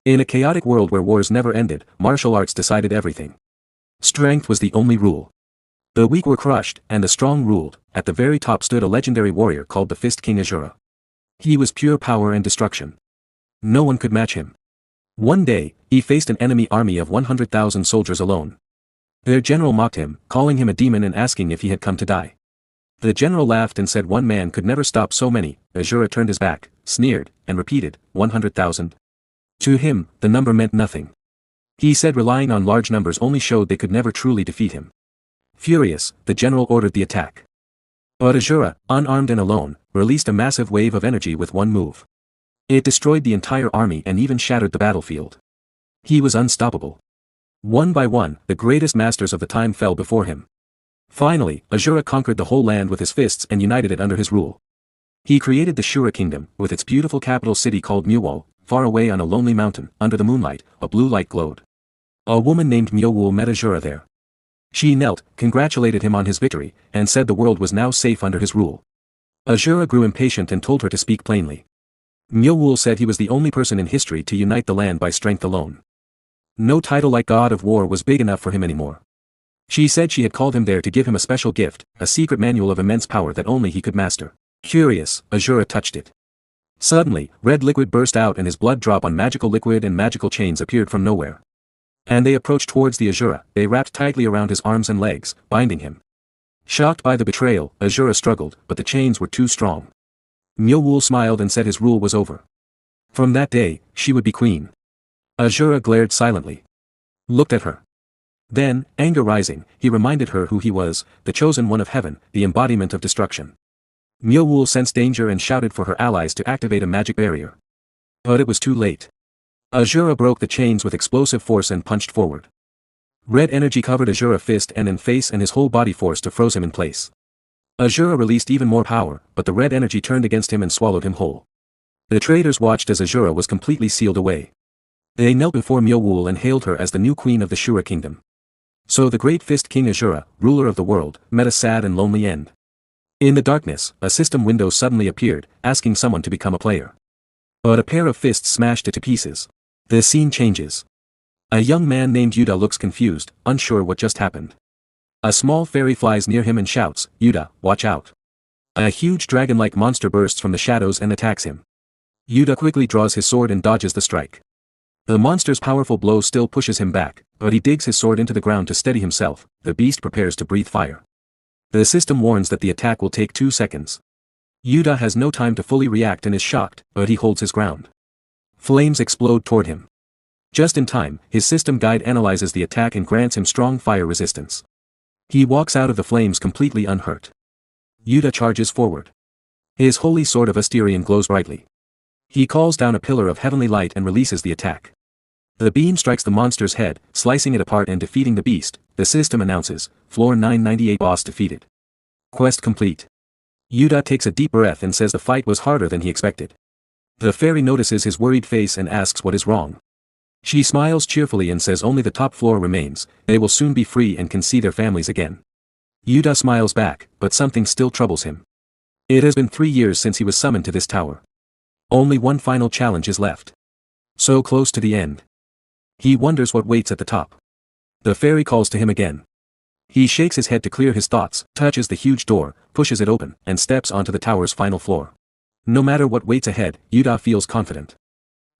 In a chaotic world where wars never ended, martial arts decided everything. Strength was the only rule. The weak were crushed, and the strong ruled. At the very top stood a legendary warrior called the Fist King Asura. He was pure power and destruction. No one could match him. One day, he faced an enemy army of 100,000 soldiers alone. Their general mocked him, calling him a demon and asking if he had come to die. The general laughed and said one man could never stop so many. Asura turned his back, sneered, and repeated, 100,000. To him, the number meant nothing. He said relying on large numbers only showed they could never truly defeat him. Furious, the general ordered the attack. But Asura, unarmed and alone, released a massive wave of energy with one move. It destroyed the entire army and even shattered the battlefield. He was unstoppable. One by one, the greatest masters of the time fell before him. Finally, Asura conquered the whole land with his fists and united it under his rule. He created the Shura kingdom, with its beautiful capital city called Manhwa. Far away on a lonely mountain, under the moonlight, a blue light glowed. A woman named Manhwa met Asura there. She knelt, congratulated him on his victory, and said the world was now safe under his rule. Asura grew impatient and told her to speak plainly. Manhwa said he was the only person in history to unite the land by strength alone. No title like God of War was big enough for him anymore. She said she had called him there to give him a special gift, a secret manual of immense power that only he could master. Curious, Asura touched it. Suddenly, red liquid burst out and his blood drop on magical liquid and magical chains appeared from nowhere. And they approached towards the Asura. They wrapped tightly around his arms and legs, binding him. Shocked by the betrayal, Asura struggled, but the chains were too strong. Manhwa smiled and said his rule was over. From that day, she would be queen. Asura glared silently. Looked at her. Then, anger rising, he reminded her who he was, the chosen one of heaven, the embodiment of destruction. Manhwa sensed danger and shouted for her allies to activate a magic barrier. But it was too late. Asura broke the chains with explosive force and punched forward. Red energy covered Asura's fist and face and his whole body force to froze him in place. Asura released even more power, but the red energy turned against him and swallowed him whole. The traders watched as Asura was completely sealed away. They knelt before Manhwa and hailed her as the new queen of the Shura kingdom. So the great Fist King Asura, ruler of the world, met a sad and lonely end. In the darkness, a system window suddenly appeared, asking someone to become a player. But a pair of fists smashed it to pieces. The scene changes. A young man named Yuda looks confused, unsure what just happened. A small fairy flies near him and shouts, Yuda, watch out. A huge dragon-like monster bursts from the shadows and attacks him. Yuda quickly draws his sword and dodges the strike. The monster's powerful blow still pushes him back, but he digs his sword into the ground to steady himself. The beast prepares to breathe fire. The system warns that the attack will take 2 seconds. Yuda has no time to fully react and is shocked, but he holds his ground. Flames explode toward him. Just in time, his system guide analyzes the attack and grants him strong fire resistance. He walks out of the flames completely unhurt. Yuda charges forward. His holy sword of Asterion glows brightly. He calls down a pillar of heavenly light and releases the attack. The beam strikes the monster's head, slicing it apart and defeating the beast. The system announces, Floor 998 boss defeated. Quest complete. Yuda takes a deep breath and says the fight was harder than he expected. The fairy notices his worried face and asks what is wrong. She smiles cheerfully and says only the top floor remains, they will soon be free and can see their families again. Yuda smiles back, but something still troubles him. It has been 3 years since he was summoned to this tower. Only one final challenge is left. So close to the end. He wonders what waits at the top. The fairy calls to him again. He shakes his head to clear his thoughts, touches the huge door, pushes it open, and steps onto the tower's final floor. No matter what waits ahead, Yuda feels confident.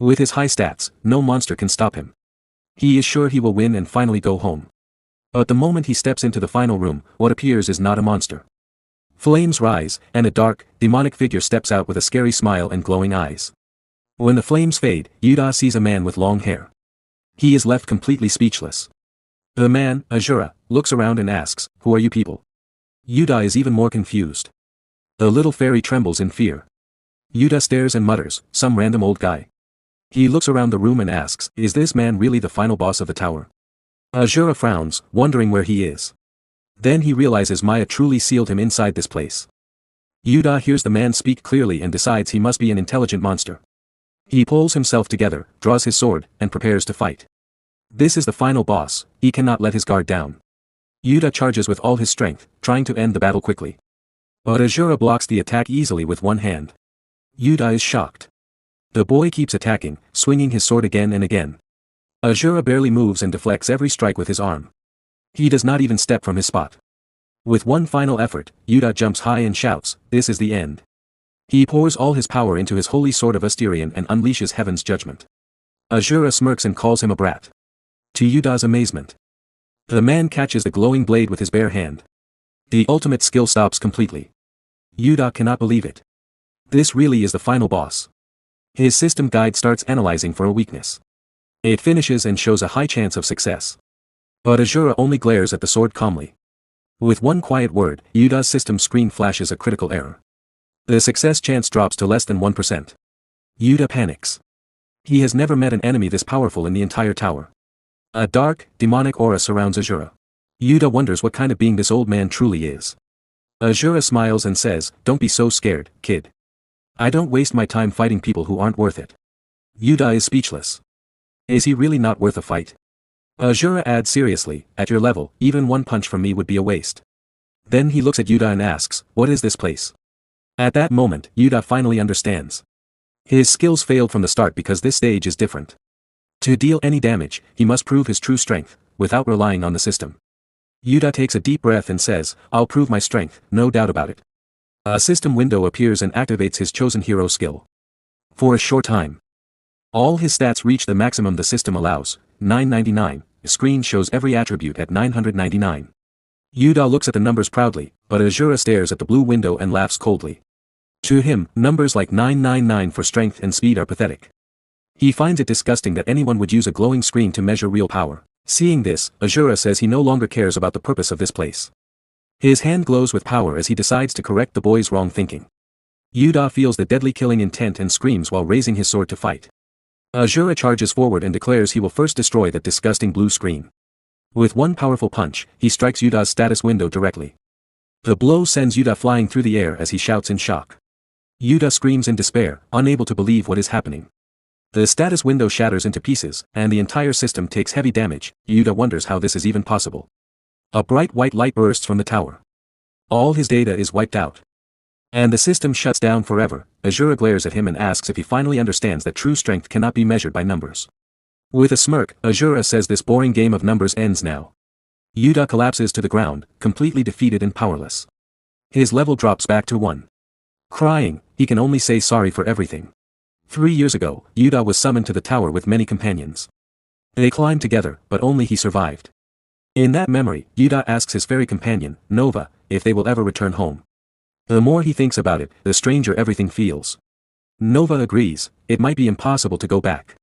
With his high stats, no monster can stop him. He is sure he will win and finally go home. But the moment he steps into the final room, what appears is not a monster. Flames rise, and a dark, demonic figure steps out with a scary smile and glowing eyes. When the flames fade, Yuda sees a man with long hair. He is left completely speechless. The man, Asura, looks around and asks, "Who are you people?" Yuda is even more confused. The little fairy trembles in fear. Yuda stares and mutters, "Some random old guy." He looks around the room and asks, "Is this man really the final boss of the tower?" Asura frowns, wondering where he is. Then he realizes Maya truly sealed him inside this place. Yuda hears the man speak clearly and decides he must be an intelligent monster. He pulls himself together, draws his sword, and prepares to fight. This is the final boss, he cannot let his guard down. Yuda charges with all his strength, trying to end the battle quickly. But Asura blocks the attack easily with one hand. Yuda is shocked. The boy keeps attacking, swinging his sword again and again. Asura barely moves and deflects every strike with his arm. He does not even step from his spot. With one final effort, Yuda jumps high and shouts, "This is the end." He pours all his power into his holy sword of Asterion and unleashes heaven's judgment. Asura smirks and calls him a brat. To Yuda's amazement, the man catches the glowing blade with his bare hand. The ultimate skill stops completely. Yuda cannot believe it. This really is the final boss. His system guide starts analyzing for a weakness. It finishes and shows a high chance of success. But Asura only glares at the sword calmly. With one quiet word, Yuda's system screen flashes a critical error. The success chance drops to less than 1%. Yuda panics. He has never met an enemy this powerful in the entire tower. A dark, demonic aura surrounds Asura. Yuda wonders what kind of being this old man truly is. Asura smiles and says, "Don't be so scared, kid. I don't waste my time fighting people who aren't worth it." Yuda is speechless. Is he really not worth a fight? Asura adds seriously, "At your level, even one punch from me would be a waste." Then he looks at Yuda and asks, "What is this place?" At that moment, Yuda finally understands. His skills failed from the start because this stage is different. To deal any damage, he must prove his true strength, without relying on the system. Yuda takes a deep breath and says, "I'll prove my strength, no doubt about it." A system window appears and activates his chosen hero skill. For a short time, all his stats reach the maximum the system allows, 999, the screen shows every attribute at 999. Yuda looks at the numbers proudly, but Asura stares at the blue window and laughs coldly. To him, numbers like 999 for strength and speed are pathetic. He finds it disgusting that anyone would use a glowing screen to measure real power. Seeing this, Asura says he no longer cares about the purpose of this place. His hand glows with power as he decides to correct the boy's wrong thinking. Yuda feels the deadly killing intent and screams while raising his sword to fight. Asura charges forward and declares he will first destroy that disgusting blue screen. With one powerful punch, he strikes Yuda's status window directly. The blow sends Yuda flying through the air as he shouts in shock. Yuda screams in despair, unable to believe what is happening. The status window shatters into pieces, and the entire system takes heavy damage. Yuda wonders how this is even possible. A bright white light bursts from the tower. All his data is wiped out. And the system shuts down forever. Asura glares at him and asks if he finally understands that true strength cannot be measured by numbers. With a smirk, Asura says this boring game of numbers ends now. Yuda collapses to the ground, completely defeated and powerless. His level drops back to 1. Crying, he can only say sorry for everything. 3 years ago, Yuda was summoned to the tower with many companions. They climbed together, but only he survived. In that memory, Yuda asks his fairy companion, Nova, if they will ever return home. The more he thinks about it, the stranger everything feels. Nova agrees, it might be impossible to go back.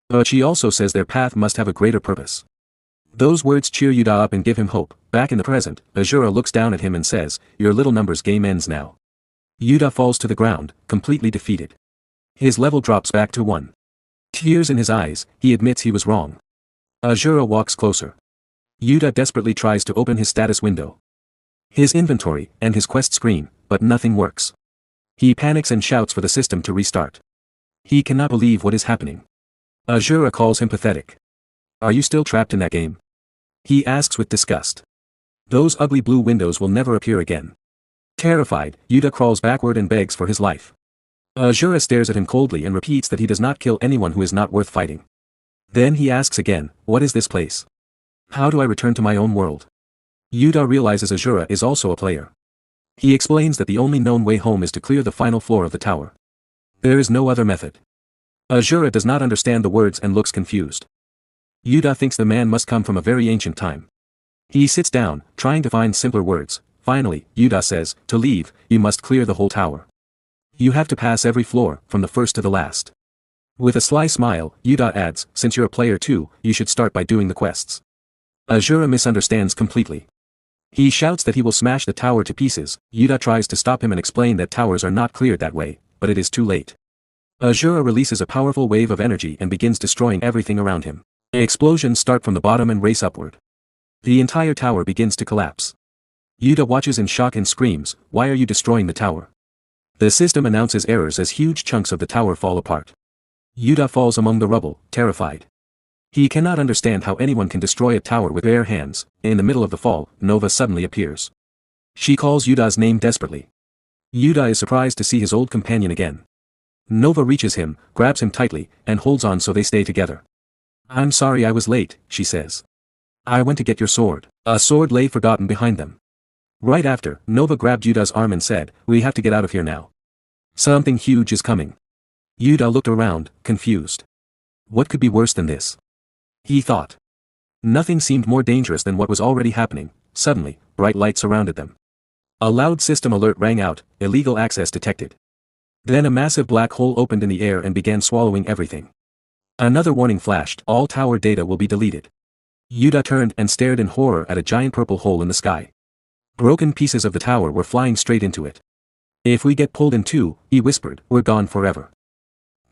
But she also says their path must have a greater purpose. Those words cheer Yuda up and give him hope. Back in the present, Asura looks down at him and says, "Your little numbers game ends now." Yuda falls to the ground, completely defeated. His level drops back to 1. Tears in his eyes, he admits he was wrong. Asura walks closer. Yuda desperately tries to open his status window. His inventory, and his quest screen, but nothing works. He panics and shouts for the system to restart. He cannot believe what is happening. Asura calls him pathetic. "Are you still trapped in that game?" He asks with disgust. Those ugly blue windows will never appear again. Terrified, Yuda crawls backward and begs for his life. Asura stares at him coldly and repeats that he does not kill anyone who is not worth fighting. Then he asks again, "What is this place? How do I return to my own world?" Yuda realizes Asura is also a player. He explains that the only known way home is to clear the final floor of the tower. There is no other method. Asura does not understand the words and looks confused. Yuda thinks the man must come from a very ancient time. He sits down, trying to find simpler words. Finally, Yuda says, "To leave, you must clear the whole tower. You have to pass every floor, from the first to the last." With a sly smile, Yuda adds, "Since you're a player too, you should start by doing the quests." Asura misunderstands completely. He shouts that he will smash the tower to pieces. Yuda tries to stop him and explain that towers are not cleared that way, but it is too late. Asura releases a powerful wave of energy and begins destroying everything around him. Explosions start from the bottom and race upward. The entire tower begins to collapse. Yuda watches in shock and screams, "Why are you destroying the tower?" The system announces errors as huge chunks of the tower fall apart. Yuda falls among the rubble, terrified. He cannot understand how anyone can destroy a tower with bare hands. In the middle of the fall, Nova suddenly appears. She calls Yuda's name desperately. Yuda is surprised to see his old companion again. Nova reaches him, grabs him tightly, and holds on so they stay together. I'm sorry I was late, she says. I went to get your sword. A sword lay forgotten behind them. Right after, Nova grabbed Yuda's arm and said, we have to get out of here now. Something huge is coming. Yuda looked around, confused. What could be worse than this? He thought. Nothing seemed more dangerous than what was already happening. Suddenly, bright light surrounded them. A loud system alert rang out, illegal access detected. Then a massive black hole opened in the air and began swallowing everything. Another warning flashed, all tower data will be deleted. Yuda turned and stared in horror at a giant purple hole in the sky. Broken pieces of the tower were flying straight into it. If we get pulled in two, he whispered, we're gone forever.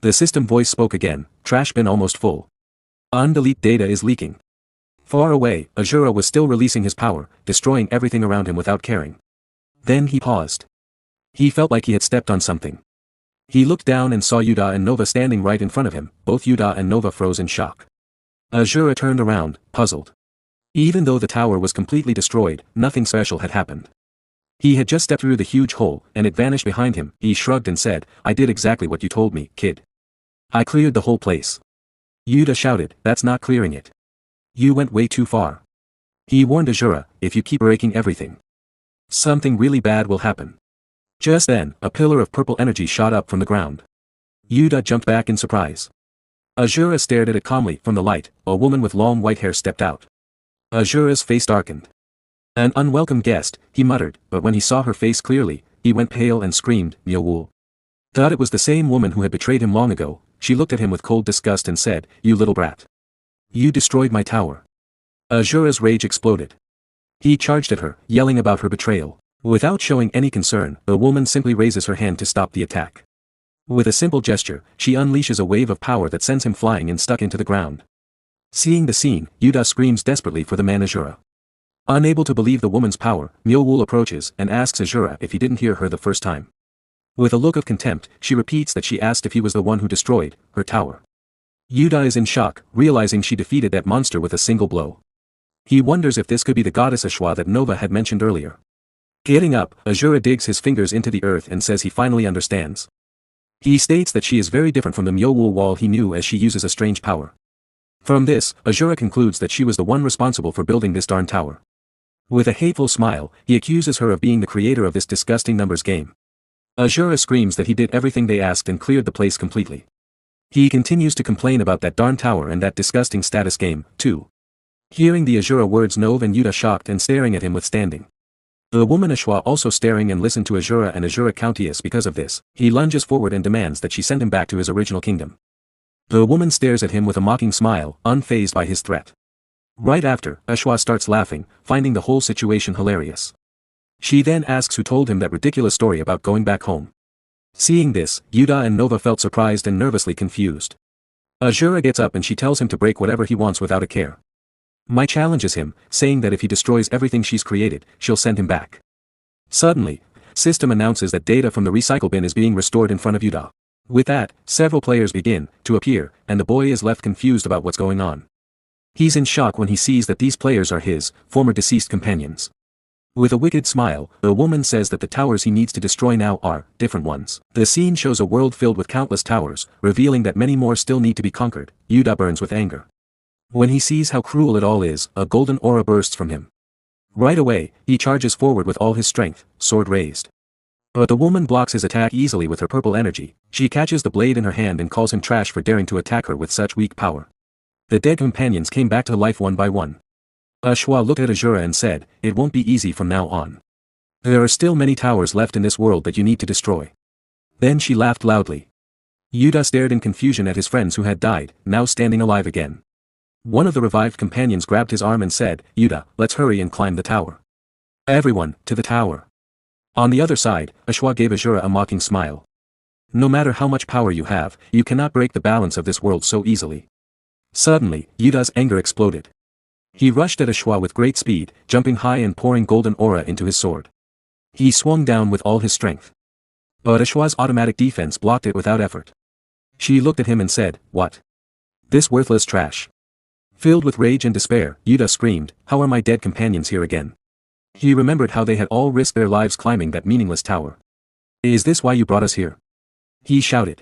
The system voice spoke again, trash bin almost full. Undelete data is leaking. Far away, Asura was still releasing his power, destroying everything around him without caring. Then he paused. He felt like he had stepped on something. He looked down and saw Yuda and Nova standing right in front of him. Both Yuda and Nova froze in shock. Asura turned around, puzzled. Even though the tower was completely destroyed, nothing special had happened. He had just stepped through the huge hole, and it vanished behind him. He shrugged and said, I did exactly what you told me, kid. I cleared the whole place. Yuda shouted, that's not clearing it. You went way too far. He warned Asura, if you keep breaking everything, something really bad will happen. Just then, a pillar of purple energy shot up from the ground. Yuda jumped back in surprise. Asura stared at it calmly. From the light, a woman with long white hair stepped out. Asura's face darkened. An unwelcome guest, he muttered, but when he saw her face clearly, he went pale and screamed, Myeowool. Thought it was the same woman who had betrayed him long ago. She looked at him with cold disgust and said, you little brat. You destroyed my tower. Asura's rage exploded. He charged at her, yelling about her betrayal. Without showing any concern, the woman simply raises her hand to stop the attack. With a simple gesture, she unleashes a wave of power that sends him flying and stuck into the ground. Seeing the scene, Yuda screams desperately for the man Asura. Unable to believe the woman's power, Myeowool approaches and asks Asura if he didn't hear her the first time. With a look of contempt, she repeats that she asked if he was the one who destroyed her tower. Yuda is in shock, realizing she defeated that monster with a single blow. He wonders if this could be the Goddess Eshua that Nova had mentioned earlier. Getting up, Asura digs his fingers into the earth and says he finally understands. He states that she is very different from the Myeowool wall he knew, as she uses a strange power. From this, Asura concludes that she was the one responsible for building this darn tower. With a hateful smile, he accuses her of being the creator of this disgusting numbers game. Asura screams that he did everything they asked and cleared the place completely. He continues to complain about that darn tower and that disgusting status game, too. Hearing the Asura words, Nova and Yuda shocked and staring at him withstanding. The woman Eshua also staring and listened to Asura and Asura Countess. Because of this, he lunges forward and demands that she send him back to his original kingdom. The woman stares at him with a mocking smile, unfazed by his threat. Right after, Eshua starts laughing, finding the whole situation hilarious. She then asks who told him that ridiculous story about going back home. Seeing this, Yuda and Nova felt surprised and nervously confused. Asura gets up and she tells him to break whatever he wants without a care. Mai challenges him, saying that if he destroys everything she's created, she'll send him back. Suddenly, system announces that data from the recycle bin is being restored in front of Yuda. With that, several players begin to appear, and the boy is left confused about what's going on. He's in shock when he sees that these players are his former deceased companions. With a wicked smile, the woman says that the towers he needs to destroy now are different ones. The scene shows a world filled with countless towers, revealing that many more still need to be conquered. Yuda burns with anger. When he sees how cruel it all is, a golden aura bursts from him. Right away, he charges forward with all his strength, sword raised. But the woman blocks his attack easily with her purple energy. She catches the blade in her hand and calls him trash for daring to attack her with such weak power. The dead companions came back to life one by one. Eshua looked at Asura and said, it won't be easy from now on. There are still many towers left in this world that you need to destroy. Then she laughed loudly. Yuda stared in confusion at his friends who had died, now standing alive again. One of the revived companions grabbed his arm and said, Yuda, let's hurry and climb the tower. Everyone, to the tower. On the other side, Eshua gave Asura a mocking smile. No matter how much power you have, you cannot break the balance of this world so easily. Suddenly, Yuda's anger exploded. He rushed at Eshua with great speed, jumping high and pouring golden aura into his sword. He swung down with all his strength. But Eshua's automatic defense blocked it without effort. She looked at him and said, what? This worthless trash. Filled with rage and despair, Yuda screamed, how are my dead companions here again? He remembered how they had all risked their lives climbing that meaningless tower. Is this why you brought us here? He shouted.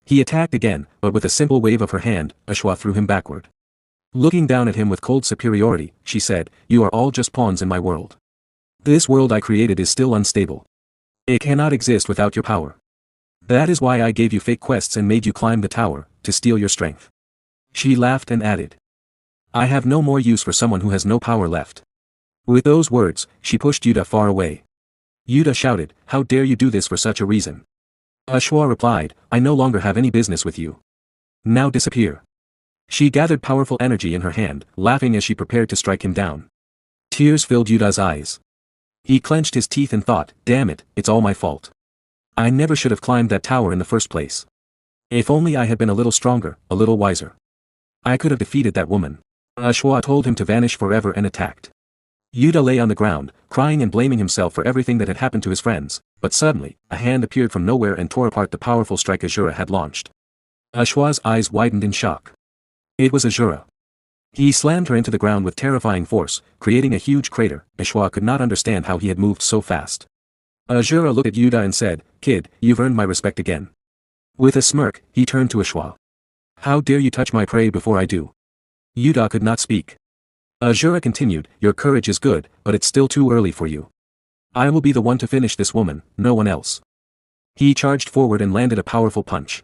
He attacked again, but with a simple wave of her hand, Eshua threw him backward. Looking down at him with cold superiority, she said, "You are all just pawns in my world. This world I created is still unstable. It cannot exist without your power. That is why I gave you fake quests and made you climb the tower, to steal your strength." She laughed and added, "I have no more use for someone who has no power left." With those words, she pushed Yuta far away. Yuta shouted, "How dare you do this for such a reason?" Eshua replied, "I no longer have any business with you. Now disappear." She gathered powerful energy in her hand, laughing as she prepared to strike him down. Tears filled Yuta's eyes. He clenched his teeth and thought, "Damn it, it's all my fault. I never should have climbed that tower in the first place. If only I had been a little stronger, a little wiser. I could have defeated that woman." Eshua told him to vanish forever and attacked. Yuta lay on the ground, crying and blaming himself for everything that had happened to his friends, but suddenly, a hand appeared from nowhere and tore apart the powerful strike Asura had launched. Eshua's eyes widened in shock. It was Asura. He slammed her into the ground with terrifying force, creating a huge crater. Eshua could not understand how he had moved so fast. Asura looked at Yuta and said, "Kid, you've earned my respect again." With a smirk, he turned to Eshua. "How dare you touch my prey before I do?" Yuta could not speak. Asura continued, "Your courage is good, but it's still too early for you. I will be the one to finish this woman, no one else." He charged forward and landed a powerful punch.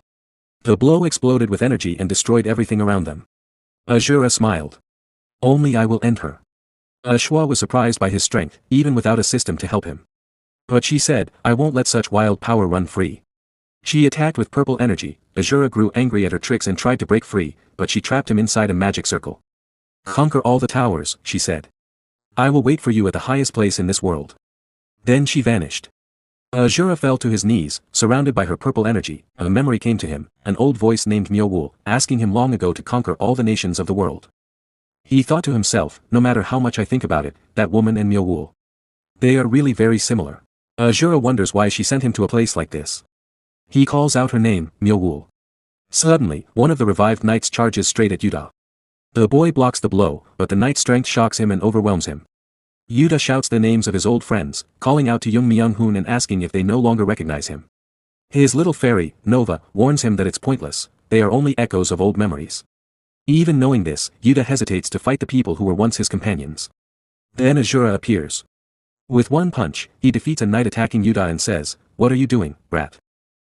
The blow exploded with energy and destroyed everything around them. Asura smiled. "Only I will end her." Eshua was surprised by his strength, even without a system to help him. But she said, "I won't let such wild power run free." She attacked with purple energy. Asura grew angry at her tricks and tried to break free, but she trapped him inside a magic circle. "Conquer all the towers," she said. "I will wait for you at the highest place in this world." Then she vanished. Asura fell to his knees, surrounded by her purple energy. A memory came to him, an old voice named Myowool, asking him long ago to conquer all the nations of the world. He thought to himself, no matter how much I think about it, that woman and Myowool. They are really very similar. Asura wonders why she sent him to a place like this. He calls out her name, Myowool. Suddenly, one of the revived knights charges straight at Yuta. The boy blocks the blow, but the knight's strength shocks him and overwhelms him. Yuta shouts the names of his old friends, calling out to Young Myung-hoon and asking if they no longer recognize him. His little fairy, Nova, warns him that it's pointless, they are only echoes of old memories. Even knowing this, Yuta hesitates to fight the people who were once his companions. Then Asura appears. With one punch, he defeats a knight attacking Yuta and says, "What are you doing, brat?"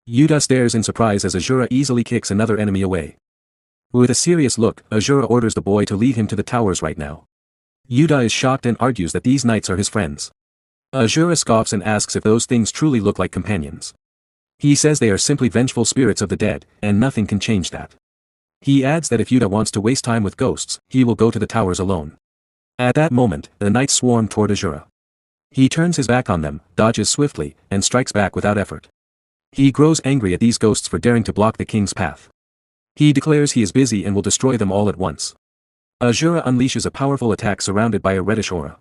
Yuta stares in surprise as Asura easily kicks another enemy away. With a serious look, Asura orders the boy to lead him to the towers right now. Yuta is shocked and argues that these knights are his friends. Asura scoffs and asks if those things truly look like companions. He says they are simply vengeful spirits of the dead, and nothing can change that. He adds that if Yuta wants to waste time with ghosts, he will go to the towers alone. At that moment, the knights swarm toward Asura. He turns his back on them, dodges swiftly, and strikes back without effort. He grows angry at these ghosts for daring to block the king's path. He declares he is busy and will destroy them all at once. Asura unleashes a powerful attack surrounded by a reddish aura.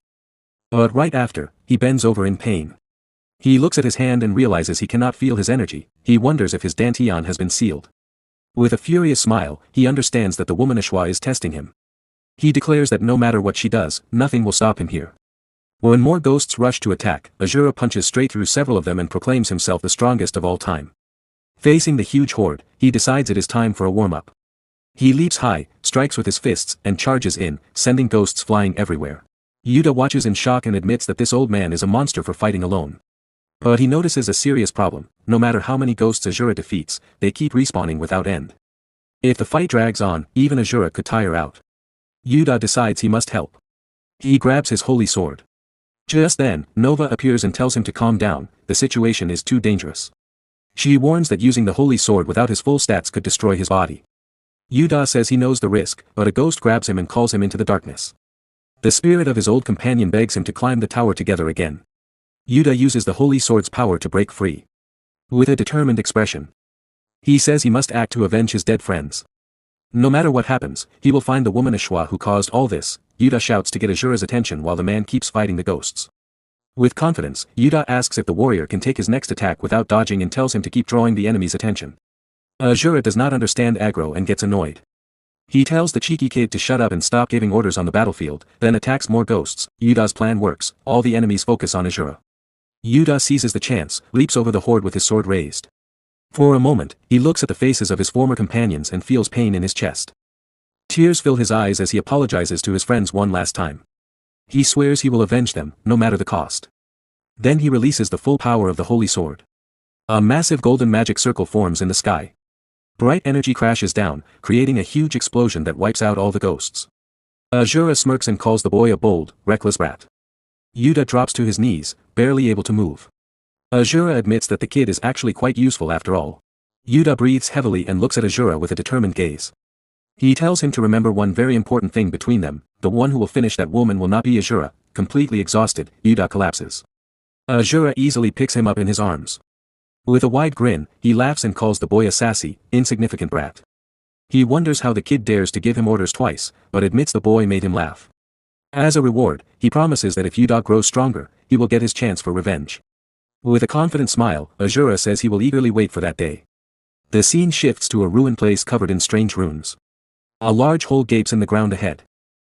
But right after, he bends over in pain. He looks at his hand and realizes he cannot feel his energy. He wonders if his dantian has been sealed. With a furious smile, he understands that the woman Eshua is testing him. He declares that no matter what she does, nothing will stop him here. When more ghosts rush to attack, Asura punches straight through several of them and proclaims himself the strongest of all time. Facing the huge horde, he decides it is time for a warm-up. He leaps high, strikes with his fists, and charges in, sending ghosts flying everywhere. Yuta watches in shock and admits that this old man is a monster for fighting alone. But he notices a serious problem: no matter how many ghosts Asura defeats, they keep respawning without end. If the fight drags on, even Asura could tire out. Yuta decides he must help. He grabs his holy sword. Just then, Nova appears and tells him to calm down, the situation is too dangerous. She warns that using the holy sword without his full stats could destroy his body. Yuta says he knows the risk, but a ghost grabs him and calls him into the darkness. The spirit of his old companion begs him to climb the tower together again. Yuta uses the holy sword's power to break free. With a determined expression. He says he must act to avenge his dead friends. No matter what happens, he will find the woman Eshua who caused all this. Yuta shouts to get Asura's attention while the man keeps fighting the ghosts. With confidence, Yuta asks if the warrior can take his next attack without dodging and tells him to keep drawing the enemy's attention. Asura does not understand aggro and gets annoyed. He tells the cheeky kid to shut up and stop giving orders on the battlefield, then attacks more ghosts. Yuta's plan works, all the enemies focus on Asura. Yuta seizes the chance, leaps over the horde with his sword raised. For a moment, he looks at the faces of his former companions and feels pain in his chest. Tears fill his eyes as he apologizes to his friends one last time. He swears he will avenge them, no matter the cost. Then he releases the full power of the holy sword. A massive golden magic circle forms in the sky. Bright energy crashes down, creating a huge explosion that wipes out all the ghosts. Asura smirks and calls the boy a bold, reckless brat. Yuta drops to his knees, barely able to move. Asura admits that the kid is actually quite useful after all. Yuta breathes heavily and looks at Asura with a determined gaze. He tells him to remember one very important thing between them: the one who will finish that woman will not be Asura. Completely exhausted, Yuta collapses. Asura easily picks him up in his arms. With a wide grin, he laughs and calls the boy a sassy, insignificant brat. He wonders how the kid dares to give him orders twice, but admits the boy made him laugh. As a reward, he promises that if Yuta grows stronger, he will get his chance for revenge. With a confident smile, Asura says he will eagerly wait for that day. The scene shifts to a ruined place covered in strange runes. A large hole gapes in the ground ahead.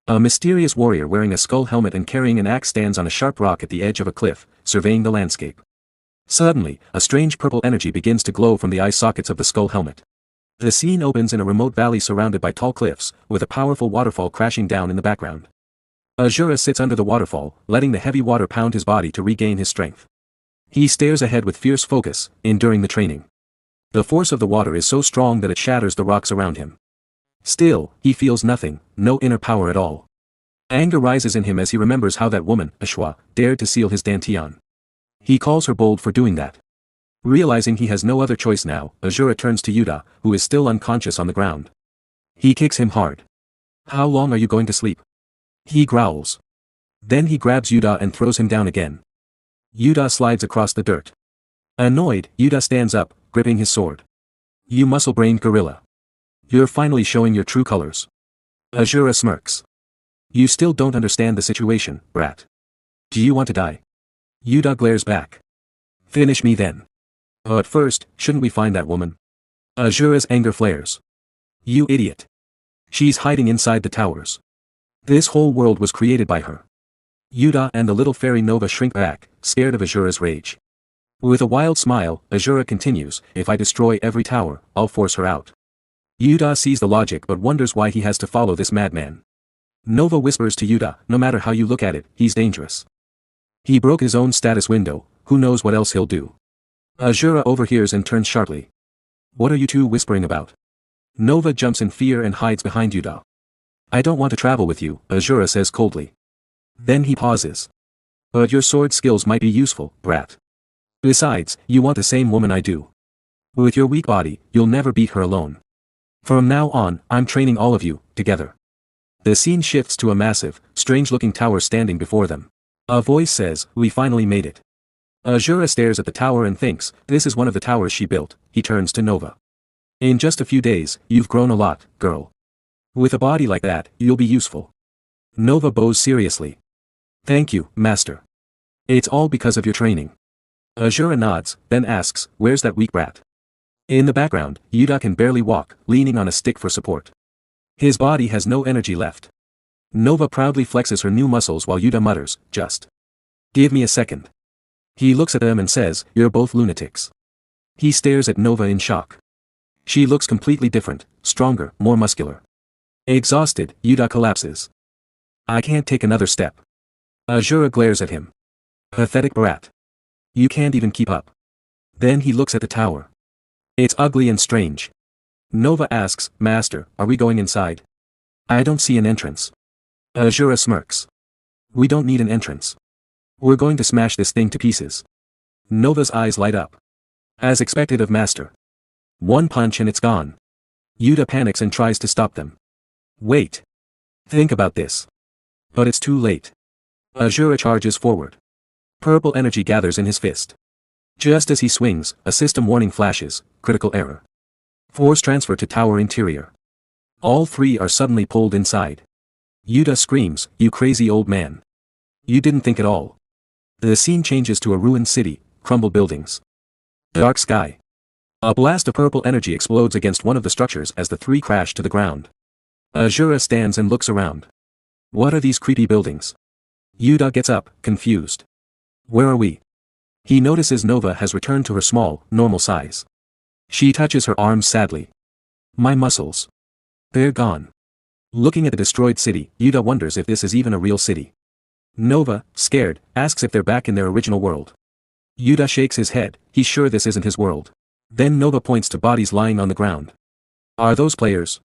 A mysterious warrior wearing a skull helmet and carrying an axe stands on a sharp rock at the edge of a cliff, surveying the landscape. Suddenly, a strange purple energy begins to glow from the eye sockets of the skull helmet. The scene opens in a remote valley surrounded by tall cliffs, with a powerful waterfall crashing down in the background. Asura sits under the waterfall, letting the heavy water pound his body to regain his strength. He stares ahead with fierce focus, enduring the training. The force of the water is so strong that it shatters the rocks around him. Still, he feels nothing, no inner power at all. Anger rises in him as he remembers how that woman, Eshua, dared to seal his dantian. He calls her bold for doing that. Realizing he has no other choice now, Asura turns to Yuta, who is still unconscious on the ground. He kicks him hard. "How long are you going to sleep?" he growls. Then he grabs Yuta and throws him down again. Yuta slides across the dirt. Annoyed, Yuta stands up, gripping his sword. "You muscle-brained gorilla. You're finally showing your true colors." Asura smirks. "You still don't understand the situation, brat. Do you want to die?" Yuta glares back. "Finish me then. But first, shouldn't we find that woman?" Asura's anger flares. "You idiot. She's hiding inside the towers. This whole world was created by her." Yuta and the little fairy Nova shrink back, scared of Asura's rage. With a wild smile, Asura continues, "If I destroy every tower, I'll force her out." Yuta sees the logic but wonders why he has to follow this madman. Nova whispers to Yuta, "No matter how you look at it, he's dangerous. He broke his own status window, who knows what else he'll do." Asura overhears and turns sharply. "What are you two whispering about?" Nova jumps in fear and hides behind Yuta. "I don't want to travel with you," Asura says coldly. Then he pauses. "But your sword skills might be useful, brat. Besides, you want the same woman I do. With your weak body, you'll never beat her alone. From now on, I'm training all of you, together." The scene shifts to a massive, strange-looking tower standing before them. A voice says, "We finally made it." Asura stares at the tower and thinks, this is one of the towers she built. He turns to Nova. "In just a few days, you've grown a lot, girl. With a body like that, you'll be useful." Nova bows seriously. "Thank you, master. It's all because of your training." Asura nods, then asks, "Where's that weak brat?" In the background, Yuta can barely walk, leaning on a stick for support. His body has no energy left. Nova proudly flexes her new muscles while Yuta mutters, "Just give me a second." He looks at them and says, "You're both lunatics." He stares at Nova in shock. She looks completely different, stronger, more muscular. Exhausted, Yuta collapses. "I can't take another step." Asura glares at him. "Pathetic brat. You can't even keep up." Then he looks at the tower. It's ugly and strange. Nova asks, "Master, are we going inside?" "I don't see an entrance." Asura smirks. "We don't need an entrance. We're going to smash this thing to pieces." Nova's eyes light up. As expected of Master. One punch and it's gone. Yuta panics and tries to stop them. "Wait. Think about this." But it's too late. Asura charges forward. Purple energy gathers in his fist. Just as he swings, a system warning flashes, "Critical error. Force transfer to tower interior." All three are suddenly pulled inside. Yuta screams, "You crazy old man. You didn't think at all." The scene changes to a ruined city, crumbled buildings. Dark sky. A blast of purple energy explodes against one of the structures as the three crash to the ground. Asura stands and looks around. What are these creepy buildings? Yuta gets up, confused. Where are we? He notices Nova has returned to her small, normal size. She touches her arms sadly. My muscles. They're gone. Looking at the destroyed city, Yuta wonders if this is even a real city. Nova, scared, asks if they're back in their original world. Yuta shakes his head, he's sure this isn't his world. Then Nova points to bodies lying on the ground. Are those players?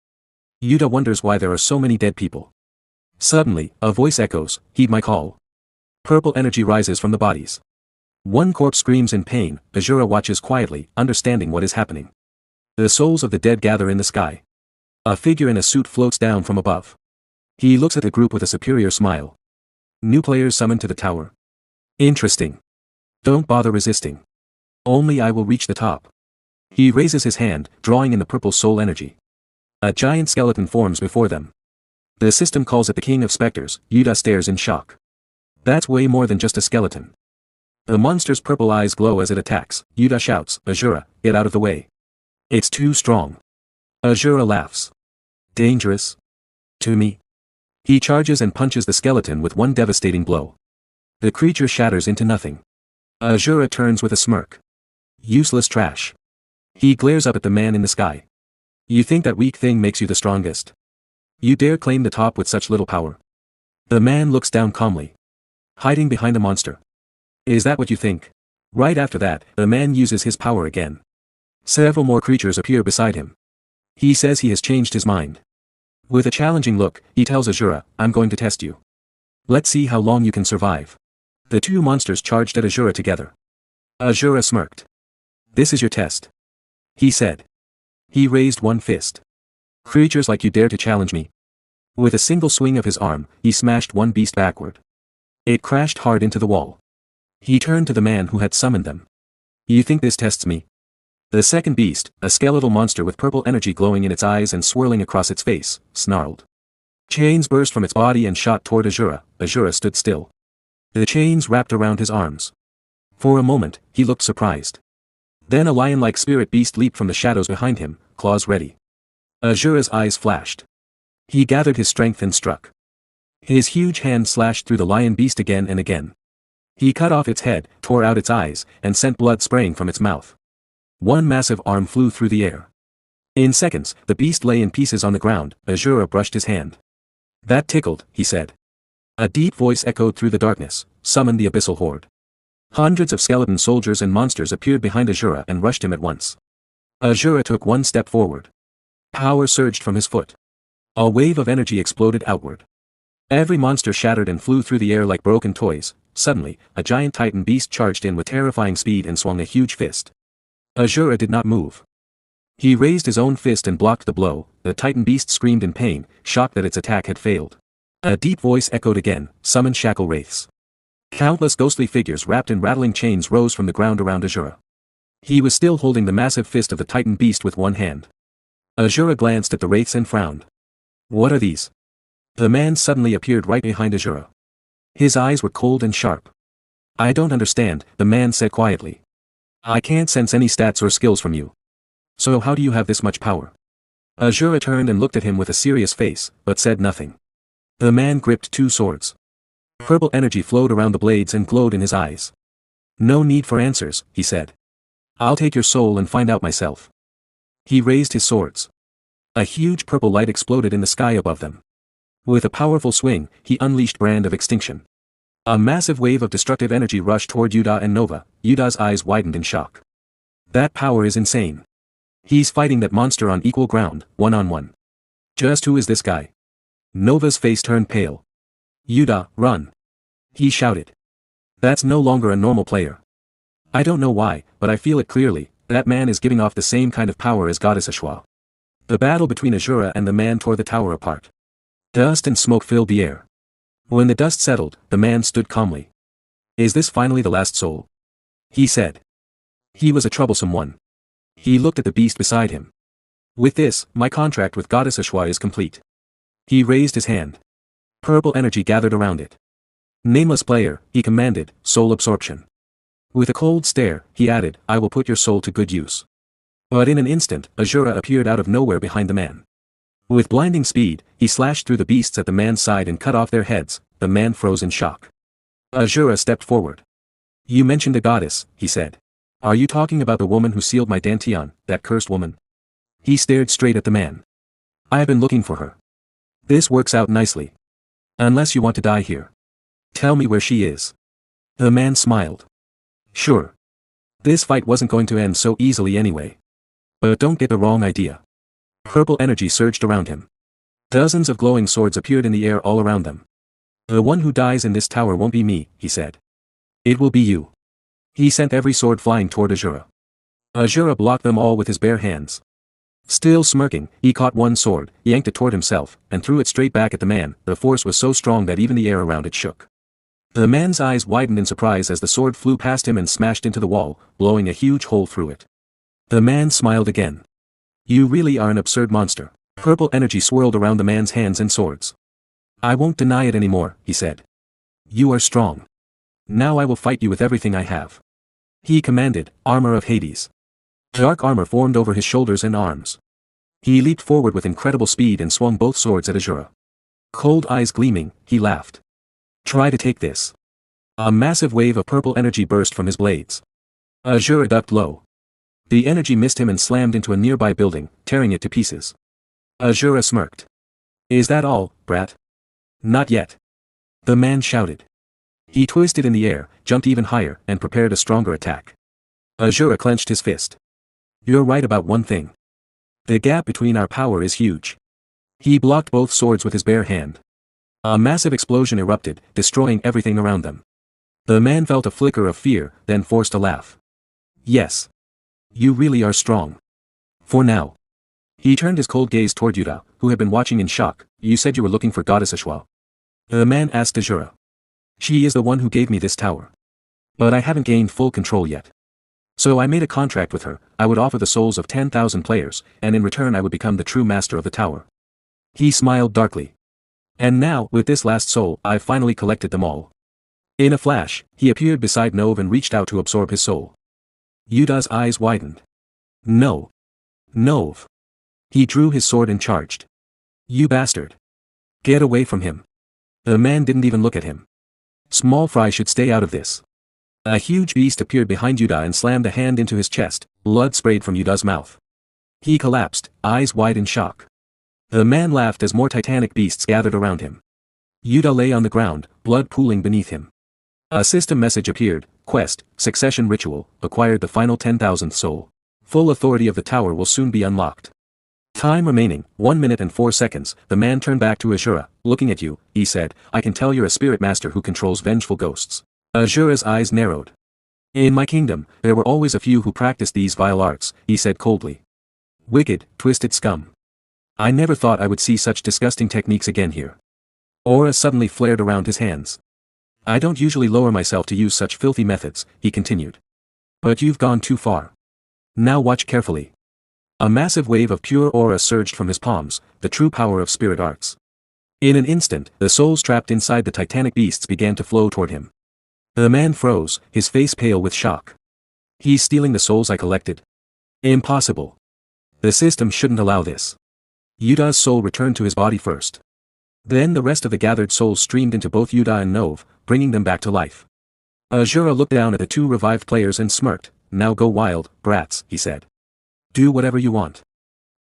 Yuta wonders why there are so many dead people. Suddenly, a voice echoes, heed my call. Purple energy rises from the bodies. One corpse screams in pain, Asura watches quietly, understanding what is happening. The souls of the dead gather in the sky. A figure in a suit floats down from above. He looks at the group with a superior smile. New players summoned to the tower. Interesting. Don't bother resisting. Only I will reach the top. He raises his hand, drawing in the purple soul energy. A giant skeleton forms before them. The system calls it the King of Spectres. Yuta stares in shock. That's way more than just a skeleton. The monster's purple eyes glow as it attacks. Yuta shouts, Asura, get out of the way. It's too strong. Asura laughs. Dangerous? To me? He charges and punches the skeleton with one devastating blow. The creature shatters into nothing. Asura turns with a smirk. Useless trash. He glares up at the man in the sky. You think that weak thing makes you the strongest? You dare claim the top with such little power? The man looks down calmly. Hiding behind a monster. Is that what you think? Right after that, the man uses his power again. Several more creatures appear beside him. He says he has changed his mind. With a challenging look, he tells Asura, I'm going to test you. Let's see how long you can survive. The two monsters charged at Asura together. Asura smirked. This is your test. He said. He raised one fist. Creatures like you dare to challenge me. With a single swing of his arm, he smashed one beast backward. It crashed hard into the wall. He turned to the man who had summoned them. You think this tests me? The second beast, a skeletal monster with purple energy glowing in its eyes and swirling across its face, snarled. Chains burst from its body and shot toward Asura. Asura stood still. The chains wrapped around his arms. For a moment, he looked surprised. Then a lion-like spirit beast leaped from the shadows behind him, claws ready. Asura's eyes flashed. He gathered his strength and struck. His huge hand slashed through the lion beast again and again. He cut off its head, tore out its eyes, and sent blood spraying from its mouth. One massive arm flew through the air. In seconds, the beast lay in pieces on the ground. Asura brushed his hand. That tickled, he said. A deep voice echoed through the darkness, summon the abyssal horde. Hundreds of skeleton soldiers and monsters appeared behind Asura and rushed him at once. Asura took one step forward. Power surged from his foot. A wave of energy exploded outward. Every monster shattered and flew through the air like broken toys. Suddenly, a giant titan beast charged in with terrifying speed and swung a huge fist. Asura did not move. He raised his own fist and blocked the blow. The titan beast screamed in pain, shocked that its attack had failed. A deep voice echoed again, summon shackle wraiths. Countless ghostly figures wrapped in rattling chains rose from the ground around Asura. He was still holding the massive fist of the titan beast with one hand. Asura glanced at the wraiths and frowned. What are these? The man suddenly appeared right behind Asura. His eyes were cold and sharp. I don't understand, the man said quietly. I can't sense any stats or skills from you. So how do you have this much power? Asura turned and looked at him with a serious face, but said nothing. The man gripped two swords. Purple energy flowed around the blades and glowed in his eyes. No need for answers, he said. I'll take your soul and find out myself. He raised his swords. A huge purple light exploded in the sky above them. With a powerful swing, he unleashed Brand of Extinction. A massive wave of destructive energy rushed toward Yuta and Nova. Yuta's eyes widened in shock. That power is insane. He's fighting that monster on equal ground, one-on-one. Just who is this guy? Nova's face turned pale. Yuta, run. He shouted. That's no longer a normal player. I don't know why, but I feel it clearly, that man is giving off the same kind of power as Goddess Eshua. The battle between Asura and the man tore the tower apart. Dust and smoke filled the air. When the dust settled, the man stood calmly. Is this finally the last soul? He said. He was a troublesome one. He looked at the beast beside him. With this, my contract with Goddess Eshua is complete. He raised his hand. Purple energy gathered around it. Nameless player, he commanded, soul absorption. With a cold stare, he added, I will put your soul to good use. But in an instant, Asura appeared out of nowhere behind the man. With blinding speed, he slashed through the beasts at the man's side and cut off their heads. The man froze in shock. Asura stepped forward. You mentioned a goddess, he said. Are you talking about the woman who sealed my dantian, that cursed woman? He stared straight at the man. I have been looking for her. This works out nicely. Unless you want to die here. Tell me where she is. The man smiled. Sure. This fight wasn't going to end so easily anyway. But don't get the wrong idea. Purple energy surged around him. Dozens of glowing swords appeared in the air all around them. The one who dies in this tower won't be me, he said. It will be you. He sent every sword flying toward Asura. Asura blocked them all with his bare hands. Still smirking, he caught one sword, yanked it toward himself, and threw it straight back at the man. The force was so strong that even the air around it shook. The man's eyes widened in surprise as the sword flew past him and smashed into the wall, blowing a huge hole through it. The man smiled again. You really are an absurd monster. Purple energy swirled around the man's hands and swords. I won't deny it anymore, he said. You are strong. Now I will fight you with everything I have. He commanded, armor of Hades. Dark armor formed over his shoulders and arms. He leaped forward with incredible speed and swung both swords at Asura. Cold eyes gleaming, he laughed. Try to take this. A massive wave of purple energy burst from his blades. Asura ducked low. The energy missed him and slammed into a nearby building, tearing it to pieces. Asura smirked. Is that all, brat? Not yet. The man shouted. He twisted in the air, jumped even higher, and prepared a stronger attack. Asura clenched his fist. You're right about one thing. The gap between our power is huge. He blocked both swords with his bare hand. A massive explosion erupted, destroying everything around them. The man felt a flicker of fear, then forced a laugh. Yes. You really are strong. For now. He turned his cold gaze toward Yuta, who had been watching in shock. You said you were looking for Goddess Eshua. The man asked Asura. She is the one who gave me this tower. But I haven't gained full control yet. So I made a contract with her. I would offer the souls of 10,000 players, and in return I would become the true master of the tower. He smiled darkly. And now, with this last soul, I've finally collected them all. In a flash, he appeared beside Nove and reached out to absorb his soul. Yuta's eyes widened. No. Nove. He drew his sword and charged. You bastard. Get away from him. The man didn't even look at him. Small fry should stay out of this. A huge beast appeared behind Yuta and slammed a hand into his chest. Blood sprayed from Yuta's mouth. He collapsed, eyes wide in shock. The man laughed as more titanic beasts gathered around him. Yuta lay on the ground, blood pooling beneath him. A system message appeared. Quest, Succession Ritual, acquired the final 10,000th soul. Full authority of the tower will soon be unlocked. Time remaining, 1 minute and 4 seconds. The man turned back to Asura. Looking at you, he said, I can tell you're a spirit master who controls vengeful ghosts. Asura's eyes narrowed. In my kingdom, there were always a few who practiced these vile arts, he said coldly. Wicked, twisted scum. I never thought I would see such disgusting techniques again here. Aura suddenly flared around his hands. I don't usually lower myself to use such filthy methods, he continued. But you've gone too far. Now watch carefully. A massive wave of pure aura surged from his palms, the true power of spirit arts. In an instant, the souls trapped inside the titanic beasts began to flow toward him. The man froze, his face pale with shock. He's stealing the souls I collected? Impossible. The system shouldn't allow this. Yuta's soul returned to his body first. Then the rest of the gathered souls streamed into both Yuta and Nove, bringing them back to life. Asura looked down at the two revived players and smirked. Now go wild, brats, he said. Do whatever you want.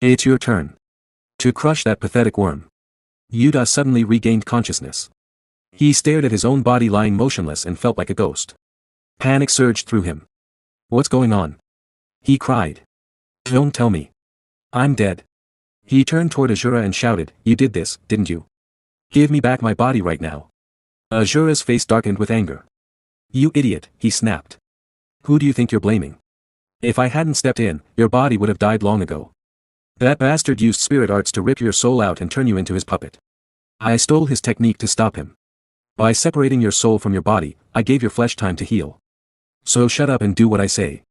It's your turn. To crush that pathetic worm. Yuta suddenly regained consciousness. He stared at his own body lying motionless and felt like a ghost. Panic surged through him. What's going on? He cried. Don't tell me. I'm dead. He turned toward Asura and shouted, You did this, didn't you? Give me back my body right now. Asura's face darkened with anger. You idiot, he snapped. Who do you think you're blaming? If I hadn't stepped in, your body would have died long ago. That bastard used spirit arts to rip your soul out and turn you into his puppet. I stole his technique to stop him. By separating your soul from your body, I gave your flesh time to heal. So shut up and do what I say.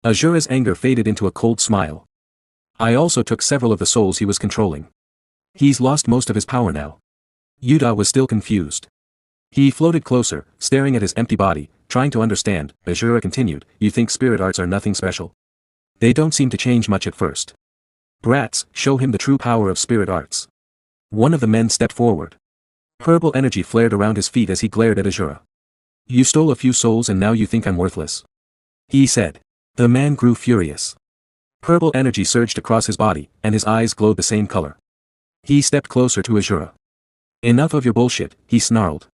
Asura's anger faded into a cold smile. I also took several of the souls he was controlling. He's lost most of his power now. Yuta was still confused. He floated closer, staring at his empty body, trying to understand. Asura continued, You think spirit arts are nothing special? They don't seem to change much at first. Brats, show him the true power of spirit arts. One of the men stepped forward. Purple energy flared around his feet as he glared at Asura. You stole a few souls and now you think I'm worthless? He said. The man grew furious. Purple energy surged across his body, and his eyes glowed the same color. He stepped closer to Asura. Enough of your bullshit, he snarled.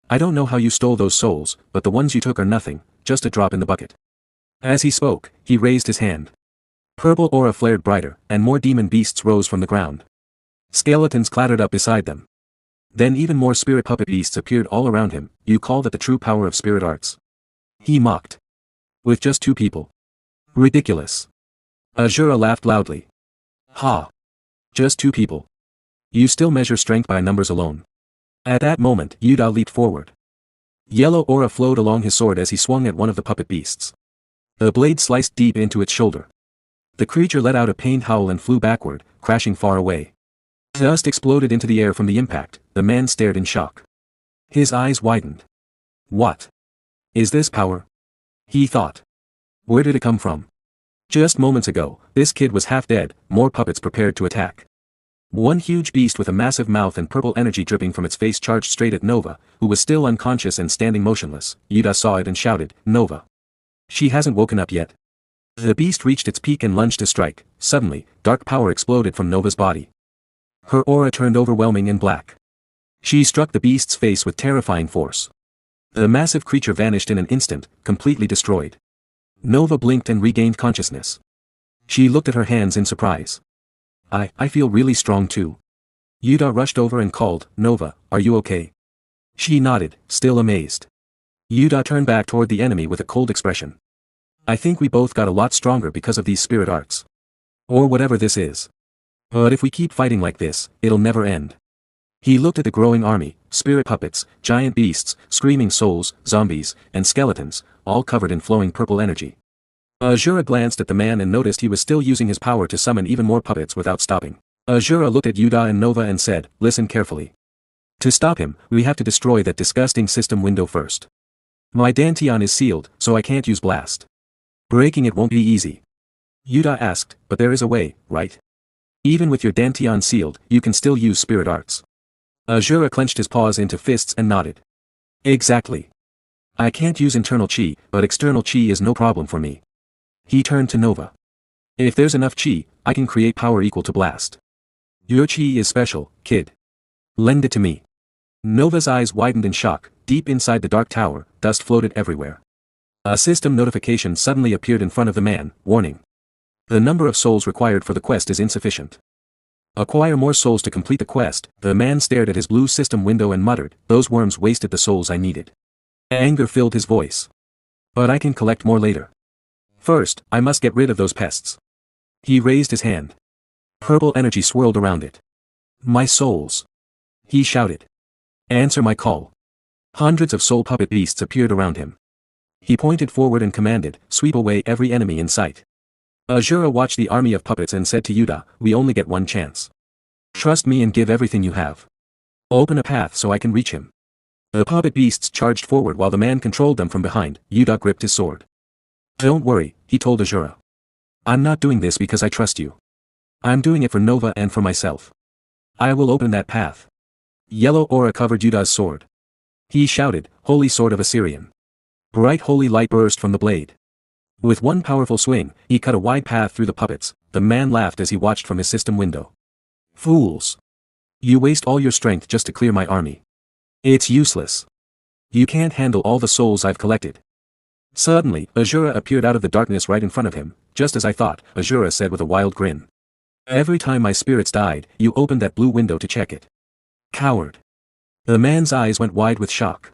I don't know how you stole those souls, but the ones you took are nothing, just a drop in the bucket. As he spoke, he raised his hand. Purple aura flared brighter, and more demon beasts rose from the ground. Skeletons clattered up beside them. Then even more spirit puppet beasts appeared all around him. You call that the true power of spirit arts? He mocked. With just 2 people. Ridiculous. Asura laughed loudly. Ha! Just 2 people. You still measure strength by numbers alone. At that moment, Yuda leaped forward. Yellow aura flowed along his sword as he swung at one of the puppet beasts. The blade sliced deep into its shoulder. The creature let out a pained howl and flew backward, crashing far away. Dust exploded into the air from the impact. The man stared in shock. His eyes widened. What? Is this power? He thought. Where did it come from? Just moments ago, this kid was half dead. More puppets prepared to attack. One huge beast with a massive mouth and purple energy dripping from its face charged straight at Nova, who was still unconscious and standing motionless. Yuda saw it and shouted, Nova. She hasn't woken up yet. The beast reached its peak and lunged to strike. Suddenly, dark power exploded from Nova's body. Her aura turned overwhelming and black. She struck the beast's face with terrifying force. The massive creature vanished in an instant, completely destroyed. Nova blinked and regained consciousness. She looked at her hands in surprise. I feel really strong too. Yuda rushed over and called, Nova, are you okay? She nodded, still amazed. Yuda turned back toward the enemy with a cold expression. I think we both got a lot stronger because of these spirit arts. Or whatever this is. But if we keep fighting like this, it'll never end. He looked at the growing army, spirit puppets, giant beasts, screaming souls, zombies, and skeletons, all covered in flowing purple energy. Asura glanced at the man and noticed he was still using his power to summon even more puppets without stopping. Asura looked at Yuda and Nova and said, listen carefully. To stop him, we have to destroy that disgusting system window first. My dantian is sealed, so I can't use blast. Breaking it won't be easy. Yuda asked, but there is a way, right? Even with your dantian sealed, you can still use spirit arts. Asura clenched his paws into fists and nodded. Exactly. I can't use internal chi, but external chi is no problem for me. He turned to Nova. If there's enough chi, I can create power equal to blast. Your chi is special, kid. Lend it to me. Nova's eyes widened in shock. Deep inside the dark tower, dust floated everywhere. A system notification suddenly appeared in front of the man, warning. The number of souls required for the quest is insufficient. Acquire more souls to complete the quest. The man stared at his blue system window and muttered, those worms wasted the souls I needed. Anger filled his voice. But I can collect more later. First, I must get rid of those pests. He raised his hand. Purple energy swirled around it. My souls. He shouted. Answer my call. Hundreds of soul puppet beasts appeared around him. He pointed forward and commanded, sweep away every enemy in sight. Asura watched the army of puppets and said to Yuda, we only get one chance. Trust me and give everything you have. Open a path so I can reach him. The puppet beasts charged forward while the man controlled them from behind. Yuda gripped his sword. Don't worry, he told Asura. I'm not doing this because I trust you. I'm doing it for Nova and for myself. I will open that path. Yellow aura covered Yuda's sword. He shouted, Holy Sword of Assyrian. Bright holy light burst from the blade. With one powerful swing, he cut a wide path through the puppets. The man laughed as he watched from his system window. Fools! You waste all your strength just to clear my army. It's useless. You can't handle all the souls I've collected. Suddenly, Asura appeared out of the darkness right in front of him. Just as I thought, Asura said with a wild grin. Every time my spirits died, you opened that blue window to check it. Coward. The man's eyes went wide with shock.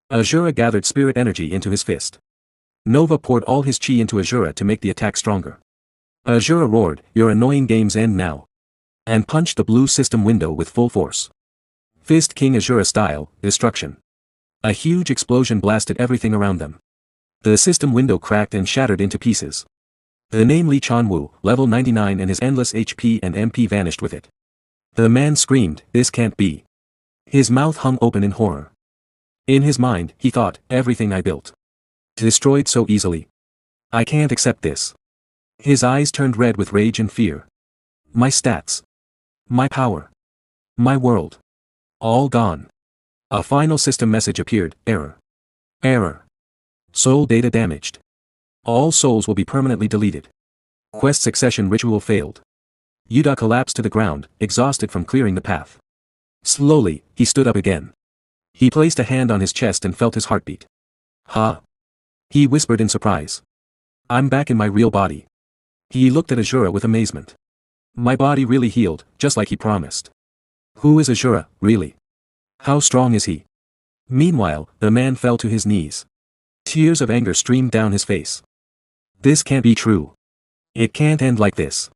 Asura gathered spirit energy into his fist. Nova poured all his chi into Asura to make the attack stronger. Asura roared, your annoying games end now. And punched the blue system window with full force. Fist King Asura style, destruction. A huge explosion blasted everything around them. The system window cracked and shattered into pieces. The name Lee Chanwoo, level 99 and his endless HP and MP vanished with it. The man screamed, this can't be. His mouth hung open in horror. In his mind, he thought, everything I built. Destroyed so easily. I can't accept this. His eyes turned red with rage and fear. My stats. My power. My world. All gone. A final system message appeared, error. Error. Soul data damaged. All souls will be permanently deleted. Quest succession ritual failed. Yuda collapsed to the ground, exhausted from clearing the path. Slowly, he stood up again. He placed a hand on his chest and felt his heartbeat. "Ha!" he whispered in surprise. "I'm back in my real body." He looked at Asura with amazement. "My body really healed, just like he promised." "Who is Asura, really? How strong is he?" Meanwhile, the man fell to his knees. Tears of anger streamed down his face. "This can't be true. It can't end like this.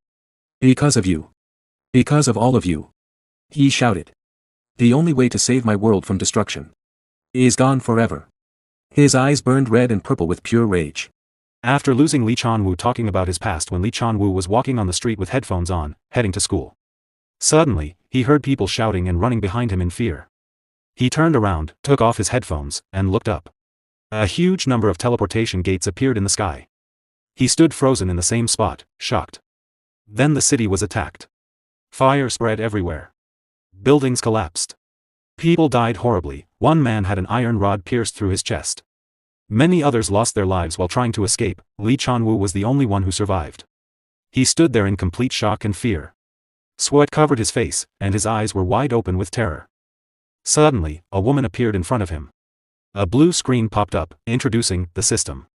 Because of you. Because of all of you." He shouted. "The only way to save my world from destruction is gone forever." His eyes burned red and purple with pure rage. After losing Lee Chanwoo talking about his past when Lee Chanwoo was walking on the street with headphones on, heading to school. Suddenly, he heard people shouting and running behind him in fear. He turned around, took off his headphones, and looked up. A huge number of teleportation gates appeared in the sky. He stood frozen in the same spot, shocked. Then the city was attacked. Fire spread everywhere. Buildings collapsed. People died horribly. One man had an iron rod pierced through his chest. Many others lost their lives while trying to escape. Lee Chanwoo was the only one who survived. He stood there in complete shock and fear. Sweat covered his face, and his eyes were wide open with terror. Suddenly, a woman appeared in front of him. A blue screen popped up, introducing the system.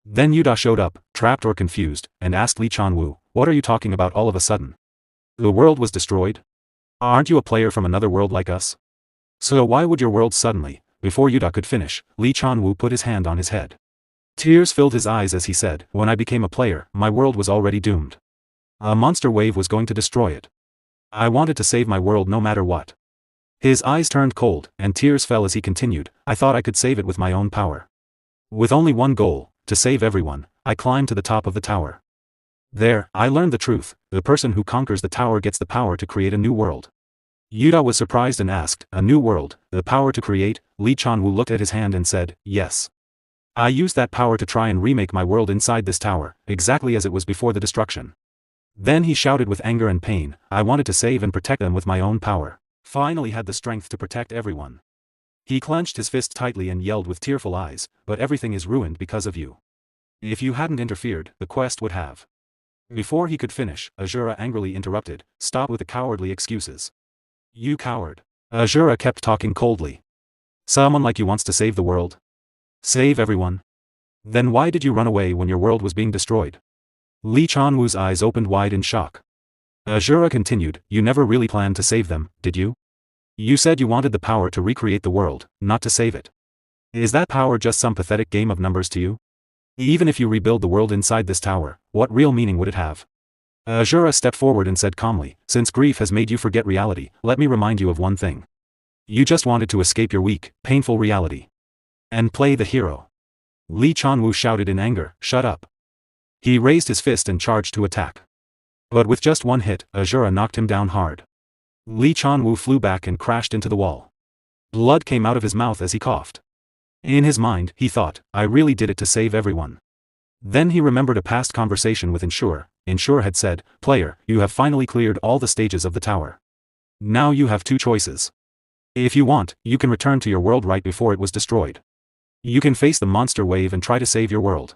Then Yuda showed up, trapped or confused, and asked Lee Chanwoo, "What are you talking about all of a sudden? The world was destroyed? Aren't you a player from another world like us? So why would your world suddenly?" Before Yuda could finish, Lee Chanwoo put his hand on his head. Tears filled his eyes as he said, "When I became a player, my world was already doomed. A monster wave was going to destroy it. I wanted to save my world no matter what." His eyes turned cold, and tears fell as he continued, "I thought I could save it with my own power. With only one goal, to save everyone, I climbed to the top of the tower. There, I learned the truth, the person who conquers the tower gets the power to create a new world." Yuda was surprised and asked, "A new world, the power to create?" Lee Chanwoo looked at his hand and said, "Yes. I used that power to try and remake my world inside this tower, exactly as it was before the destruction." Then he shouted with anger and pain, "I wanted to save and protect them with my own power. Finally had the strength to protect everyone." He clenched his fist tightly and yelled with tearful eyes, "But everything is ruined because of you. If you hadn't interfered, the quest would have." Before he could finish, Asura angrily interrupted, "Stop with the cowardly excuses. You coward." Asura kept talking coldly. "Someone like you wants to save the world? Save everyone? Then why did you run away when your world was being destroyed?" Lee Chanwoo's eyes opened wide in shock. Asura continued, "You never really planned to save them, did you? You said you wanted the power to recreate the world, not to save it. Is that power just some pathetic game of numbers to you? Even if you rebuild the world inside this tower, what real meaning would it have?" Asura stepped forward and said calmly, "Since grief has made you forget reality, let me remind you of one thing. You just wanted to escape your weak, painful reality. And play the hero." Lee Chanwoo shouted in anger, "Shut up." He raised his fist and charged to attack. But with just one hit, Asura knocked him down hard. Lee Chanwoo flew back and crashed into the wall. Blood came out of his mouth as he coughed. In his mind, he thought, "I really did it to save everyone." Then he remembered a past conversation with Ensure. Ensure had said, "Player, you have finally cleared all the stages of the tower. Now you have two choices. If you want, you can return to your world right before it was destroyed. You can face the monster wave and try to save your world."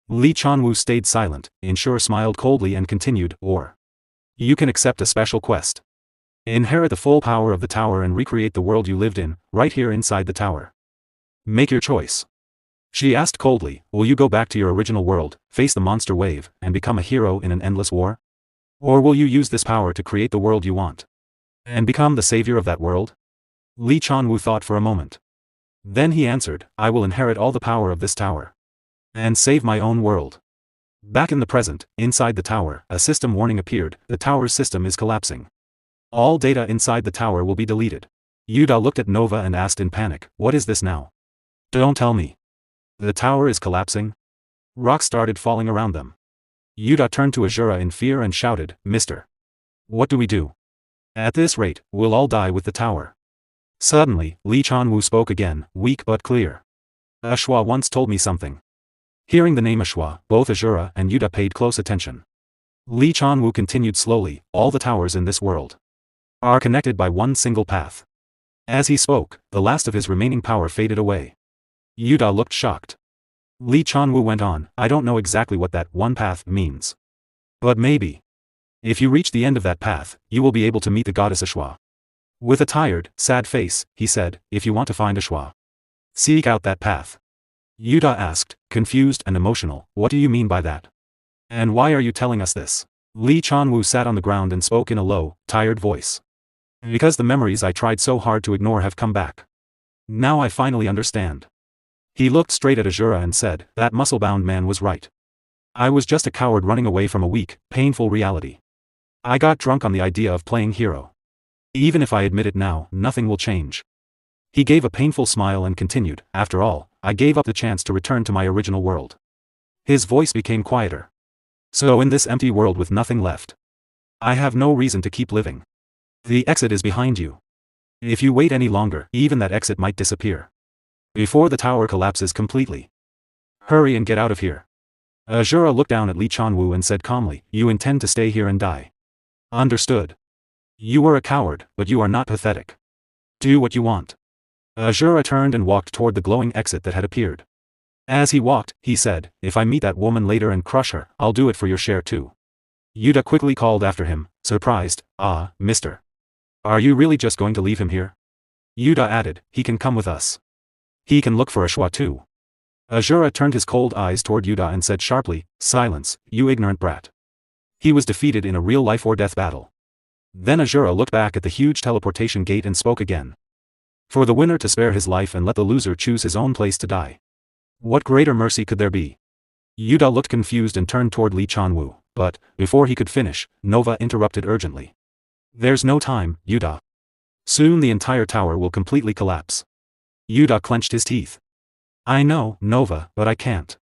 Lee Chanwoo stayed silent. Ensure smiled coldly and continued, "Or you can accept a special quest. Inherit the full power of the tower and recreate the world you lived in, right here inside the tower. Make your choice." She asked coldly, "Will you go back to your original world, face the monster wave, and become a hero in an endless war? Or will you use this power to create the world you want? And become the savior of that world?" Lee Chanwoo thought for a moment. Then he answered, "I will inherit all the power of this tower. And save my own world." Back in the present, inside the tower, a system warning appeared, "The tower's system is collapsing. All data inside the tower will be deleted." Yuda looked at Nova and asked in panic, "What is this now? Don't tell me. The tower is collapsing?" Rocks started falling around them. Yuda turned to Asura in fear and shouted, "Mister, what do we do? At this rate, we'll all die with the tower." Suddenly, Lee Chanwoo spoke again, weak but clear. "Eshua once told me something." Hearing the name Eshua, both Asura and Yuda paid close attention. Lee Chanwoo continued slowly, "All the towers in this world are connected by one single path." As he spoke, the last of his remaining power faded away. Yuda looked shocked. Lee Chanwu went on, I don't know exactly what that one path means. But maybe. If you reach the end of that path, you will be able to meet the Goddess Eshua. With a tired, sad face, he said, if you want to find Eshua, seek out that path. Yuta asked, confused and emotional, what do you mean by that? And why are you telling us this? Lee Chanwu sat on the ground and spoke in a low, tired voice. Because the memories I tried so hard to ignore have come back. Now I finally understand. He looked straight at Asura and said, that muscle-bound man was right. I was just a coward running away from a weak, painful reality. I got drunk on the idea of playing hero. Even if I admit it now, nothing will change. He gave a painful smile and continued, after all, I gave up the chance to return to my original world. His voice became quieter. So in this empty world with nothing left, I have no reason to keep living. The exit is behind you. If you wait any longer, even that exit might disappear. Before the tower collapses completely. Hurry and get out of here. Asura looked down at Lee Chanwu and said calmly, you intend to stay here and die. Understood. You were a coward, but you are not pathetic. Do what you want. Asura turned and walked toward the glowing exit that had appeared. As he walked, he said, if I meet that woman later and crush her, I'll do it for your share too. Yuta quickly called after him, surprised, mister. Are you really just going to leave him here? Yuta added, he can come with us. He can look for Eshua too. Asura turned his cold eyes toward Yuta and said sharply, silence, you ignorant brat. He was defeated in a real life or death battle. Then Asura looked back at the huge teleportation gate and spoke again. For the winner to spare his life and let the loser choose his own place to die. What greater mercy could there be? Yuta looked confused and turned toward Lee Chanwu, but, before he could finish, Nova interrupted urgently. There's no time, Yuta. Soon the entire tower will completely collapse. Yuta clenched his teeth. I know, Nova, but I can't.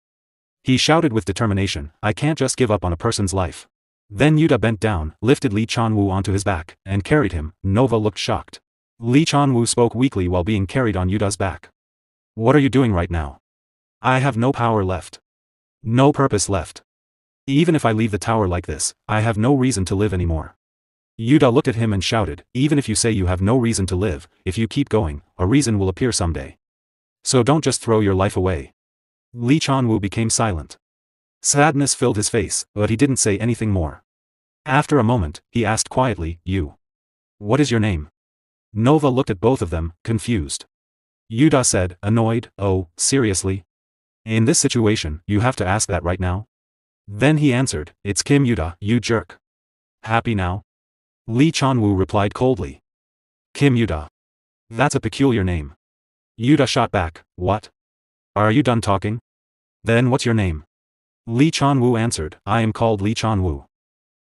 He shouted with determination, I can't just give up on a person's life. Then Yuta bent down, lifted Lee Chanwu onto his back, and carried him. Nova looked shocked. Lee Chanwu spoke weakly while being carried on Yuta's back. What are you doing right now? I have no power left. No purpose left. Even if I leave the tower like this, I have no reason to live anymore. Yuta looked at him and shouted, even if you say you have no reason to live, if you keep going, a reason will appear someday. So don't just throw your life away. Lee Chanwu became silent. Sadness filled his face, but he didn't say anything more. After a moment, he asked quietly, you. What is your name? Nova looked at both of them, confused. Yuta said, annoyed, oh, seriously? In this situation, you have to ask that right now? Then he answered, it's Kim Yuta, you jerk. Happy now? Lee Chanwu replied coldly. Kim Yuta. That's a peculiar name. Yuta shot back, what? Are you done talking? Then what's your name? Lee Chanwu answered, I am called Lee Chanwu.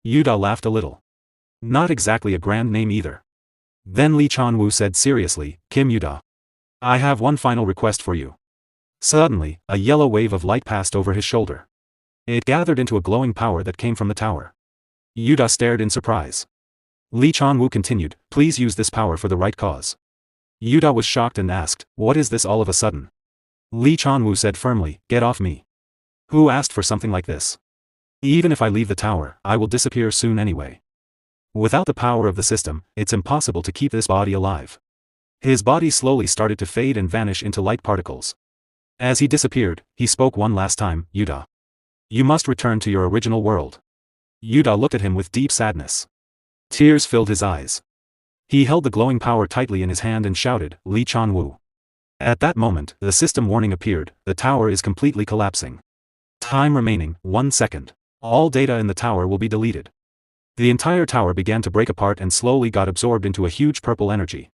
Yuta laughed a little. Not exactly a grand name either. Then Lee Chanwu said seriously, Kim Yuta. I have one final request for you. Suddenly, a yellow wave of light passed over his shoulder. It gathered into a glowing power that came from the tower. Yuta stared in surprise. Lee Chanwu continued, please use this power for the right cause. Yuta was shocked and asked, what is this all of a sudden? Lee Chanwu said firmly, get off me. Who asked for something like this? Even if I leave the tower, I will disappear soon anyway. Without the power of the system, it's impossible to keep this body alive. His body slowly started to fade and vanish into light particles. As he disappeared, he spoke one last time, Yuta. You must return to your original world. Yuta looked at him with deep sadness. Tears filled his eyes. He held the glowing power tightly in his hand and shouted, Lee Chanwu. At that moment, the system warning appeared, the tower is completely collapsing. Time remaining, 1 second. All data in the tower will be deleted. The entire tower began to break apart and slowly got absorbed into a huge purple energy.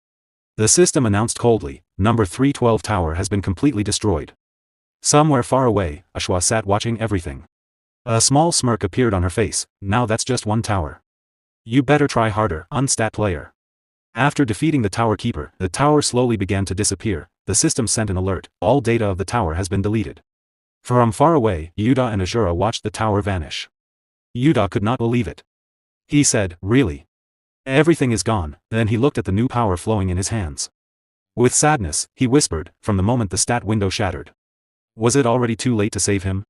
The system announced coldly, number 312 tower has been completely destroyed. Somewhere far away, Eshua sat watching everything. A small smirk appeared on her face, now that's just one tower. You better try harder, unstat player. After defeating the tower keeper, the tower slowly began to disappear. The system sent an alert, all data of the tower has been deleted. From far away, Yuta and Asura watched the tower vanish. Yuta could not believe it. He said, really? Everything is gone. Then he looked at the new power flowing in his hands. With sadness, he whispered, from the moment the stat window shattered. Was it already too late to save him?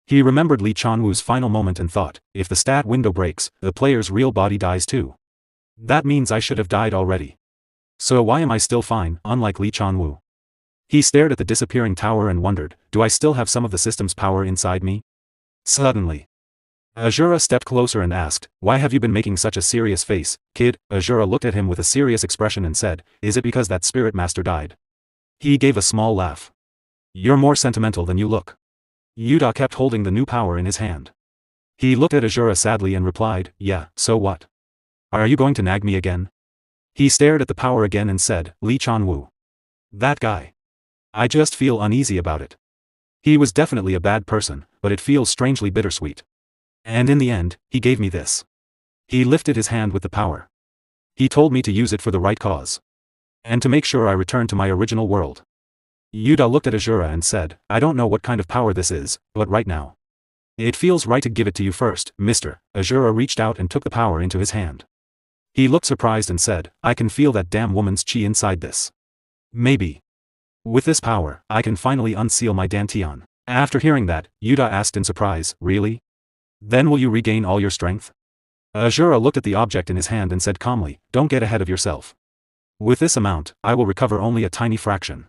He remembered Lee Chanwu's final moment and thought, if the stat window breaks, the player's real body dies too. That means I should have died already. So why am I still fine, unlike Lee Chanwu? He stared at the disappearing tower and wondered, do I still have some of the system's power inside me? Suddenly, Asura stepped closer and asked, why have you been making such a serious face, kid? Asura looked at him with a serious expression and said, is it because that spirit master died? He gave a small laugh. You're more sentimental than you look. Yuta kept holding the new power in his hand. He looked at Asura sadly and replied, yeah, so what? Are you going to nag me again? He stared at the power again and said, Lee Chan-woo. That guy. I just feel uneasy about it. He was definitely a bad person, but it feels strangely bittersweet. And in the end, he gave me this. He lifted his hand with the power. He told me to use it for the right cause. And to make sure I return to my original world. Yuta looked at Asura and said, I don't know what kind of power this is, but right now. It feels right to give it to you first, mister. Asura reached out and took the power into his hand. He looked surprised and said, I can feel that damn woman's chi inside this. Maybe. With this power, I can finally unseal my dantian. After hearing that, Yuta asked in surprise, really? Then will you regain all your strength? Asura looked at the object in his hand and said calmly, don't get ahead of yourself. With this amount, I will recover only a tiny fraction.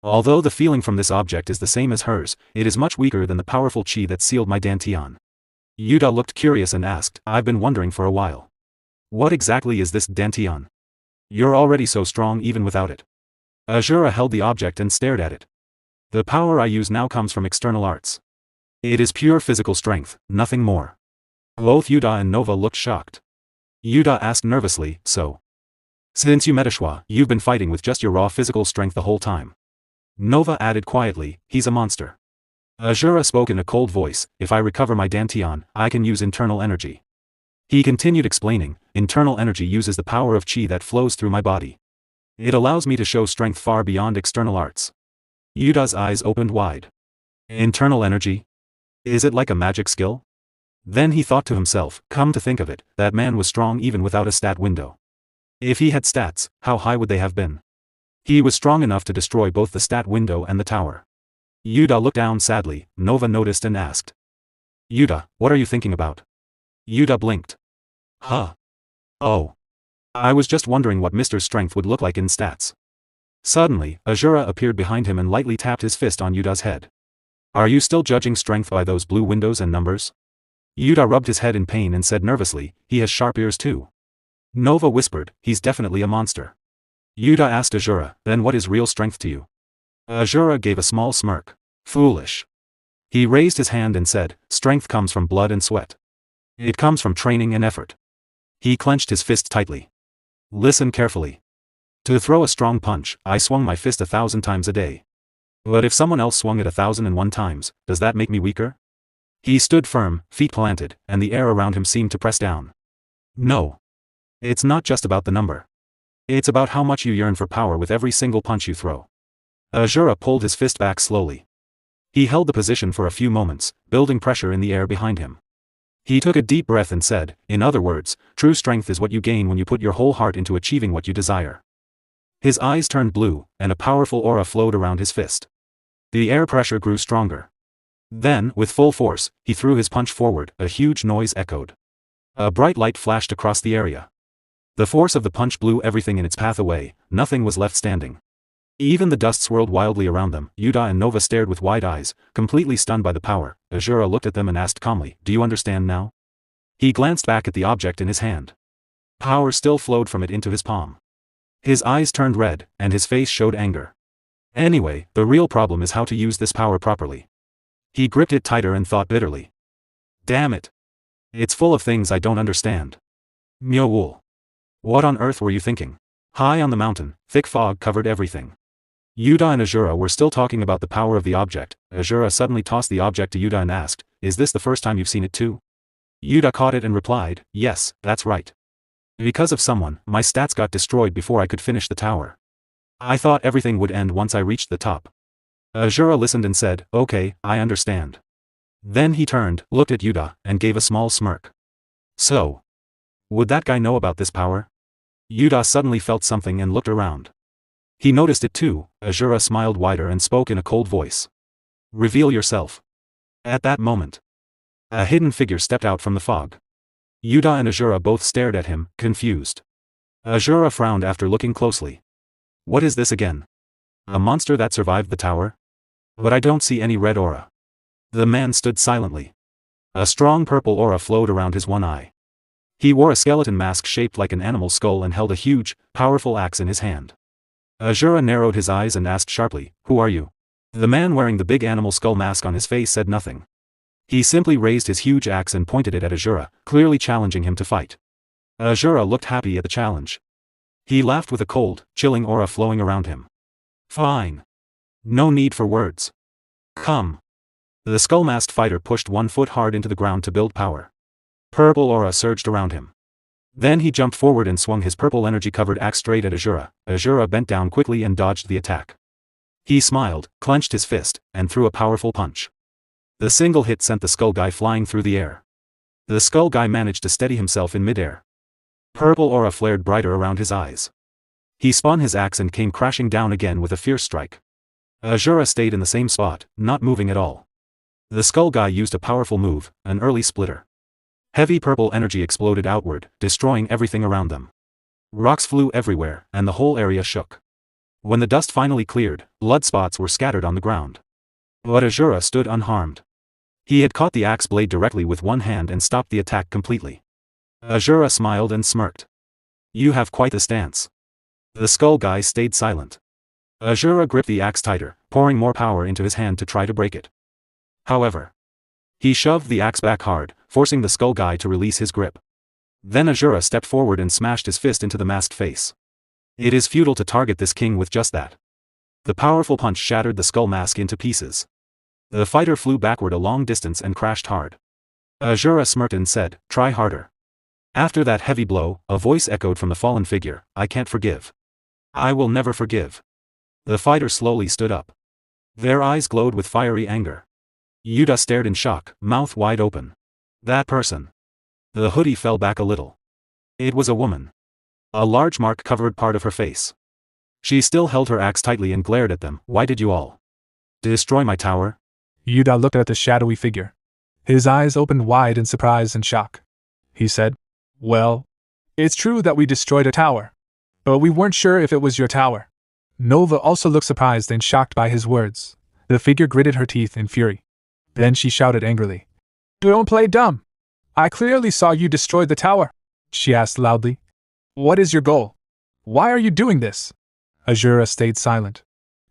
Although the feeling from this object is the same as hers, it is much weaker than the powerful chi that sealed my dantian. Yuta looked curious and asked, I've been wondering for a while. What exactly is this dantian? You're already so strong even without it. Asura held the object and stared at it. The power I use now comes from external arts. It is pure physical strength, nothing more. Both Yuta and Nova looked shocked. Yuta asked nervously, so? Since you met Eshua, you've been fighting with just your raw physical strength the whole time. Nova added quietly, he's a monster. Asura spoke in a cold voice, if I recover my dantian, I can use internal energy. He continued explaining, internal energy uses the power of chi that flows through my body. It allows me to show strength far beyond external arts. Yuta's eyes opened wide. Internal energy? Is it like a magic skill? Then he thought to himself, come to think of it, that man was strong even without a stat window. If he had stats, how high would they have been? He was strong enough to destroy both the stat window and the tower. Yuta looked down sadly. Nova noticed and asked. Yuta, what are you thinking about? Yuta blinked. Huh? Oh. I was just wondering what Mr. Strength would look like in stats. Suddenly, Asura appeared behind him and lightly tapped his fist on Yuta's head. Are you still judging strength by those blue windows and numbers? Yuta rubbed his head in pain and said nervously, he has sharp ears too. Nova whispered, he's definitely a monster. Yuta asked Asura, then what is real strength to you? Asura gave a small smirk. Foolish. He raised his hand and said, strength comes from blood and sweat. It comes from training and effort. He clenched his fist tightly. Listen carefully. To throw a strong punch, I swung my fist 1,000 times a day. But if someone else swung it 1,001 times, does that make me weaker? He stood firm, feet planted, and the air around him seemed to press down. No. It's not just about the number. It's about how much you yearn for power with every single punch you throw. Asura pulled his fist back slowly. He held the position for a few moments, building pressure in the air behind him. He took a deep breath and said, in other words, true strength is what you gain when you put your whole heart into achieving what you desire. His eyes turned blue, and a powerful aura flowed around his fist. The air pressure grew stronger. Then, with full force, he threw his punch forward. A huge noise echoed. A bright light flashed across the area. The force of the punch blew everything in its path away, nothing was left standing. Even the dust swirled wildly around them. Yuta and Nova stared with wide eyes, completely stunned by the power. Asura looked at them and asked calmly, do you understand now? He glanced back at the object in his hand. Power still flowed from it into his palm. His eyes turned red, and his face showed anger. Anyway, the real problem is how to use this power properly. He gripped it tighter and thought bitterly. Damn it. It's full of things I don't understand. Myo-wool. What on earth were you thinking? High on the mountain, thick fog covered everything. Yuta and Asura were still talking about the power of the object. Asura suddenly tossed the object to Yuta and asked, is this the first time you've seen it too? Yuta caught it and replied, yes, that's right. Because of someone, my stats got destroyed before I could finish the tower. I thought everything would end once I reached the top. Asura listened and said, okay, I understand. Then he turned, looked at Yuta, and gave a small smirk. So. Would that guy know about this power? Yuta suddenly felt something and looked around. He noticed it too. Asura smiled wider and spoke in a cold voice. Reveal yourself. At that moment, a hidden figure stepped out from the fog. Yuta and Asura both stared at him, confused. Asura frowned after looking closely. What is this again? A monster that survived the tower? But I don't see any red aura. The man stood silently. A strong purple aura flowed around his one eye. He wore a skeleton mask shaped like an animal skull and held a huge, powerful axe in his hand. Asura narrowed his eyes and asked sharply, "Who are you?" The man wearing the big animal skull mask on his face said nothing. He simply raised his huge axe and pointed it at Asura, clearly challenging him to fight. Asura looked happy at the challenge. He laughed with a cold, chilling aura flowing around him. "Fine. No need for words. Come." The skull-masked fighter pushed 1 foot hard into the ground to build power. Purple aura surged around him. Then he jumped forward and swung his purple energy-covered axe straight at Asura. Asura bent down quickly and dodged the attack. He smiled, clenched his fist, and threw a powerful punch. The single hit sent the skull guy flying through the air. The skull guy managed to steady himself in midair. Purple aura flared brighter around his eyes. He spun his axe and came crashing down again with a fierce strike. Asura stayed in the same spot, not moving at all. The skull guy used a powerful move, an early splitter. Heavy purple energy exploded outward, destroying everything around them. Rocks flew everywhere, and the whole area shook. When the dust finally cleared, blood spots were scattered on the ground. But Asura stood unharmed. He had caught the axe blade directly with one hand and stopped the attack completely. Asura smiled and smirked. "You have quite the stance." The skull guy stayed silent. Asura gripped the axe tighter, pouring more power into his hand to try to break it. However, he shoved the axe back hard, forcing the skull guy to release his grip. Then Asura stepped forward and smashed his fist into the masked face. It is futile to target this king with just that. The powerful punch shattered the skull mask into pieces. The fighter flew backward a long distance and crashed hard. Asura smirked and said, "Try harder." After that heavy blow, a voice echoed from the fallen figure, "I can't forgive. I will never forgive." The fighter slowly stood up. Their eyes glowed with fiery anger. Yuta stared in shock, mouth wide open. That person. The hoodie fell back a little. It was a woman. A large mark covered part of her face. She still held her axe tightly and glared at them. "Why did you all destroy my tower?" Yuta looked at the shadowy figure. His eyes opened wide in surprise and shock. He said, "Well, it's true that we destroyed a tower. But we weren't sure if it was your tower." Nova also looked surprised and shocked by his words. The figure gritted her teeth in fury. Then she shouted angrily, "Don't play dumb! I clearly saw you destroy the tower," she asked loudly. "What is your goal? Why are you doing this?" Asura stayed silent.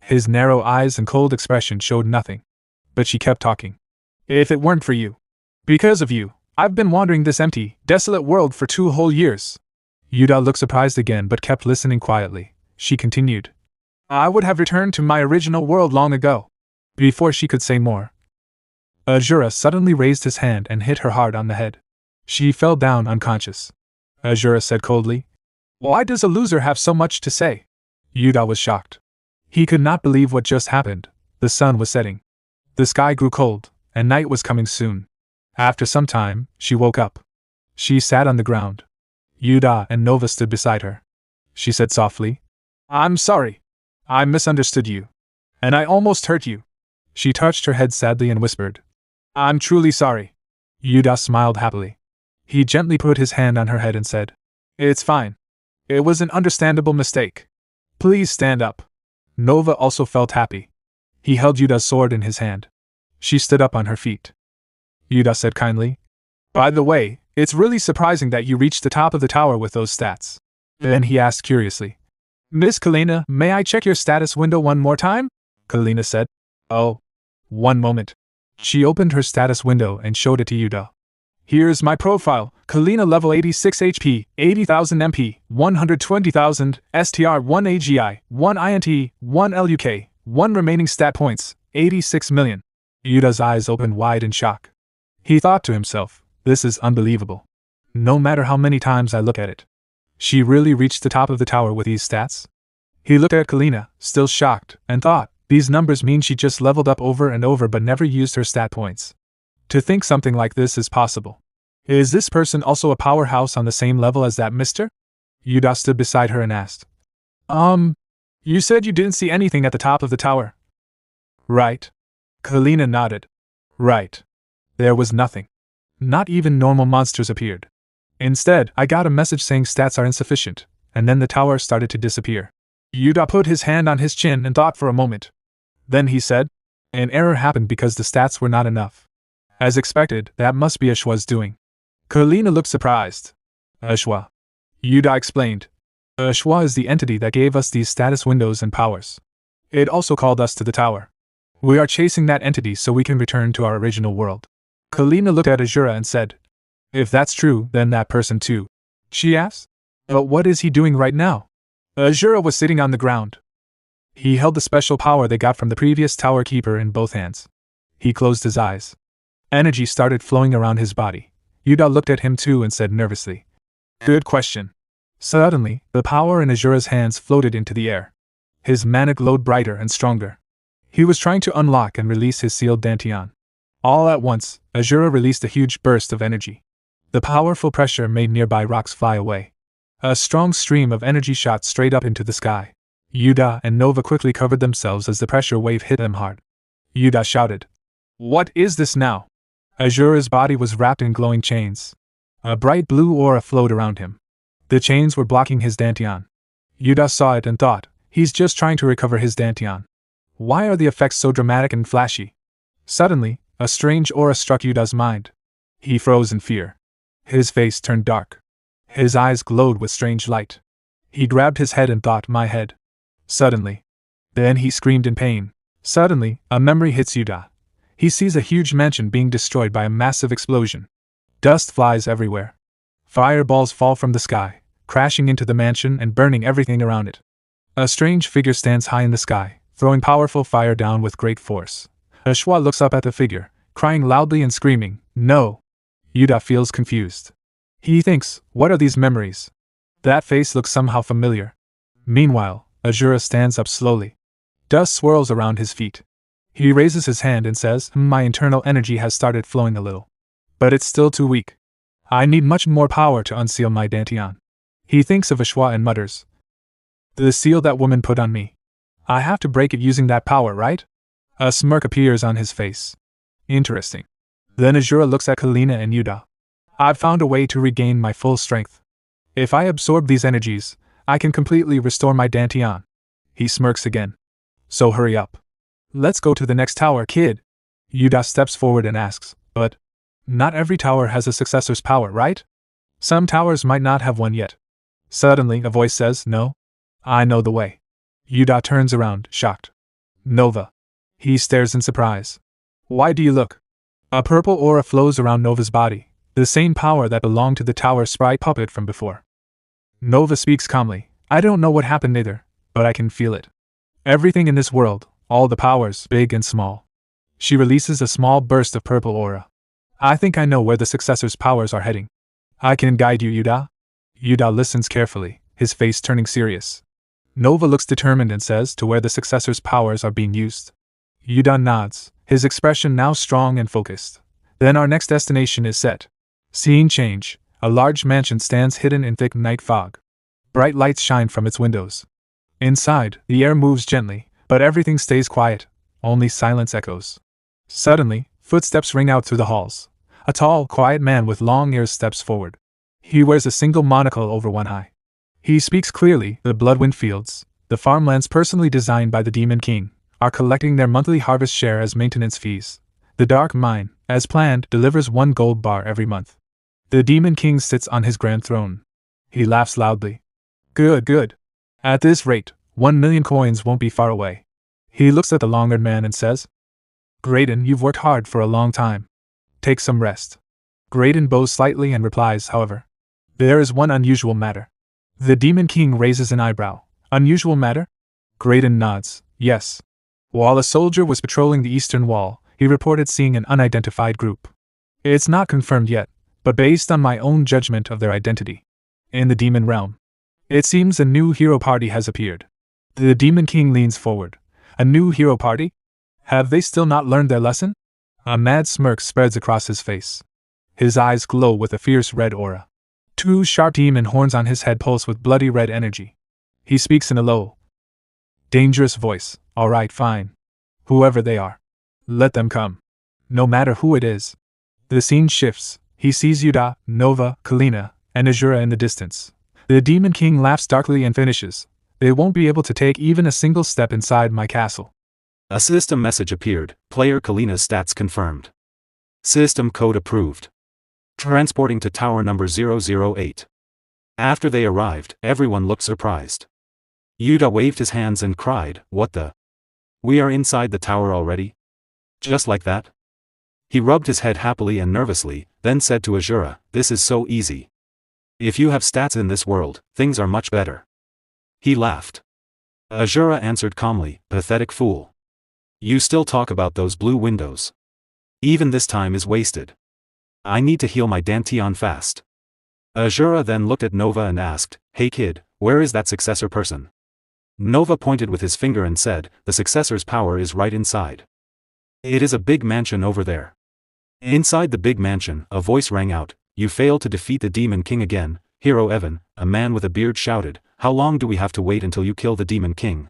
His narrow eyes and cold expression showed nothing. But she kept talking. "If it weren't for you, because of you, I've been wandering this empty, desolate world for 2 whole years." Yuta looked surprised again but kept listening quietly. She continued, "I would have returned to my original world long ago." Before she could say more, Asura suddenly raised his hand and hit her hard on the head. She fell down unconscious. Asura said coldly, "Why does a loser have so much to say?" Yuta was shocked. He could not believe what just happened. The sun was setting. The sky grew cold, and night was coming soon. After some time, she woke up. She sat on the ground. Yuta and Nova stood beside her. She said softly, "I'm sorry. I misunderstood you. And I almost hurt you." She touched her head sadly and whispered, "I'm truly sorry." Yuta smiled happily. He gently put his hand on her head and said, "It's fine. It was an understandable mistake. Please stand up." Nova also felt happy. He held Yuta's sword in his hand. She stood up on her feet. Yuta said kindly, "By the way, it's really surprising that you reached the top of the tower with those stats." Then he asked curiously, "Miss Kalina, may I check your status window one more time?" Kalina said, "Oh, one moment." She opened her status window and showed it to Yuta. "Here's my profile. Kalina level 86 HP, 80,000 MP, 120,000, STR 1 AGI, 1 INT, 1 LUK, 1 remaining stat points, 86 million. Yuta's eyes opened wide in shock. He thought to himself, "This is unbelievable. No matter how many times I look at it. She really reached the top of the tower with these stats?" He looked at Kalina, still shocked, and thought, these numbers mean she just leveled up over and over but never used her stat points. To think something like this is possible. Is this person also a powerhouse on the same level as that mister? Yuta stood beside her and asked. You said you didn't see anything at the top of the tower. Right. Kalina nodded. Right. There was nothing. Not even normal monsters appeared. Instead, I got a message saying stats are insufficient, and then the tower started to disappear. Yuda put his hand on his chin and thought for a moment. Then he said, "An error happened because the stats were not enough. As expected, that must be Eshua's doing." Kalina looked surprised. "Eshua," Yuda explained. "Eshua is the entity that gave us these status windows and powers. It also called us to the tower. We are chasing that entity so we can return to our original world." Kalina looked at Asura and said, "If that's true, then that person too." She asked, "But what is he doing right now?" Asura was sitting on the ground. He held the special power they got from the previous tower keeper in both hands. He closed his eyes. Energy started flowing around his body. Yuda looked at him too and said nervously, "Good question." Suddenly, the power in Asura's hands floated into the air. His mana glowed brighter and stronger. He was trying to unlock and release his sealed dantian. All at once, Asura released a huge burst of energy. The powerful pressure made nearby rocks fly away. A strong stream of energy shot straight up into the sky. Yuda and Nova quickly covered themselves as the pressure wave hit them hard. Yuda shouted, "What is this now?" Asura's body was wrapped in glowing chains. A bright blue aura flowed around him. The chains were blocking his dantian. Yuda saw it and thought, he's just trying to recover his dantian. Why are the effects so dramatic and flashy? Suddenly, a strange aura struck Yuda's mind. He froze in fear. His face turned dark. His eyes glowed with strange light. He grabbed his head and thought, "My head." Suddenly. Then he screamed in pain. Suddenly, a memory hits Yuda. He sees a huge mansion being destroyed by a massive explosion. Dust flies everywhere. Fireballs fall from the sky, crashing into the mansion and burning everything around it. A strange figure stands high in the sky, throwing powerful fire down with great force. Eshua looks up at the figure, crying loudly and screaming, "No!" Yuda feels confused. He thinks, what are these memories? That face looks somehow familiar. Meanwhile, Asura stands up slowly. Dust swirls around his feet. He raises his hand and says, "My internal energy has started flowing a little. But it's still too weak. I need much more power to unseal my dantian." He thinks of Eshua and mutters, "The seal that woman put on me. I have to break it using that power, right?" A smirk appears on his face. Interesting. Then Asura looks at Kalina and Yuda. "I've found a way to regain my full strength. If I absorb these energies, I can completely restore my dantian." He smirks again. "So hurry up. Let's go to the next tower, kid." Yuda steps forward and asks, "But not every tower has a successor's power, right? Some towers might not have one yet." Suddenly, a voice says, "No. I know the way." Yuda turns around, shocked. "Nova." He stares in surprise. "Why do you look?" A purple aura flows around Nova's body, the same power that belonged to the tower sprite puppet from before. Nova speaks calmly, "I don't know what happened either, but I can feel it. Everything in this world, all the powers, big and small." She releases a small burst of purple aura. "I think I know where the successor's powers are heading. I can guide you, Yuda." Yuda listens carefully, his face turning serious. Nova looks determined and says, "To where the successor's powers are being used." Yuda nods, his expression now strong and focused. "Then our next destination is set." Scene change. A large mansion stands hidden in thick night fog. Bright lights shine from its windows. Inside, the air moves gently, but everything stays quiet, only silence echoes. Suddenly, footsteps ring out through the halls. A tall, quiet man with long ears steps forward. He wears a single monocle over one eye. He speaks clearly. "The Bloodwind Fields, the farmlands personally designed by the Demon King, are collecting their monthly harvest share as maintenance fees. The Dark Mine, as planned, delivers 1 gold bar every month. The Demon King sits on his grand throne." He laughs loudly. "Good, good. At this rate, 1,000,000 coins won't be far away." He looks at the long-haired man and says, "Graydon, you've worked hard for a long time. Take some rest." Graydon bows slightly and replies, however, "There is one unusual matter." The Demon King raises an eyebrow. "Unusual matter?" Graydon nods, "Yes. While a soldier was patrolling the eastern wall, he reported seeing an unidentified group. It's not confirmed yet, but based on my own judgment of their identity. In the demon realm. It seems a new hero party has appeared." The Demon King leans forward. "A new hero party? Have they still not learned their lesson?" A mad smirk spreads across his face. His eyes glow with a fierce red aura. 2 sharp demon horns on his head pulse with bloody red energy. He speaks in a low, dangerous voice. "All right, fine. Whoever they are, let them come. No matter who it is." The scene shifts. He sees Yuda, Nova, Kalina, and Asura in the distance. The Demon King laughs darkly and finishes, They won't be able to take even a single step inside my castle. A system message appeared, player Kalina's stats confirmed. System code approved. Transporting to tower number 008. After they arrived, everyone looked surprised. Yuta waved his hands and cried, "What the? We are inside the tower already? Just like that?" He rubbed his head happily and nervously, then said to Asura, "This is so easy. If you have stats in this world, things are much better." He laughed. Asura answered calmly, "Pathetic fool. You still talk about those blue windows. Even this time is wasted. I need to heal my dantian fast." Asura then looked at Nova and asked, "Hey kid, where is that successor person?" Nova pointed with his finger and said, "The successor's power is right inside. It is a big mansion over there." Inside the big mansion, a voice rang out, "You failed to defeat the Demon King again, Hero Evan." A man with a beard shouted, "How long do we have to wait until you kill the Demon King?"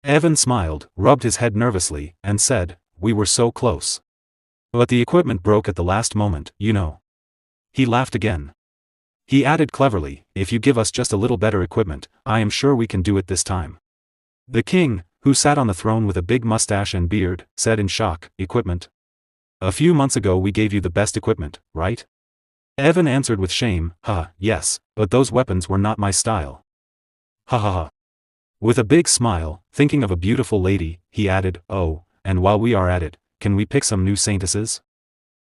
Evan smiled, rubbed his head nervously, and said, "We were so close. But the equipment broke at the last moment, you know." He laughed again. He added cleverly, "If you give us just a little better equipment, I am sure we can do it this time." The king, who sat on the throne with a big mustache and beard, said in shock, "Equipment? A few months ago we gave you the best equipment, right?" Evan answered with shame, Yes, but those weapons were not my style." Ha ha ha. With a big smile, thinking of a beautiful lady, he added, "Oh, and while we are at it, can we pick some new saintesses?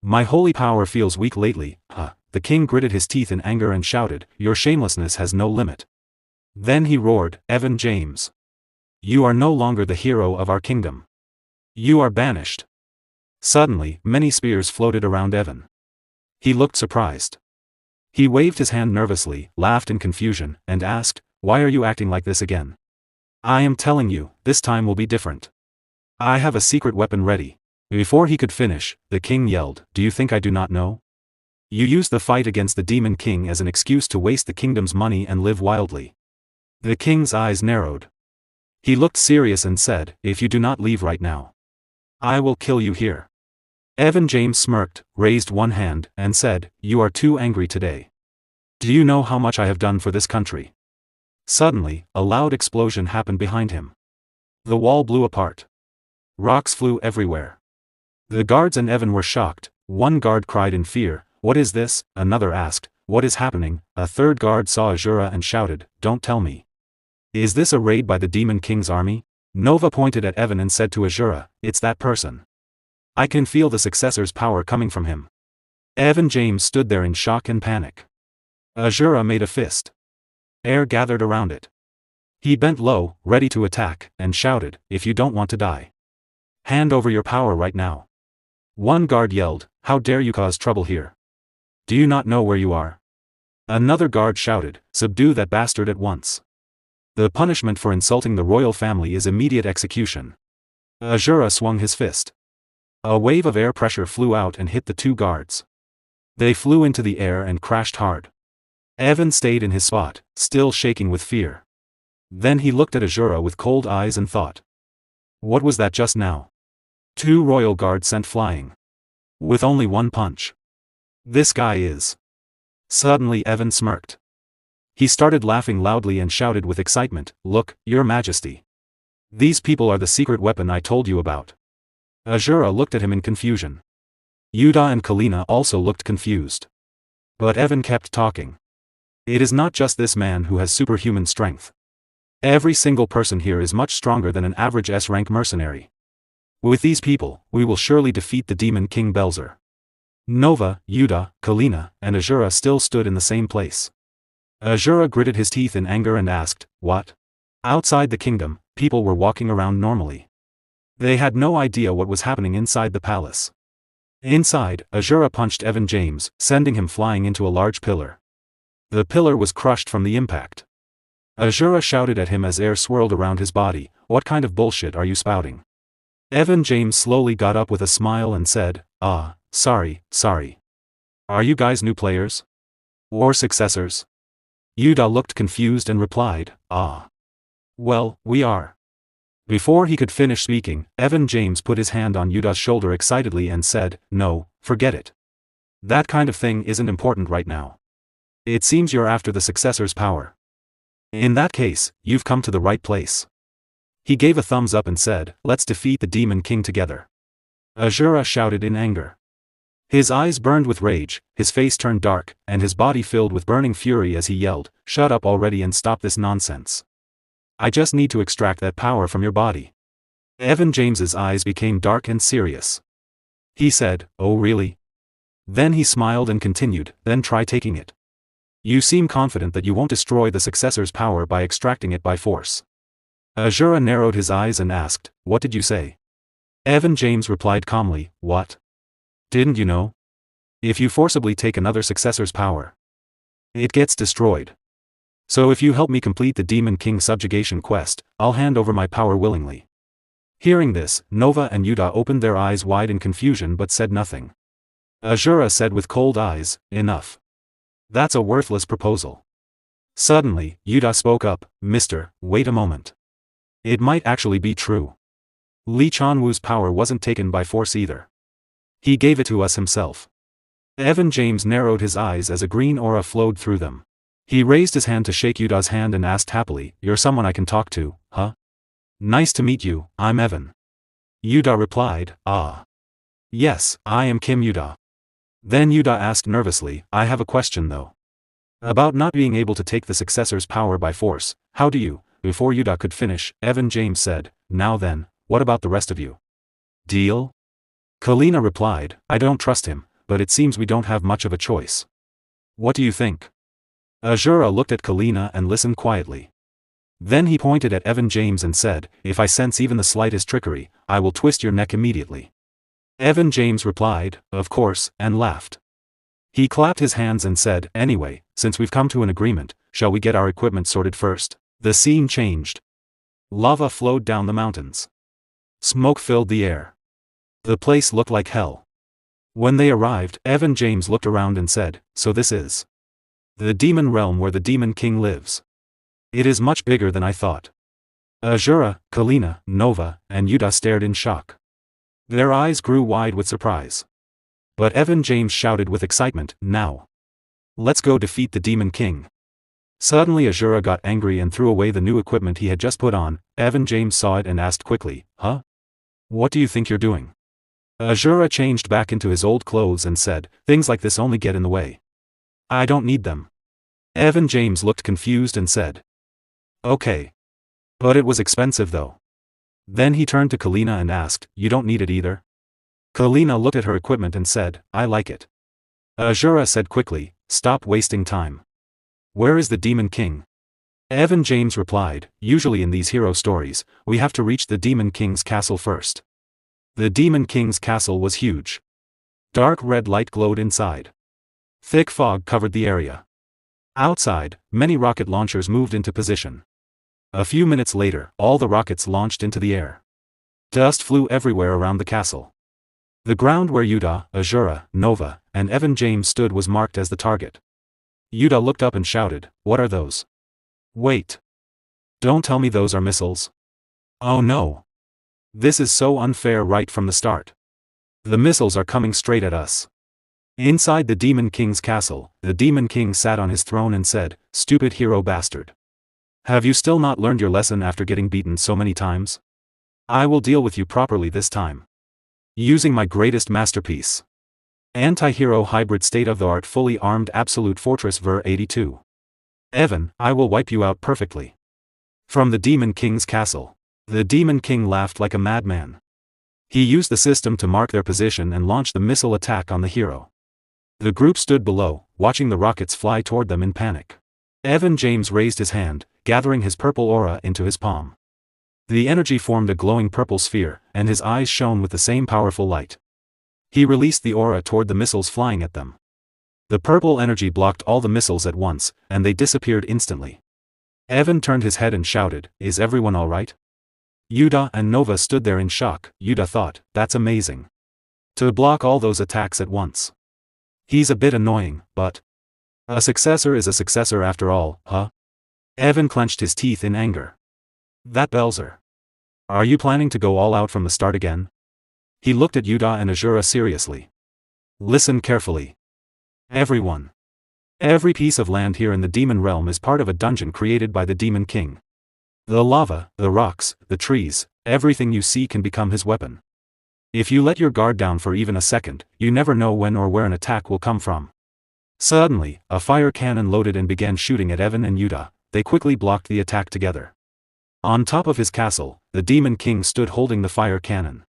My holy power feels weak lately." The king gritted his teeth in anger and shouted, "Your shamelessness has no limit." Then he roared, "Evan James. You are no longer the hero of our kingdom. You are banished." Suddenly, many spears floated around Evan. He looked surprised. He waved his hand nervously, laughed in confusion, and asked, "Why are you acting like this again? I am telling you, this time will be different. I have a secret weapon ready." Before he could finish, the king yelled, "Do you think I do not know? You used the fight against the Demon King as an excuse to waste the kingdom's money and live wildly." The king's eyes narrowed. He looked serious and said, "If you do not leave right now, I will kill you here." Evan James smirked, raised one hand, and said, "You are too angry today. Do you know how much I have done for this country?" Suddenly, a loud explosion happened behind him. The wall blew apart. Rocks flew everywhere. The guards and Evan were shocked. One guard cried in fear, "What is this?" Another asked, "What is happening?" A third guard saw Asura and shouted, "Don't tell me. Is this a raid by the Demon King's army?" Nova pointed at Evan and said to Asura, "It's that person. I can feel the successor's power coming from him." Evan James stood there in shock and panic. Asura made a fist. Air gathered around it. He bent low, ready to attack, and shouted, "If you don't want to die, hand over your power right now." One guard yelled, "How dare you cause trouble here? Do you not know where you are?" Another guard shouted, "Subdue that bastard at once. The punishment for insulting the royal family is immediate execution." Asura swung his fist. A wave of air pressure flew out and hit the two guards. They flew into the air and crashed hard. Evan stayed in his spot, still shaking with fear. Then he looked at Asura with cold eyes and thought, "What was that just now?" Two royal guards sent flying. With only one punch. This guy is. Suddenly Evan smirked. He started laughing loudly and shouted with excitement, "Look, Your Majesty. These people are the secret weapon I told you about." Asura looked at him in confusion. Yuta and Kalina also looked confused. But Evan kept talking. "It is not just this man who has superhuman strength. Every single person here is much stronger than an average S-rank mercenary. With these people, we will surely defeat the Demon King Belzer." Nova, Yuta, Kalina, and Asura still stood in the same place. Asura gritted his teeth in anger and asked, "What?" Outside the kingdom, people were walking around normally. They had no idea what was happening inside the palace. Inside, Asura punched Evan James, sending him flying into a large pillar. The pillar was crushed from the impact. Asura shouted at him as air swirled around his body, "What kind of bullshit are you spouting?" Evan James slowly got up with a smile and said, Sorry. Are you guys new players? Or successors?" Yuta looked confused and replied, Well, we are." Before he could finish speaking, Evan James put his hand on Yuta's shoulder excitedly and said, "No, forget it. That kind of thing isn't important right now. It seems you're after the successor's power. In that case, you've come to the right place. He gave a thumbs up and said, let's defeat the Demon King together. Asura shouted in anger. His eyes burned with rage, his face turned dark, and his body filled with burning fury as he yelled, shut up already and stop this nonsense. I just need to extract that power from your body. Evan James's eyes became dark and serious. He said, oh really? Then he smiled and continued, then try taking it. You seem confident that you won't destroy the successor's power by extracting it by force. Asura narrowed his eyes and asked, what did you say? Evan James replied calmly, what? Didn't you know? If you forcibly take another successor's power, it gets destroyed. So if you help me complete the Demon King subjugation quest, I'll hand over my power willingly. Hearing this, Nova and Yuta opened their eyes wide in confusion but said nothing. Asura said with cold eyes, enough. That's a worthless proposal. Suddenly, Yuta spoke up, Mister, wait a moment. It might actually be true. Lee Chanwoo's power wasn't taken by force either. He gave it to us himself. Evan James narrowed his eyes as a green aura flowed through them. He raised his hand to shake Yuta's hand and asked happily, you're someone I can talk to, huh? Nice to meet you, I'm Evan. Yuta replied, ah. Yes, I am Kim Yuta. Then Yuta asked nervously, I have a question though. About not being able to take the successor's power by force, how do you? Before Yuta could finish, Evan James said, now then, what about the rest of you? Deal? Kalina replied, I don't trust him, but it seems we don't have much of a choice. What do you think? Asura looked at Kalina and listened quietly. Then he pointed at Evan James and said, if I sense even the slightest trickery, I will twist your neck immediately. Evan James replied, of course, and laughed. He clapped his hands and said, anyway, since we've come to an agreement, shall we get our equipment sorted first? The scene changed. Lava flowed down the mountains. Smoke filled the air. The place looked like hell. When they arrived, Evan James looked around and said, so this is the demon realm where the Demon King lives. It is much bigger than I thought. Asura, Kalina, Nova, and Yuta stared in shock. Their eyes grew wide with surprise. But Evan James shouted with excitement, now. Let's go defeat the Demon King. Suddenly Asura got angry and threw away the new equipment he had just put on. Evan James saw it and asked quickly, huh? What do you think you're doing? Asura changed back into his old clothes and said, things like this only get in the way. I don't need them. Evan James looked confused and said, okay. But it was expensive though. Then he turned to Kalina and asked, you don't need it either? Kalina looked at her equipment and said, I like it. Asura said quickly, stop wasting time. Where is the Demon King? Evan James replied, usually in these hero stories, we have to reach the Demon King's castle first. The Demon King's castle was huge. Dark red light glowed inside. Thick fog covered the area. Outside, many rocket launchers moved into position. A few minutes later, all the rockets launched into the air. Dust flew everywhere around the castle. The ground where Yuta, Asura, Nova, and Evan James stood was marked as the target. Yuta looked up and shouted, what are those? Wait. Don't tell me those are missiles. Oh no. This is so unfair right from the start. The missiles are coming straight at us. Inside the Demon King's castle, the Demon King sat on his throne and said, stupid hero bastard. Have you still not learned your lesson after getting beaten so many times? I will deal with you properly this time. Using my greatest masterpiece. Anti-hero hybrid state-of-the-art fully armed absolute fortress Ver 82. Evan, I will wipe you out perfectly. From the Demon King's castle. The Demon King laughed like a madman. He used the system to mark their position and launched the missile attack on the hero. The group stood below, watching the rockets fly toward them in panic. Evan James raised his hand, gathering his purple aura into his palm. The energy formed a glowing purple sphere, and his eyes shone with the same powerful light. He released the aura toward the missiles flying at them. The purple energy blocked all the missiles at once, and they disappeared instantly. Evan turned his head and shouted, is everyone all right? Yuta and Nova stood there in shock. Yuta thought, that's amazing. To block all those attacks at once. He's a bit annoying, but a successor is a successor after all, huh? Evan clenched his teeth in anger. That Belzer. Are you planning to go all out from the start again? He looked at Yuta and Asura seriously. Listen carefully. Everyone. Every piece of land here in the demon realm is part of a dungeon created by the demon king. The lava, the rocks, the trees, everything you see can become his weapon. If you let your guard down for even a second, you never know when or where an attack will come from. Suddenly, a fire cannon loaded and began shooting at Evan and Yuta. They quickly blocked the attack together. On top of his castle, the demon king stood holding the fire cannon.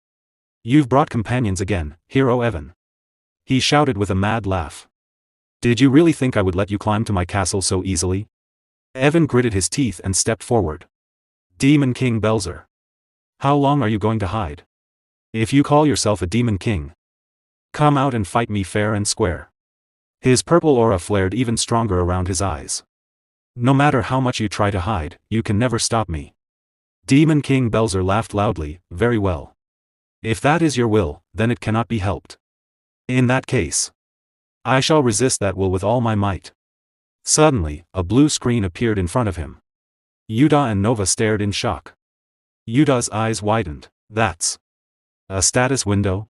"You've brought companions again, hero Evan," he shouted with a mad laugh. "Did you really think I would let you climb to my castle so easily?" Evan gritted his teeth and stepped forward. "Demon King Belzer. How long are you going to hide? If you call yourself a demon king, come out and fight me fair and square." His purple aura flared even stronger around his eyes. "No matter how much you try to hide, you can never stop me." Demon King Belzer laughed loudly. "Very well. If that is your will, then it cannot be helped. In that case, I shall resist that will with all my might." Suddenly, a blue screen appeared in front of him. Yuta and Nova stared in shock. Yuta's eyes widened. "That's a status window?"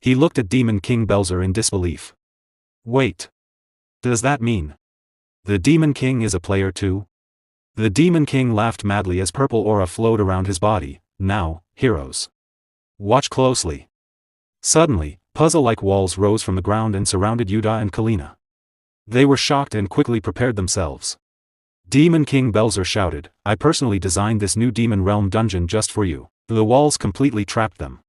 He looked at Demon King Belzer in disbelief. "Wait. Does that mean the Demon King is a player too?" The Demon King laughed madly as purple aura flowed around his body. "Now, heroes, watch closely." Suddenly, puzzle-like walls rose from the ground and surrounded Yuta and Kalina. They were shocked and quickly prepared themselves. Demon King Belzer shouted, "I personally designed this new Demon Realm dungeon just for you." The walls completely trapped them.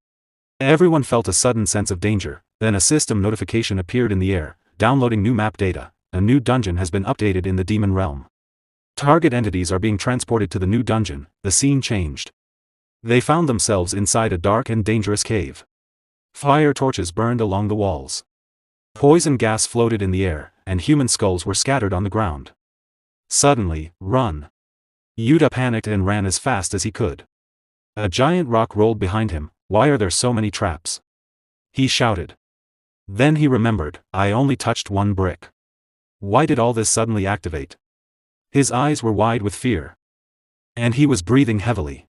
Everyone felt a sudden sense of danger. Then a system notification appeared in the air, downloading new map data. A new dungeon has been updated in the Demon Realm. Target entities are being transported to the new dungeon. The scene changed. They found themselves inside a dark and dangerous cave. Fire torches burned along the walls. Poison gas floated in the air, and human skulls were scattered on the ground. Suddenly, "Run!" Yuta panicked and ran as fast as he could. A giant rock rolled behind him. "Why are there so many traps?" he shouted. Then he remembered, "I only touched one brick. Why did all this suddenly activate?" His eyes were wide with fear. And he was breathing heavily.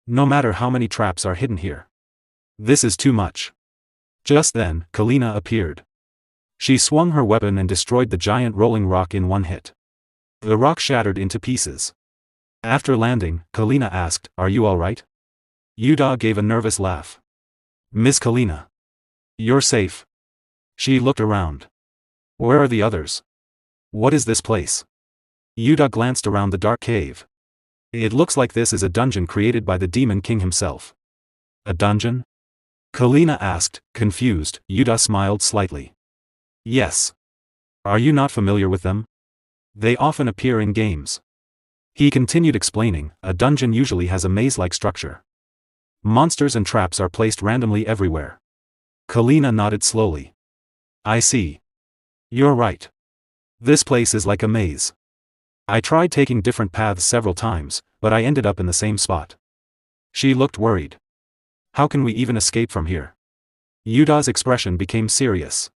No matter how many traps are hidden here, this is too much. Just then, Kalina appeared. She swung her weapon and destroyed the giant rolling rock in one hit. The rock shattered into pieces. After landing, Kalina asked, "Are you all right?" Yuta gave a nervous laugh. "Miss Kalina, you're safe." She looked around. "Where are the others? What is this place?" Yuta glanced around the dark cave. "It looks like this is a dungeon created by the Demon King himself." "A dungeon?" Kalina asked, confused. Yuta smiled slightly. "Yes. Are you not familiar with them? They often appear in games." He continued explaining, "A dungeon usually has a maze-like structure. Monsters and traps are placed randomly everywhere." Kalina nodded slowly. "I see. You're right. This place is like a maze. I tried taking different paths several times, but I ended up in the same spot." She looked worried. "How can we even escape from here?" Yuta's expression became serious.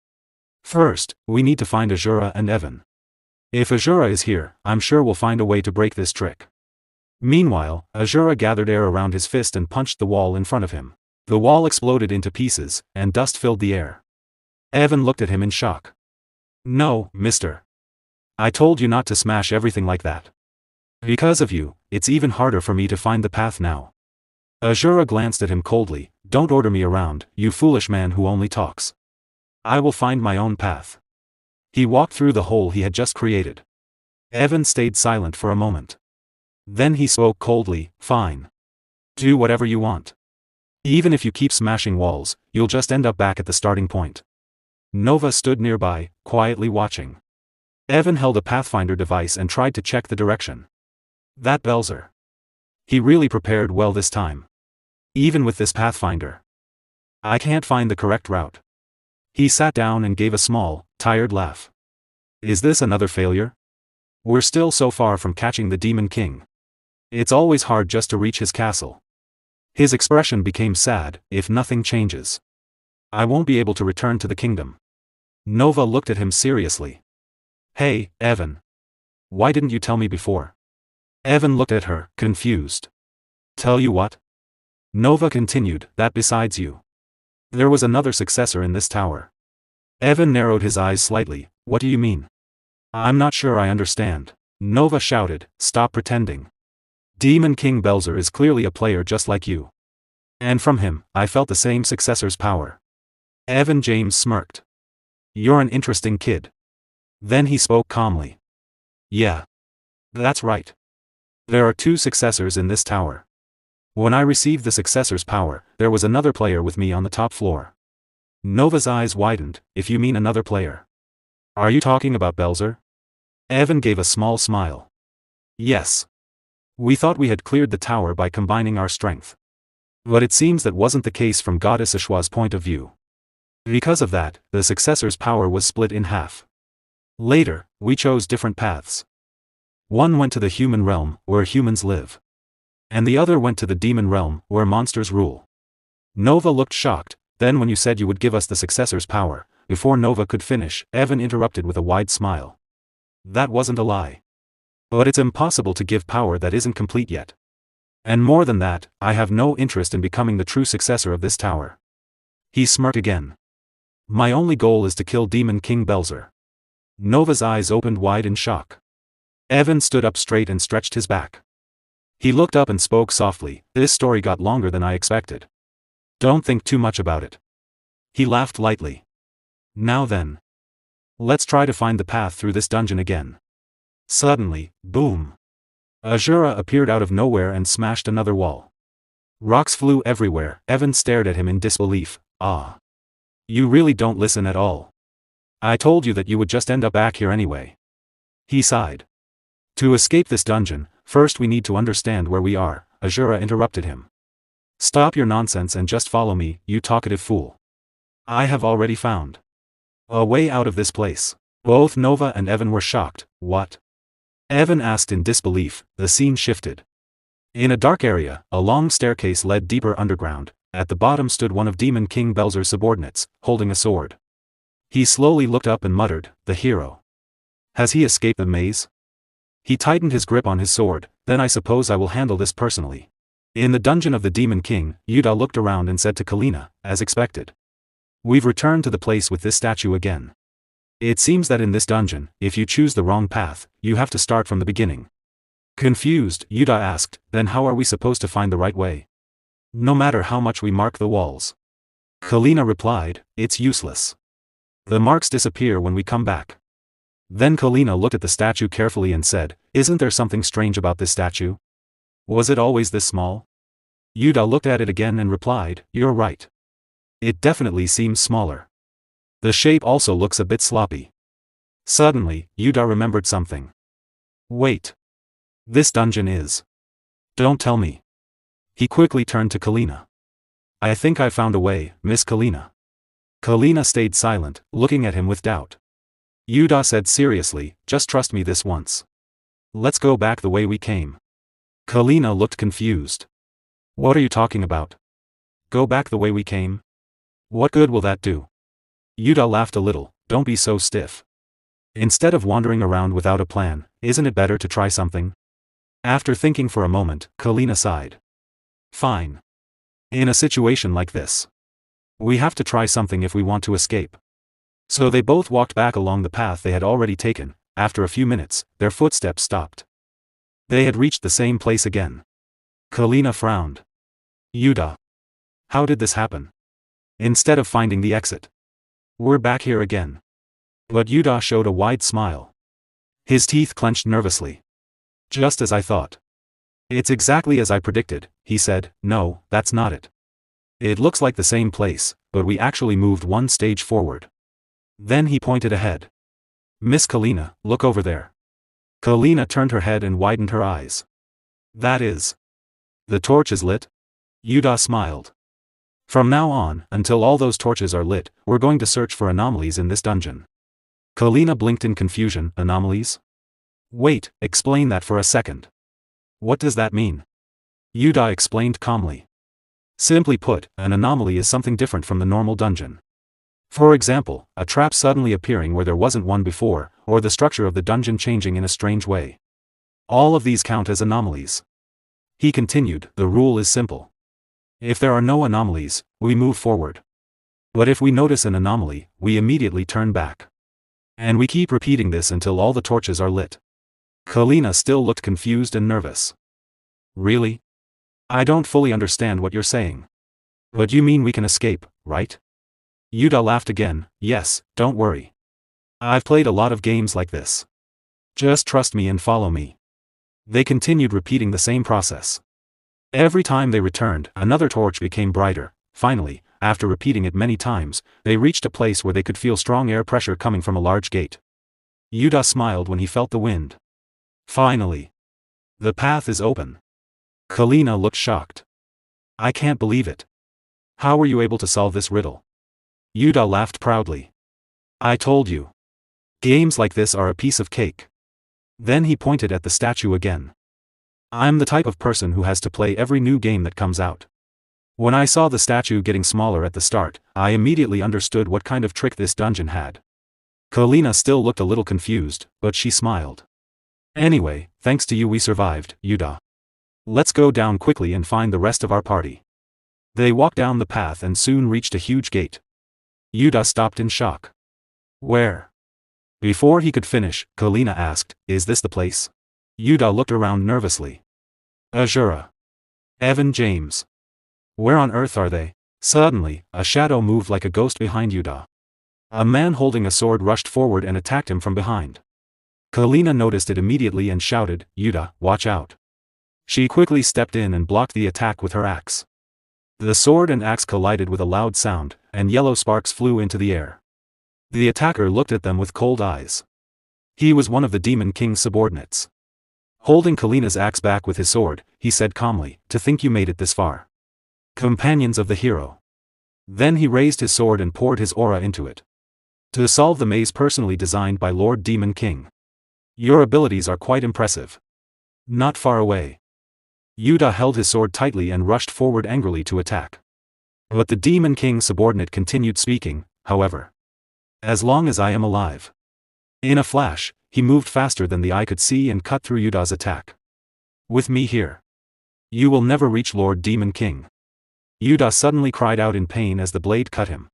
"First, we need to find Asura and Evan. If Asura is here, I'm sure we'll find a way to break this trick." Meanwhile, Asura gathered air around his fist and punched the wall in front of him. The wall exploded into pieces, and dust filled the air. Evan looked at him in shock. "No, mister. I told you not to smash everything like that. Because of you, it's even harder for me to find the path now." Asura glanced at him coldly. "Don't order me around, you foolish man who only talks. I will find my own path." He walked through the hole he had just created. Evan stayed silent for a moment. Then he spoke coldly, "Fine. Do whatever you want. Even if you keep smashing walls, you'll just end up back at the starting point." Nova stood nearby, quietly watching. Evan held a Pathfinder device and tried to check the direction. That Belzer. He really prepared well this time. Even with this Pathfinder, I can't find the correct route. He sat down and gave a small, tired laugh. "Is this another failure? We're still so far from catching the Demon King. It's always hard just to reach his castle." His expression became sad. "If nothing changes, I won't be able to return to the kingdom." Nova looked at him seriously. "Hey, Evan. Why didn't you tell me before?" Evan looked at her, confused. "Tell you what?" Nova continued, "That besides you, there was another successor in this tower." Evan narrowed his eyes slightly. "What do you mean?" I'm not sure I understand. Nova shouted, stop pretending. Demon King Belzer is clearly a player just like you. And from him, I felt the same successor's power. Evan James smirked. You're an interesting kid. Then he spoke calmly. Yeah. That's right. There are 2 successors in this tower. When I received the successor's power, there was another player with me on the top floor. Nova's eyes widened, if you mean another player. Are you talking about Belzer? Evan gave a small smile. Yes. We thought we had cleared the tower by combining our strength. But it seems that wasn't the case from Goddess Eshua's point of view. Because of that, the successor's power was split in half. Later, we chose different paths. One went to the human realm, where humans live. And the other went to the demon realm, where monsters rule. Nova looked shocked, then when you said you would give us the successor's power, before Nova could finish, Evan interrupted with a wide smile. That wasn't a lie. But it's impossible to give power that isn't complete yet. And more than that, I have no interest in becoming the true successor of this tower. He smirked again. My only goal is to kill Demon King Belzer. Nova's eyes opened wide in shock. Evan stood up straight and stretched his back. He looked up and spoke softly, this story got longer than I expected. Don't think too much about it. He laughed lightly. Now then. Let's try to find the path through this dungeon again. Suddenly, boom. Asura appeared out of nowhere and smashed another wall. Rocks flew everywhere. Evan stared at him in disbelief. Ah. You really don't listen at all. I told you that you would just end up back here anyway. He sighed. To escape this dungeon, first we need to understand where we are, Asura interrupted him. Stop your nonsense and just follow me, you talkative fool. I have already found a way out of this place. Both Nova and Evan were shocked. What? Evan asked in disbelief. The scene shifted. In a dark area, a long staircase led deeper underground. At the bottom stood one of Demon King Belzer's subordinates, holding a sword. He slowly looked up and muttered, the hero. Has he escaped the maze? He tightened his grip on his sword. Then I suppose I will handle this personally. In the dungeon of the Demon King, Yuda looked around and said to Kalina, as expected. We've returned to the place with this statue again. It seems that in this dungeon, if you choose the wrong path, you have to start from the beginning. Confused, Yuda asked, then how are we supposed to find the right way? No matter how much we mark the walls. Kalina replied, it's useless. The marks disappear when we come back. Then Kalina looked at the statue carefully and said, isn't there something strange about this statue? Was it always this small? Yuda looked at it again and replied, you're right. It definitely seems smaller. The shape also looks a bit sloppy. Suddenly, Yuda remembered something. Wait. This dungeon is. Don't tell me. He quickly turned to Kalina. I think I found a way, Miss Kalina. Kalina stayed silent, looking at him with doubt. Yuda said seriously, just trust me this once. Let's go back the way we came. Kalina looked confused. What are you talking about? Go back the way we came? What good will that do? Yuda laughed a little, don't be so stiff. Instead of wandering around without a plan, isn't it better to try something? After thinking for a moment, Kalina sighed. Fine. In a situation like this, we have to try something if we want to escape. So they both walked back along the path they had already taken. After a few minutes, their footsteps stopped. They had reached the same place again. Kalina frowned. Yuda. How did this happen? Instead of finding the exit. We're back here again. But Yuda showed a wide smile. His teeth clenched nervously. Just as I thought. It's exactly as I predicted, he said. No, that's not it. It looks like the same place, but we actually moved one stage forward. Then he pointed ahead. Miss Kalina, look over there. Kalina turned her head and widened her eyes. That is. The torch is lit? Yuda smiled. From now on, until all those torches are lit, we're going to search for anomalies in this dungeon. Kalina blinked in confusion. Anomalies? Wait, explain that for a second. What does that mean? Yuda explained calmly. Simply put, an anomaly is something different from the normal dungeon. For example, a trap suddenly appearing where there wasn't one before, or the structure of the dungeon changing in a strange way. All of these count as anomalies. He continued, the rule is simple. If there are no anomalies, we move forward. But if we notice an anomaly, we immediately turn back. And we keep repeating this until all the torches are lit. Kalina still looked confused and nervous. Really? I don't fully understand what you're saying. But you mean we can escape, right? Yuda laughed again. Yes, don't worry. I've played a lot of games like this. Just trust me and follow me. They continued repeating the same process. Every time they returned, another torch became brighter. Finally, after repeating it many times, they reached a place where they could feel strong air pressure coming from a large gate. Yuda smiled when he felt the wind. Finally. The path is open. Kalina looked shocked. I can't believe it. How were you able to solve this riddle? Yuda laughed proudly. I told you. Games like this are a piece of cake. Then he pointed at the statue again. I'm the type of person who has to play every new game that comes out. When I saw the statue getting smaller at the start, I immediately understood what kind of trick this dungeon had. Kalina still looked a little confused, but she smiled. Anyway, thanks to you we survived, Yuda. Let's go down quickly and find the rest of our party. They walked down the path and soon reached a huge gate. Yuda stopped in shock. Where? Before he could finish, Kalina asked, is this the place? Yuda looked around nervously. Asura. Evan James. Where on earth are they? Suddenly, a shadow moved like a ghost behind Yuda. A man holding a sword rushed forward and attacked him from behind. Kalina noticed it immediately and shouted, Yuda, watch out. She quickly stepped in and blocked the attack with her axe. The sword and axe collided with a loud sound, and yellow sparks flew into the air. The attacker looked at them with cold eyes. He was one of the Demon King's subordinates. Holding Kalina's axe back with his sword, he said calmly, to think you made it this far. Companions of the hero. Then he raised his sword and poured his aura into it. To solve the maze personally designed by Lord Demon King. Your abilities are quite impressive. Not far away. Yuda held his sword tightly and rushed forward angrily to attack. But the Demon King's subordinate continued speaking, however. As long as I am alive. In a flash, he moved faster than the eye could see and cut through Yuda's attack. With me here. You will never reach Lord Demon King. Yuda suddenly cried out in pain as the blade cut him.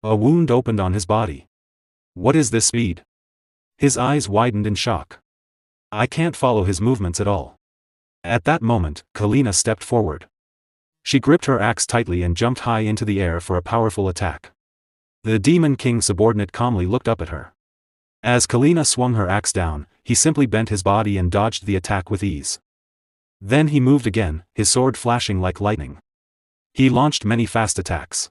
A wound opened on his body. What is this speed? His eyes widened in shock. I can't follow his movements at all. At that moment, Kalina stepped forward. She gripped her axe tightly and jumped high into the air for a powerful attack. The Demon King's subordinate calmly looked up at her. As Kalina swung her axe down, he simply bent his body and dodged the attack with ease. Then he moved again, his sword flashing like lightning. He launched many fast attacks.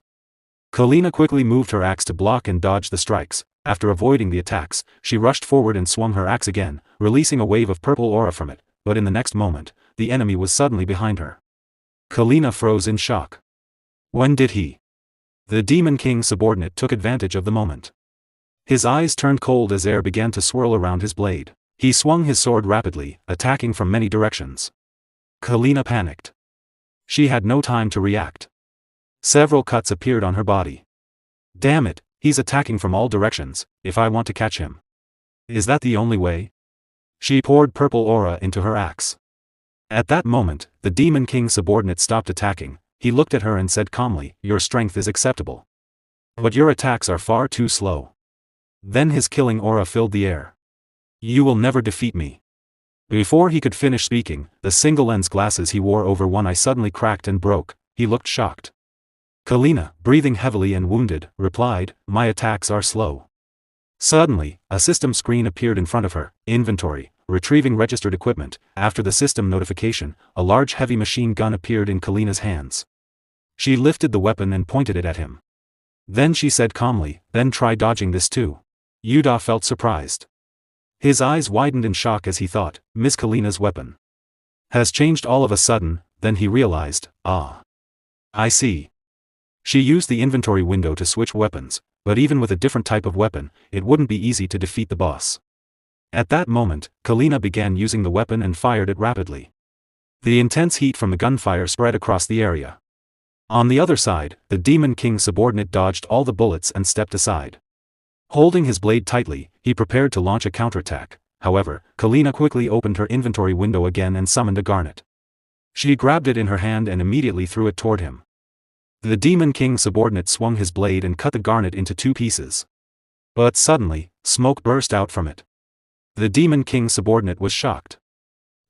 Kalina quickly moved her axe to block and dodge the strikes. After avoiding the attacks, she rushed forward and swung her axe again, releasing a wave of purple aura from it, but in the next moment, the enemy was suddenly behind her. Kalina froze in shock. When did he? The Demon King's subordinate took advantage of the moment. His eyes turned cold as air began to swirl around his blade. He swung his sword rapidly, attacking from many directions. Kalina panicked. She had no time to react. Several cuts appeared on her body. Damn it, he's attacking from all directions, if I want to catch him. Is that the only way? She poured purple aura into her axe. At that moment, the Demon King's subordinate stopped attacking. He looked at her and said calmly, your strength is acceptable. But your attacks are far too slow. Then his killing aura filled the air. You will never defeat me. Before he could finish speaking, the single-lens glasses he wore over one eye suddenly cracked and broke. He looked shocked. Kalina, breathing heavily and wounded, replied, my attacks are slow. Suddenly, a system screen appeared in front of her. Inventory, retrieving registered equipment. After the system notification, a large heavy machine gun appeared in Kalina's hands. She lifted the weapon and pointed it at him. Then she said calmly, then try dodging this too. Yuda felt surprised. His eyes widened in shock as he thought, Miss Kalina's weapon has changed all of a sudden. Then he realized, ah. I see. She used the inventory window to switch weapons, but even with a different type of weapon, it wouldn't be easy to defeat the boss. At that moment, Kalina began using the weapon and fired it rapidly. The intense heat from the gunfire spread across the area. On the other side, the Demon King's subordinate dodged all the bullets and stepped aside. Holding his blade tightly, he prepared to launch a counterattack. However, Kalina quickly opened her inventory window again and summoned a garnet. She grabbed it in her hand and immediately threw it toward him. The Demon King's subordinate swung his blade and cut the garnet into two pieces. But suddenly, smoke burst out from it. The Demon King's subordinate was shocked.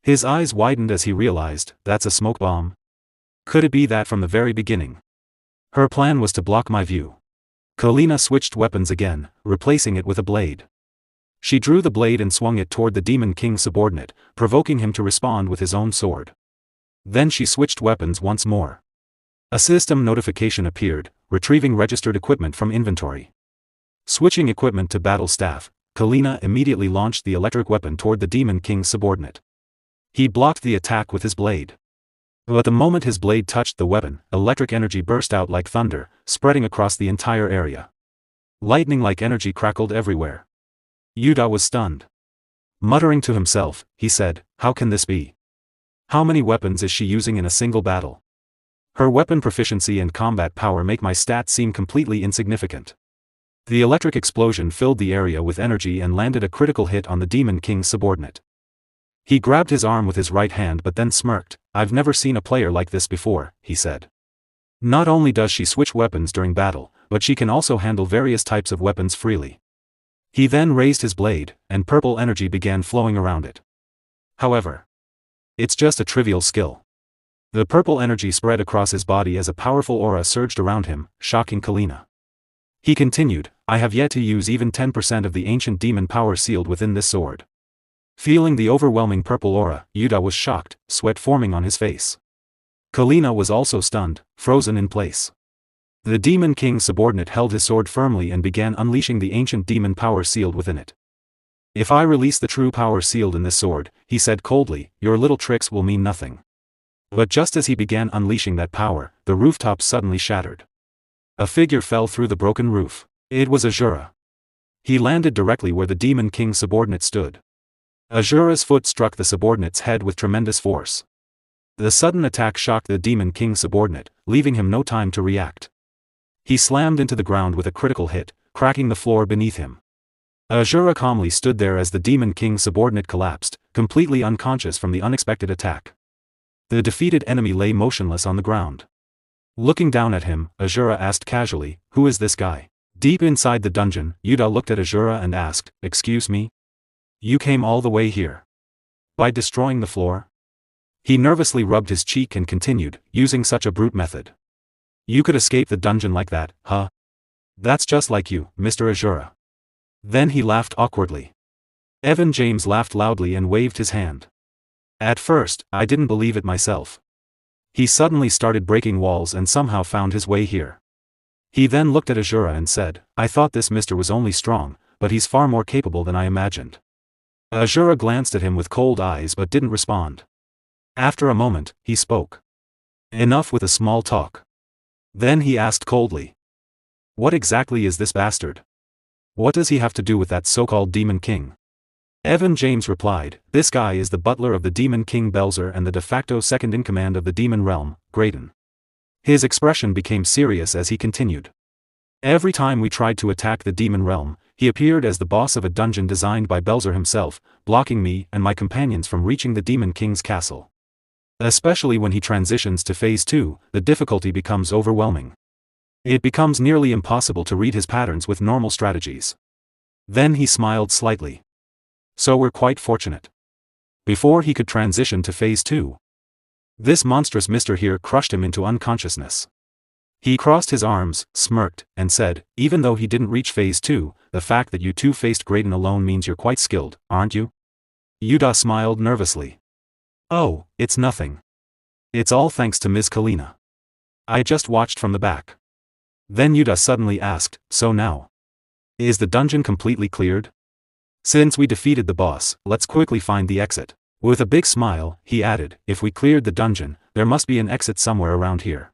His eyes widened as he realized, that's a smoke bomb? Could it be that from the very beginning? Her plan was to block my view. Kalina switched weapons again, replacing it with a blade. She drew the blade and swung it toward the Demon King's subordinate, provoking him to respond with his own sword. Then she switched weapons once more. A system notification appeared, retrieving registered equipment from inventory. Switching equipment to battle staff, Kalina immediately launched the electric weapon toward the Demon King's subordinate. He blocked the attack with his blade. But the moment his blade touched the weapon, electric energy burst out like thunder, spreading across the entire area. Lightning-like energy crackled everywhere. Yuda was stunned. Muttering to himself, he said, how can this be? How many weapons is she using in a single battle? Her weapon proficiency and combat power make my stats seem completely insignificant. The electric explosion filled the area with energy and landed a critical hit on the Demon King's subordinate. He grabbed his arm with his right hand but then smirked. I've never seen a player like this before, he said. Not only does she switch weapons during battle, but she can also handle various types of weapons freely. He then raised his blade, and purple energy began flowing around it. However, it's just a trivial skill. The purple energy spread across his body as a powerful aura surged around him, shocking Kalina. He continued, I have yet to use even 10% of the ancient demon power sealed within this sword. Feeling the overwhelming purple aura, Yuda was shocked, sweat forming on his face. Kalina was also stunned, frozen in place. The Demon King's subordinate held his sword firmly and began unleashing the ancient demon power sealed within it. If I release the true power sealed in this sword, he said coldly, your little tricks will mean nothing. But just as he began unleashing that power, the rooftop suddenly shattered. A figure fell through the broken roof. It was Asura. He landed directly where the Demon King's subordinate stood. Asura's foot struck the subordinate's head with tremendous force. The sudden attack shocked the Demon King's subordinate, leaving him no time to react. He slammed into the ground with a critical hit, cracking the floor beneath him. Asura calmly stood there as the Demon King's subordinate collapsed, completely unconscious from the unexpected attack. The defeated enemy lay motionless on the ground. Looking down at him, Asura asked casually, who is this guy? Deep inside the dungeon, Yuda looked at Asura and asked, excuse me? You came all the way here. By destroying the floor? He nervously rubbed his cheek and continued, using such a brute method. You could escape the dungeon like that, huh? That's just like you, Mr. Asura. Then he laughed awkwardly. Evan James laughed loudly and waved his hand. At first, I didn't believe it myself. He suddenly started breaking walls and somehow found his way here. He then looked at Asura and said, I thought this mister was only strong, but he's far more capable than I imagined. Asura glanced at him with cold eyes but didn't respond. After a moment, he spoke. Enough with the small talk. Then he asked coldly. What exactly is this bastard? What does he have to do with that so-called Demon King? Evan James replied, this guy is the butler of the Demon King Belzer and the de facto second-in-command of the Demon Realm, Graydon. His expression became serious as he continued. Every time we tried to attack the Demon Realm, he appeared as the boss of a dungeon designed by Belzer himself, blocking me and my companions from reaching the Demon King's castle. Especially when he transitions to Phase 2, the difficulty becomes overwhelming. It becomes nearly impossible to read his patterns with normal strategies. Then he smiled slightly. So we're quite fortunate. Before he could transition to Phase 2, this monstrous mister here crushed him into unconsciousness. He crossed his arms, smirked, and said, even though he didn't reach Phase 2, the fact that you two faced Graydon alone means you're quite skilled, aren't you? Yuda smiled nervously. Oh, it's nothing. It's all thanks to Ms. Kalina. I just watched from the back. Then Yuda suddenly asked, so now? Is the dungeon completely cleared? Since we defeated the boss, let's quickly find the exit. With a big smile, he added, if we cleared the dungeon, there must be an exit somewhere around here.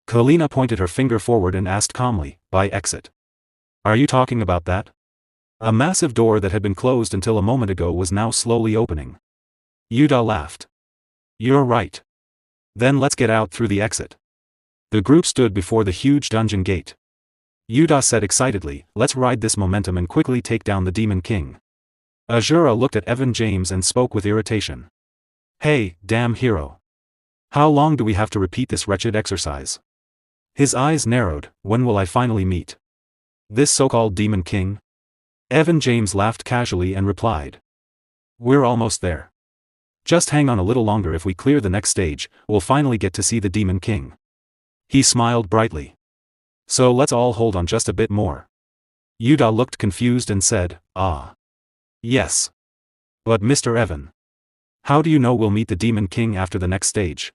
Kalina pointed her finger forward and asked calmly, by exit? Are you talking about that? A massive door that had been closed until a moment ago was now slowly opening. Yuda laughed. You're right. Then let's get out through the exit. The group stood before the huge dungeon gate. Yuda said excitedly, let's ride this momentum and quickly take down the Demon King. Asura looked at Evan James and spoke with irritation. Hey, damn hero. How long do we have to repeat this wretched exercise? His eyes narrowed, when will I finally meet this so-called Demon King? Evan James laughed casually and replied. We're almost there. Just hang on a little longer. If we clear the next stage, we'll finally get to see the Demon King. He smiled brightly. So let's all hold on just a bit more. Yuda looked confused and said, ah. Yes. But Mr. Evan. How do you know we'll meet the Demon King after the next stage?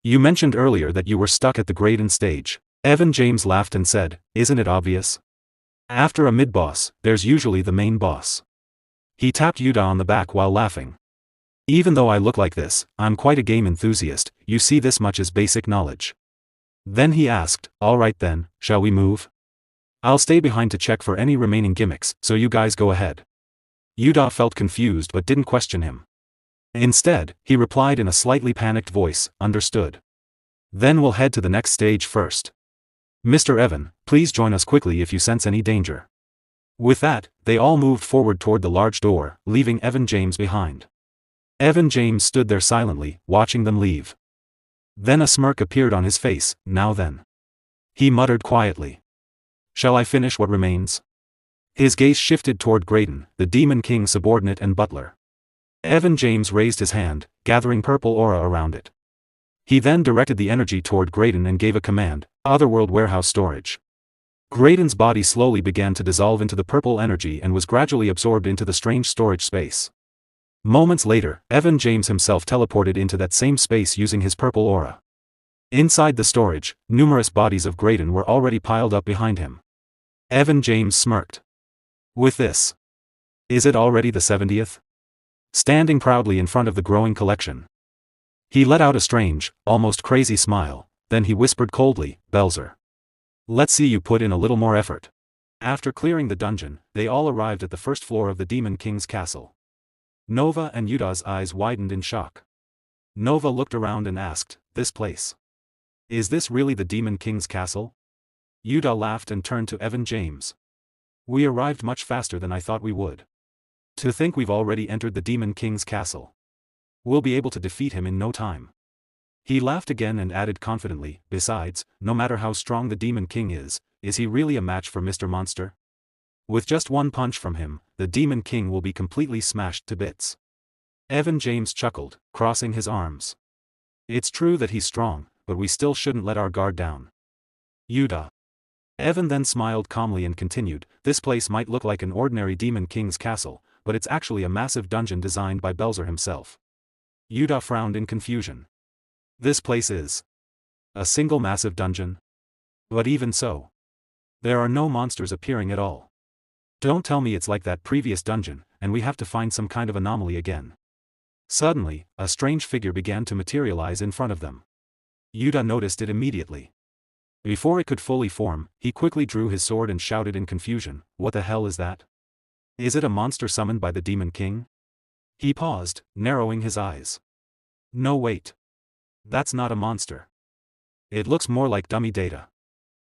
You mentioned earlier that you were stuck at the Graydon stage. Evan James laughed and said, isn't it obvious? After a mid-boss, there's usually the main boss. He tapped Yuda on the back while laughing. Even though I look like this, I'm quite a game enthusiast. You see, this much is basic knowledge. Then he asked, alright then, shall we move? I'll stay behind to check for any remaining gimmicks, so you guys go ahead. Yuda felt confused but didn't question him. Instead, he replied in a slightly panicked voice, understood. Then we'll head to the next stage first. Mr. Evan, please join us quickly if you sense any danger. With that, they all moved forward toward the large door, leaving Evan James behind. Evan James stood there silently, watching them leave. Then a smirk appeared on his face. Now then. He muttered quietly. Shall I finish what remains? His gaze shifted toward Graydon, the Demon King's subordinate and butler. Evan James raised his hand, gathering purple aura around it. He then directed the energy toward Graydon and gave a command, Otherworld Warehouse Storage. Graydon's body slowly began to dissolve into the purple energy and was gradually absorbed into the strange storage space. Moments later, Evan James himself teleported into that same space using his purple aura. Inside the storage, numerous bodies of Graydon were already piled up behind him. Evan James smirked. With this. Is it already the 70th? Standing proudly in front of the growing collection. He let out a strange, almost crazy smile, then he whispered coldly, Belzer. Let's see you put in a little more effort. After clearing the dungeon, they all arrived at the first floor of the Demon King's castle. Nova and Yuda's eyes widened in shock. Nova looked around and asked, this place. Is this really the Demon King's castle? Yuda laughed and turned to Evan James. We arrived much faster than I thought we would. To think we've already entered the Demon King's castle. We'll be able to defeat him in no time. He laughed again and added confidently, besides, no matter how strong the Demon King is he really a match for Mr. Monster? With just one punch from him, the Demon King will be completely smashed to bits. Evan James chuckled, crossing his arms. It's true that he's strong, but we still shouldn't let our guard down. Yuda. Evan then smiled calmly and continued, this place might look like an ordinary Demon King's castle, but it's actually a massive dungeon designed by Belzer himself. Yuda frowned in confusion. This place is a single massive dungeon? But even so, there are no monsters appearing at all. Don't tell me it's like that previous dungeon, and we have to find some kind of anomaly again. Suddenly, a strange figure began to materialize in front of them. Yuda noticed it immediately. Before it could fully form, he quickly drew his sword and shouted in confusion, what the hell is that? Is it a monster summoned by the Demon King? He paused, narrowing his eyes. No wait. That's not a monster. It looks more like dummy data.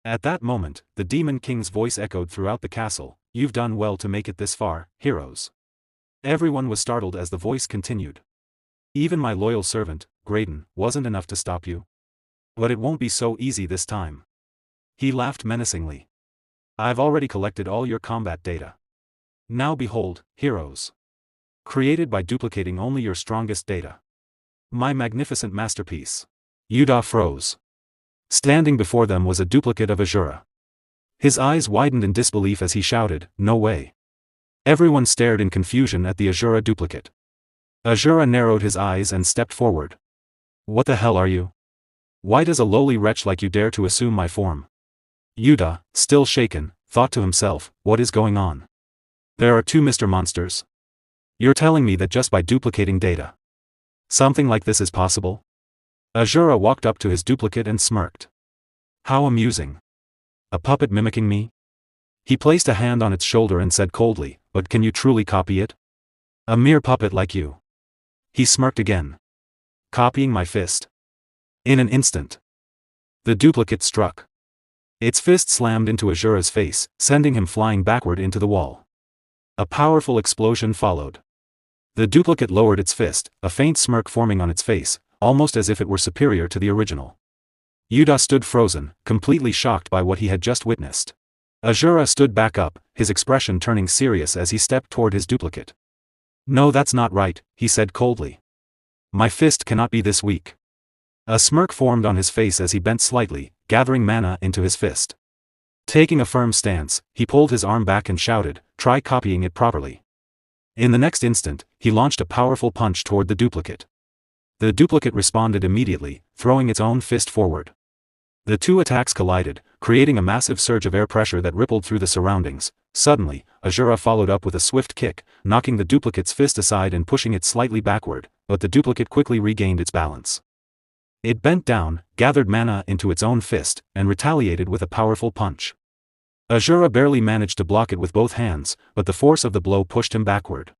At that moment, the Demon King's voice echoed throughout the castle, you've done well to make it this far, heroes. Everyone was startled as the voice continued. Even my loyal servant, Graydon, wasn't enough to stop you. But it won't be so easy this time. He laughed menacingly. I've already collected all your combat data. Now behold, heroes. Created by duplicating only your strongest data. My magnificent masterpiece. Yuda froze. Standing before them was a duplicate of Asura. His eyes widened in disbelief as he shouted, no way. Everyone stared in confusion at the Asura duplicate. Asura narrowed his eyes and stepped forward. What the hell are you? Why does a lowly wretch like you dare to assume my form? Yuda, still shaken, thought to himself, what is going on? There are two Mr. Monsters. You're telling me that just by duplicating data, something like this is possible? Asura walked up to his duplicate and smirked. How amusing. A puppet mimicking me? He placed a hand on its shoulder and said coldly, but can you truly copy it? A mere puppet like you. He smirked again. Copying my fist. In an instant, the duplicate struck. Its fist slammed into Asura's face, sending him flying backward into the wall. A powerful explosion followed. The duplicate lowered its fist, a faint smirk forming on its face, almost as if it were superior to the original. Yuda stood frozen, completely shocked by what he had just witnessed. Asura stood back up, his expression turning serious as he stepped toward his duplicate. "No, that's not right," he said coldly. "My fist cannot be this weak." A smirk formed on his face as he bent slightly, gathering mana into his fist. Taking a firm stance, he pulled his arm back and shouted, "Try copying it properly." In the next instant, he launched a powerful punch toward the duplicate. The duplicate responded immediately, throwing its own fist forward. The two attacks collided, creating a massive surge of air pressure that rippled through the surroundings. Suddenly, Asura followed up with a swift kick, knocking the duplicate's fist aside and pushing it slightly backward, but the duplicate quickly regained its balance. It bent down, gathered mana into its own fist, and retaliated with a powerful punch. Asura barely managed to block it with both hands, but the force of the blow pushed him backward.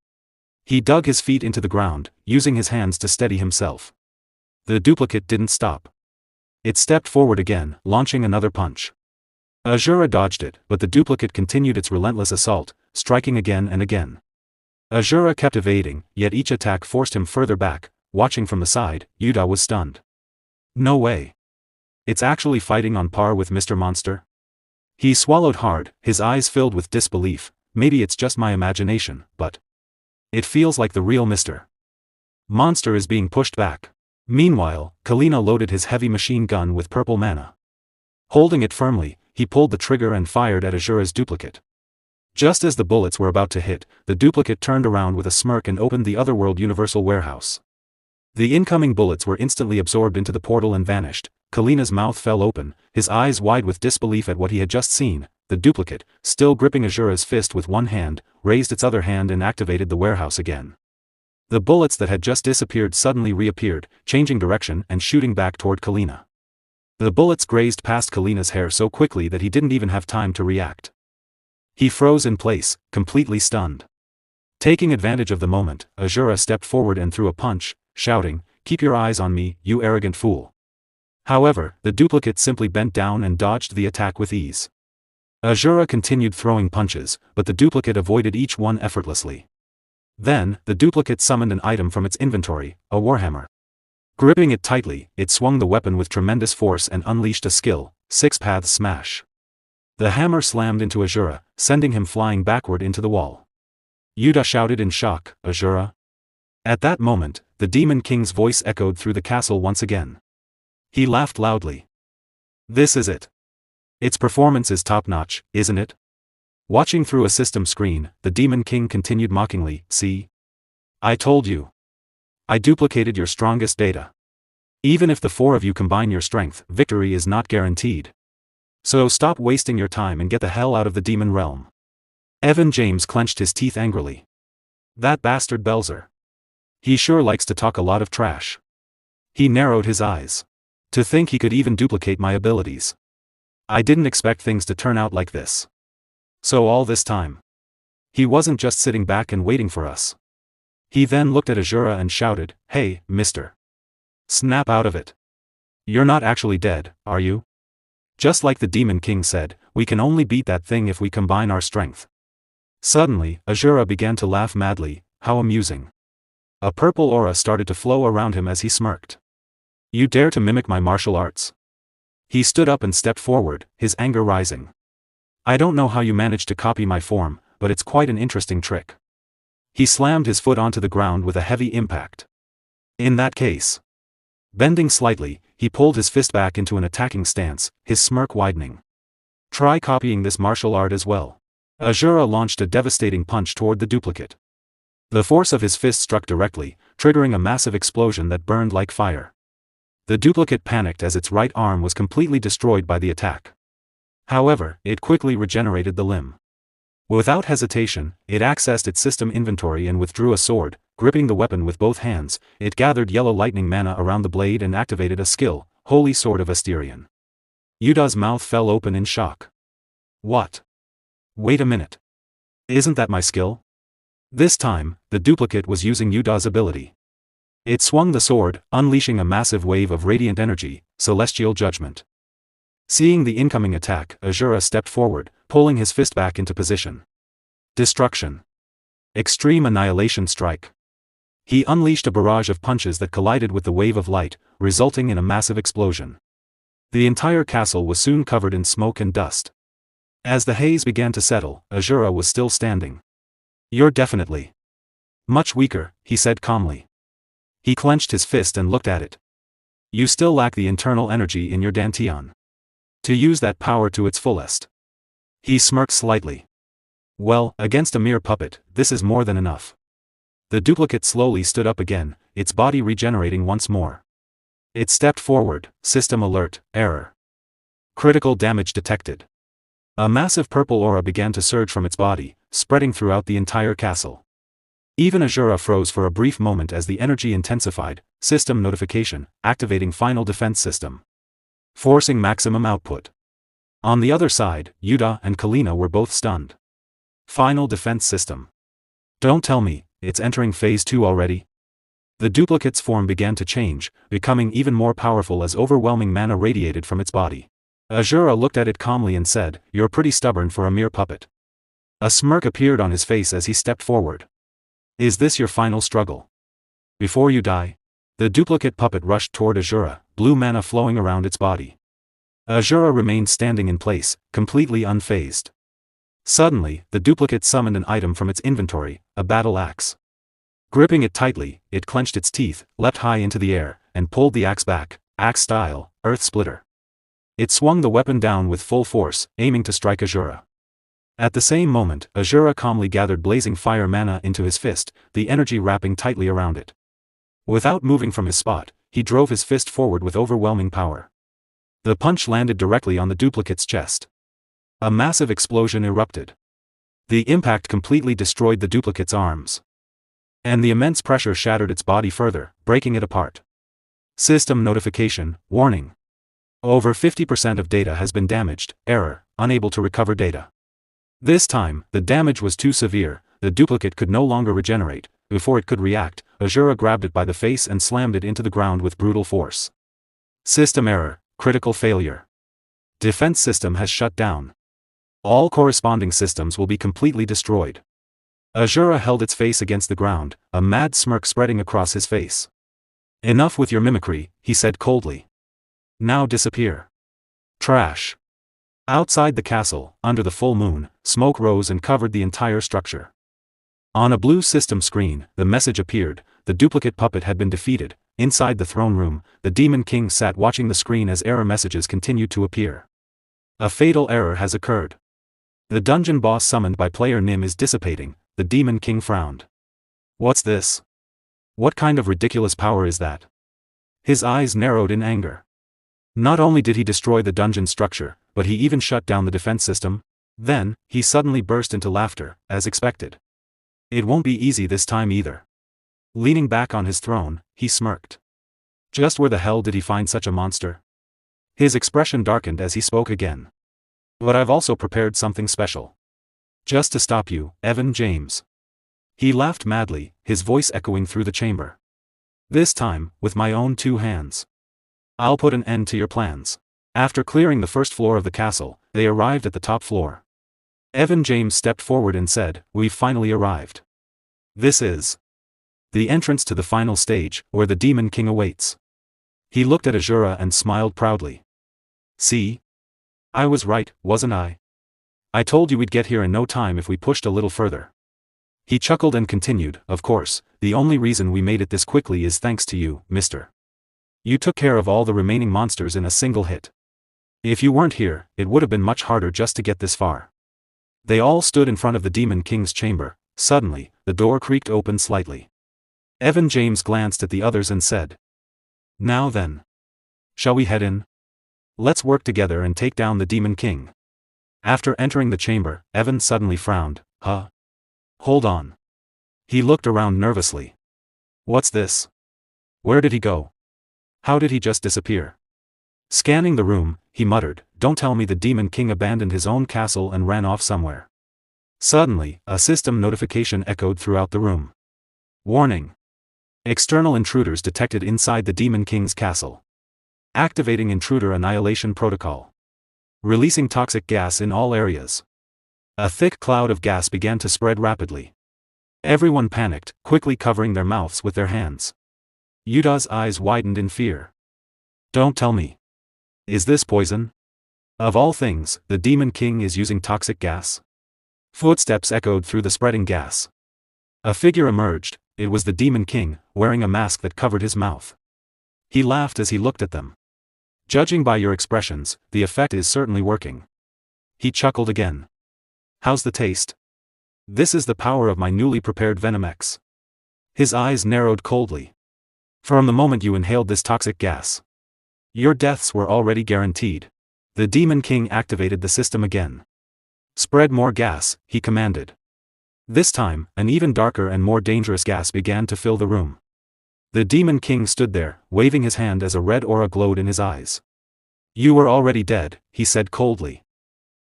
He dug his feet into the ground, using his hands to steady himself. The duplicate didn't stop. It stepped forward again, launching another punch. Asura dodged it, but the duplicate continued its relentless assault, striking again and again. Asura kept evading, yet each attack forced him further back. Watching from the side, Yuda was stunned. "No way. It's actually fighting on par with Mr. Monster?" He swallowed hard, his eyes filled with disbelief. "Maybe it's just my imagination, but it feels like the real Mr. Monster is being pushed back." Meanwhile, Kalina loaded his heavy machine gun with purple mana. Holding it firmly, he pulled the trigger and fired at Asura's duplicate. Just as the bullets were about to hit, the duplicate turned around with a smirk and opened the Otherworld Universal Warehouse. The incoming bullets were instantly absorbed into the portal and vanished. Kalina's mouth fell open, his eyes wide with disbelief at what he had just seen. The duplicate, still gripping Asura's fist with one hand, raised its other hand and activated the warehouse again. The bullets that had just disappeared suddenly reappeared, changing direction and shooting back toward Kalina. The bullets grazed past Kalina's hair so quickly that he didn't even have time to react. He froze in place, completely stunned. Taking advantage of the moment, Asura stepped forward and threw a punch, shouting, "Keep your eyes on me, you arrogant fool." However, the duplicate simply bent down and dodged the attack with ease. Asura continued throwing punches, but the duplicate avoided each one effortlessly. Then, the duplicate summoned an item from its inventory, a warhammer. Gripping it tightly, it swung the weapon with tremendous force and unleashed a skill, Six Paths Smash. The hammer slammed into Asura, sending him flying backward into the wall. Yuda shouted in shock, "Asura?" At that moment, the Demon King's voice echoed through the castle once again. He laughed loudly. "This is it. Its performance is top-notch, isn't it?" Watching through a system screen, the Demon King continued mockingly, "See? I told you. I duplicated your strongest data. Even if the four of you combine your strength, victory is not guaranteed. So stop wasting your time and get the hell out of the demon realm." Evan James clenched his teeth angrily. That bastard Belzer. He sure likes to talk a lot of trash. He narrowed his eyes. To think he could even duplicate my abilities. I didn't expect things to turn out like this. So all this time, he wasn't just sitting back and waiting for us. He then looked at Asura and shouted, "Hey, mister. Snap out of it. You're not actually dead, are you? Just like the Demon King said, we can only beat that thing if we combine our strength." Suddenly, Asura began to laugh madly. How amusing. A purple aura started to flow around him as he smirked. "You dare to mimic my martial arts?" He stood up and stepped forward, his anger rising. "I don't know how you managed to copy my form, but it's quite an interesting trick." He slammed his foot onto the ground with a heavy impact. In that case, bending slightly, he pulled his fist back into an attacking stance, his smirk widening. "Try copying this martial art as well." Asura launched a devastating punch toward the duplicate. The force of his fist struck directly, triggering a massive explosion that burned like fire. The duplicate panicked as its right arm was completely destroyed by the attack. However, it quickly regenerated the limb. Without hesitation, it accessed its system inventory and withdrew a sword. Gripping the weapon with both hands, it gathered yellow lightning mana around the blade and activated a skill, Holy Sword of Asterion. Yuda's mouth fell open in shock. "What? Wait a minute. Isn't that my skill?" This time, the duplicate was using Yuda's ability. It swung the sword, unleashing a massive wave of radiant energy, Celestial Judgment. Seeing the incoming attack, Asura stepped forward, pulling his fist back into position. Destruction. Extreme Annihilation Strike. He unleashed a barrage of punches that collided with the wave of light, resulting in a massive explosion. The entire castle was soon covered in smoke and dust. As the haze began to settle, Asura was still standing. "You're definitely much weaker," he said calmly. He clenched his fist and looked at it. "You still lack the internal energy in your dantian to use that power to its fullest." He smirked slightly. "Well, against a mere puppet, this is more than enough." The duplicate slowly stood up again, its body regenerating once more. It stepped forward. System alert, error. Critical damage detected. A massive purple aura began to surge from its body, spreading throughout the entire castle. Even Asura froze for a brief moment as the energy intensified. System notification, activating final defense system. Forcing maximum output. On the other side, Yuda and Kalina were both stunned. Final defense system. Don't tell me, it's entering phase 2 already? The duplicate's form began to change, becoming even more powerful as overwhelming mana radiated from its body. Asura looked at it calmly and said, "You're pretty stubborn for a mere puppet." A smirk appeared on his face as he stepped forward. "Is this your final struggle? Before you die?" The duplicate puppet rushed toward Asura, blue mana flowing around its body. Asura remained standing in place, completely unfazed. Suddenly, the duplicate summoned an item from its inventory, a battle axe. Gripping it tightly, it clenched its teeth, leapt high into the air, and pulled the axe back, axe style, earth splitter. It swung the weapon down with full force, aiming to strike Asura. At the same moment, Asura calmly gathered blazing fire mana into his fist, the energy wrapping tightly around it. Without moving from his spot, he drove his fist forward with overwhelming power. The punch landed directly on the duplicate's chest. A massive explosion erupted. The impact completely destroyed the duplicate's arms. And the immense pressure shattered its body further, breaking it apart. System notification, warning. Over 50% of data has been damaged, error, unable to recover data. This time, the damage was too severe, the duplicate could no longer regenerate. Before it could react, Asura grabbed it by the face and slammed it into the ground with brutal force. System error, critical failure. Defense system has shut down. All corresponding systems will be completely destroyed. Asura held its face against the ground, a mad smirk spreading across his face. "Enough with your mimicry," he said coldly. "Now disappear." Trash. Outside the castle, under the full moon, smoke rose and covered the entire structure. On a blue system screen, the message appeared: the duplicate puppet had been defeated. Inside the throne room, the Demon King sat watching the screen as error messages continued to appear. A fatal error has occurred. The dungeon boss summoned by player Nim is dissipating. The Demon King frowned. "What's this? What kind of ridiculous power is that?" His eyes narrowed in anger. Not only did he destroy the dungeon structure, but he even shut down the defense system. Then, he suddenly burst into laughter, as expected. "It won't be easy this time either." Leaning back on his throne, he smirked. Just where the hell did he find such a monster? His expression darkened as he spoke again. "But I've also prepared something special. Just to stop you, Evan James." He laughed madly, his voice echoing through the chamber. "This time, with my own 2 hands. I'll put an end to your plans." After clearing the first floor of the castle, they arrived at the top floor. Evan James stepped forward and said, "We've finally arrived. This is the entrance to the final stage, where the Demon King awaits." He looked at Asura and smiled proudly. "See? I was right, wasn't I? I told you we'd get here in no time if we pushed a little further." He chuckled and continued, "Of course, the only reason we made it this quickly is thanks to you, mister. You took care of all the remaining monsters in a single hit. If you weren't here, it would have been much harder just to get this far." They all stood in front of the Demon King's chamber. Suddenly, the door creaked open slightly. Evan James glanced at the others and said, "Now then. Shall we head in? Let's work together and take down the Demon King." After entering the chamber, Evan suddenly frowned. "Huh? Hold on." He looked around nervously. "What's this? Where did he go? How did he just disappear?" Scanning the room, he muttered, "Don't tell me the Demon King abandoned his own castle and ran off somewhere." Suddenly, a system notification echoed throughout the room. Warning. External intruders detected inside the Demon King's castle. Activating intruder annihilation protocol. Releasing toxic gas in all areas. A thick cloud of gas began to spread rapidly. Everyone panicked, quickly covering their mouths with their hands. Yuda's eyes widened in fear. "Don't tell me. Is this poison?" Of all things, the Demon King is using toxic gas? Footsteps echoed through the spreading gas. A figure emerged. It was the Demon King, wearing a mask that covered his mouth. He laughed as he looked at them. Judging by your expressions, the effect is certainly working. He chuckled again. How's the taste? This is the power of my newly prepared Venom X. His eyes narrowed coldly. From the moment you inhaled this toxic gas, your deaths were already guaranteed. The Demon King activated the system again. Spread more gas, he commanded. This time, an even darker and more dangerous gas began to fill the room. The Demon King stood there, waving his hand as a red aura glowed in his eyes. You were already dead, he said coldly.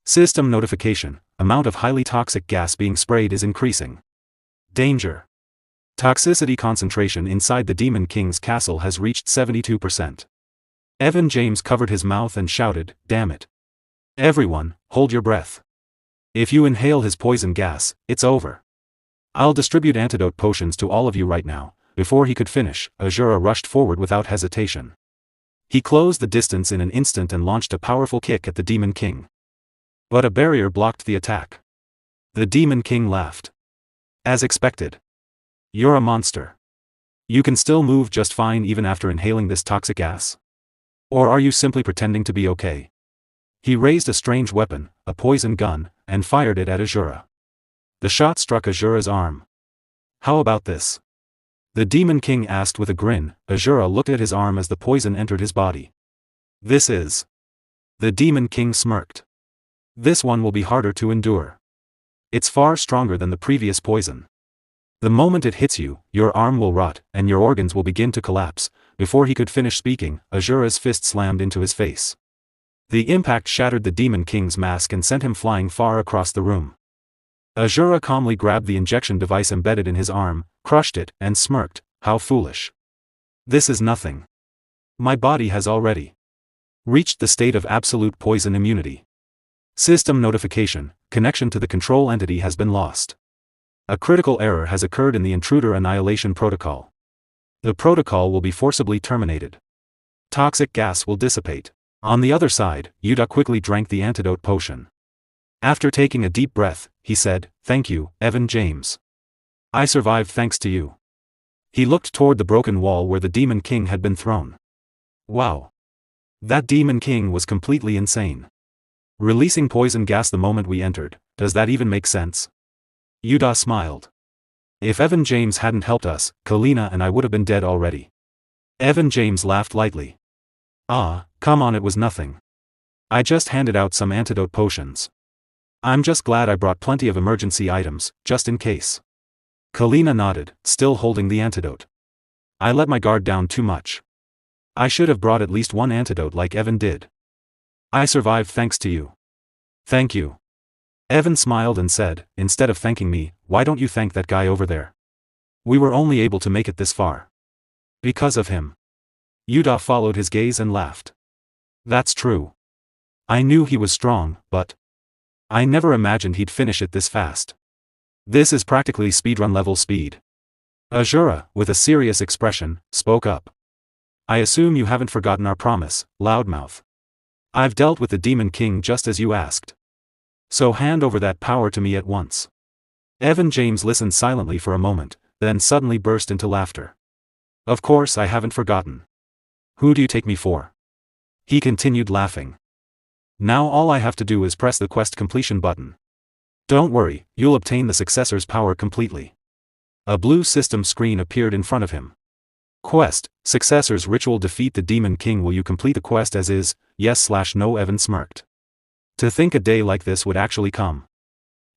System notification, amount of highly toxic gas being sprayed is increasing. Danger. Toxicity concentration inside the Demon King's castle has reached 72%. Evan James covered his mouth and shouted, damn it. Everyone, hold your breath. If you inhale his poison gas, it's over. I'll distribute antidote potions to all of you right now. Before he could finish, Asura rushed forward without hesitation. He closed the distance in an instant and launched a powerful kick at the Demon King. But a barrier blocked the attack. The Demon King laughed. As expected. You're a monster. You can still move just fine even after inhaling this toxic gas? Or are you simply pretending to be okay? He raised a strange weapon, a poison gun, and fired it at Asura. The shot struck Asura's arm. How about this? The Demon King asked with a grin. Asura looked at his arm as the poison entered his body. This is. The Demon King smirked. This one will be harder to endure. It's far stronger than the previous poison. The moment it hits you, your arm will rot, and your organs will begin to collapse. Before he could finish speaking, Asura's fist slammed into his face. The impact shattered the Demon King's mask and sent him flying far across the room. Asura calmly grabbed the injection device embedded in his arm, crushed it, and smirked. How foolish. This is nothing. My body has already reached the state of absolute poison immunity. System notification, connection to the control entity has been lost. A critical error has occurred in the intruder annihilation protocol. The protocol will be forcibly terminated. Toxic gas will dissipate. On the other side, Yuta quickly drank the antidote potion. After taking a deep breath, he said, thank you, Evan James. I survived thanks to you. He looked toward the broken wall where the Demon King had been thrown. Wow. That Demon King was completely insane. Releasing poison gas the moment we entered, does that even make sense? Yuta smiled. If Evan James hadn't helped us, Kalina and I would have been dead already. Evan James laughed lightly. Ah, come on, it was nothing. I just handed out some antidote potions. I'm just glad I brought plenty of emergency items, just in case. Kalina nodded, still holding the antidote. I let my guard down too much. I should have brought at least one antidote like Evan did. I survived thanks to you. Thank you. Evan smiled and said, instead of thanking me, why don't you thank that guy over there? We were only able to make it this far because of him. Yuta followed his gaze and laughed. That's true. I knew he was strong, but I never imagined he'd finish it this fast. This is practically speedrun level speed. Asura, with a serious expression, spoke up. I assume you haven't forgotten our promise, Loudmouth. I've dealt with the Demon King just as you asked. So hand over that power to me at once. Evan James listened silently for a moment, then suddenly burst into laughter. Of course I haven't forgotten. Who do you take me for? He continued laughing. Now all I have to do is press the quest completion button. Don't worry, you'll obtain the successor's power completely. A blue system screen appeared in front of him. Quest, Successor's Ritual, defeat the Demon King. Will you complete the quest as is? Yes/no. Evan smirked. To think a day like this would actually come.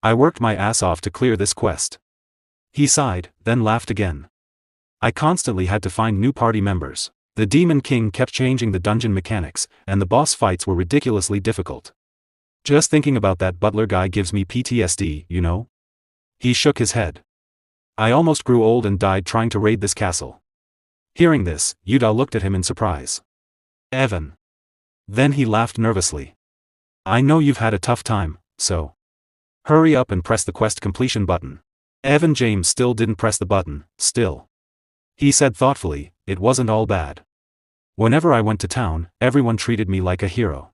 I worked my ass off to clear this quest. He sighed, then laughed again. I constantly had to find new party members. The Demon King kept changing the dungeon mechanics, and the boss fights were ridiculously difficult. Just thinking about that butler guy gives me PTSD, you know? He shook his head. I almost grew old and died trying to raid this castle. Hearing this, Yuta looked at him in surprise. Evan. Then he laughed nervously. I know you've had a tough time, so hurry up and press the quest completion button. Evan James still didn't press the button, still. He said thoughtfully, it wasn't all bad. Whenever I went to town, everyone treated me like a hero.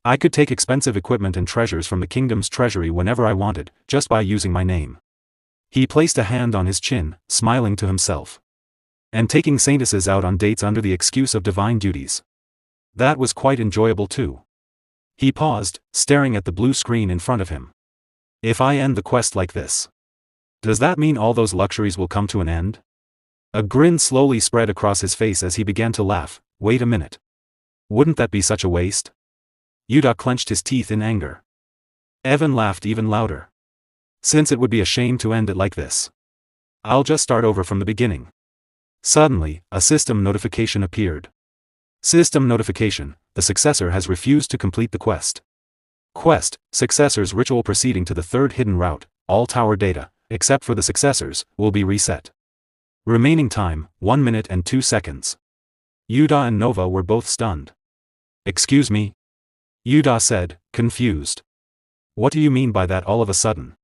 I could take expensive equipment and treasures from the kingdom's treasury whenever I wanted, just by using my name. He placed a hand on his chin, smiling to himself. And taking saintesses out on dates under the excuse of divine duties. That was quite enjoyable too. He paused, staring at the blue screen in front of him. If I end the quest like this, does that mean all those luxuries will come to an end? A grin slowly spread across his face as he began to laugh. Wait a minute. Wouldn't that be such a waste? Yuda clenched his teeth in anger. Evan laughed even louder. Since it would be a shame to end it like this, I'll just start over from the beginning. Suddenly, a system notification appeared. System notification: the successor has refused to complete the quest. Quest: successor's ritual proceeding to the third hidden route. All tower data, except for the successors, will be reset. Remaining time, 1 minute and 2 seconds. Yuda and Nova were both stunned. Excuse me? Yuda said, confused. What do you mean by that all of a sudden?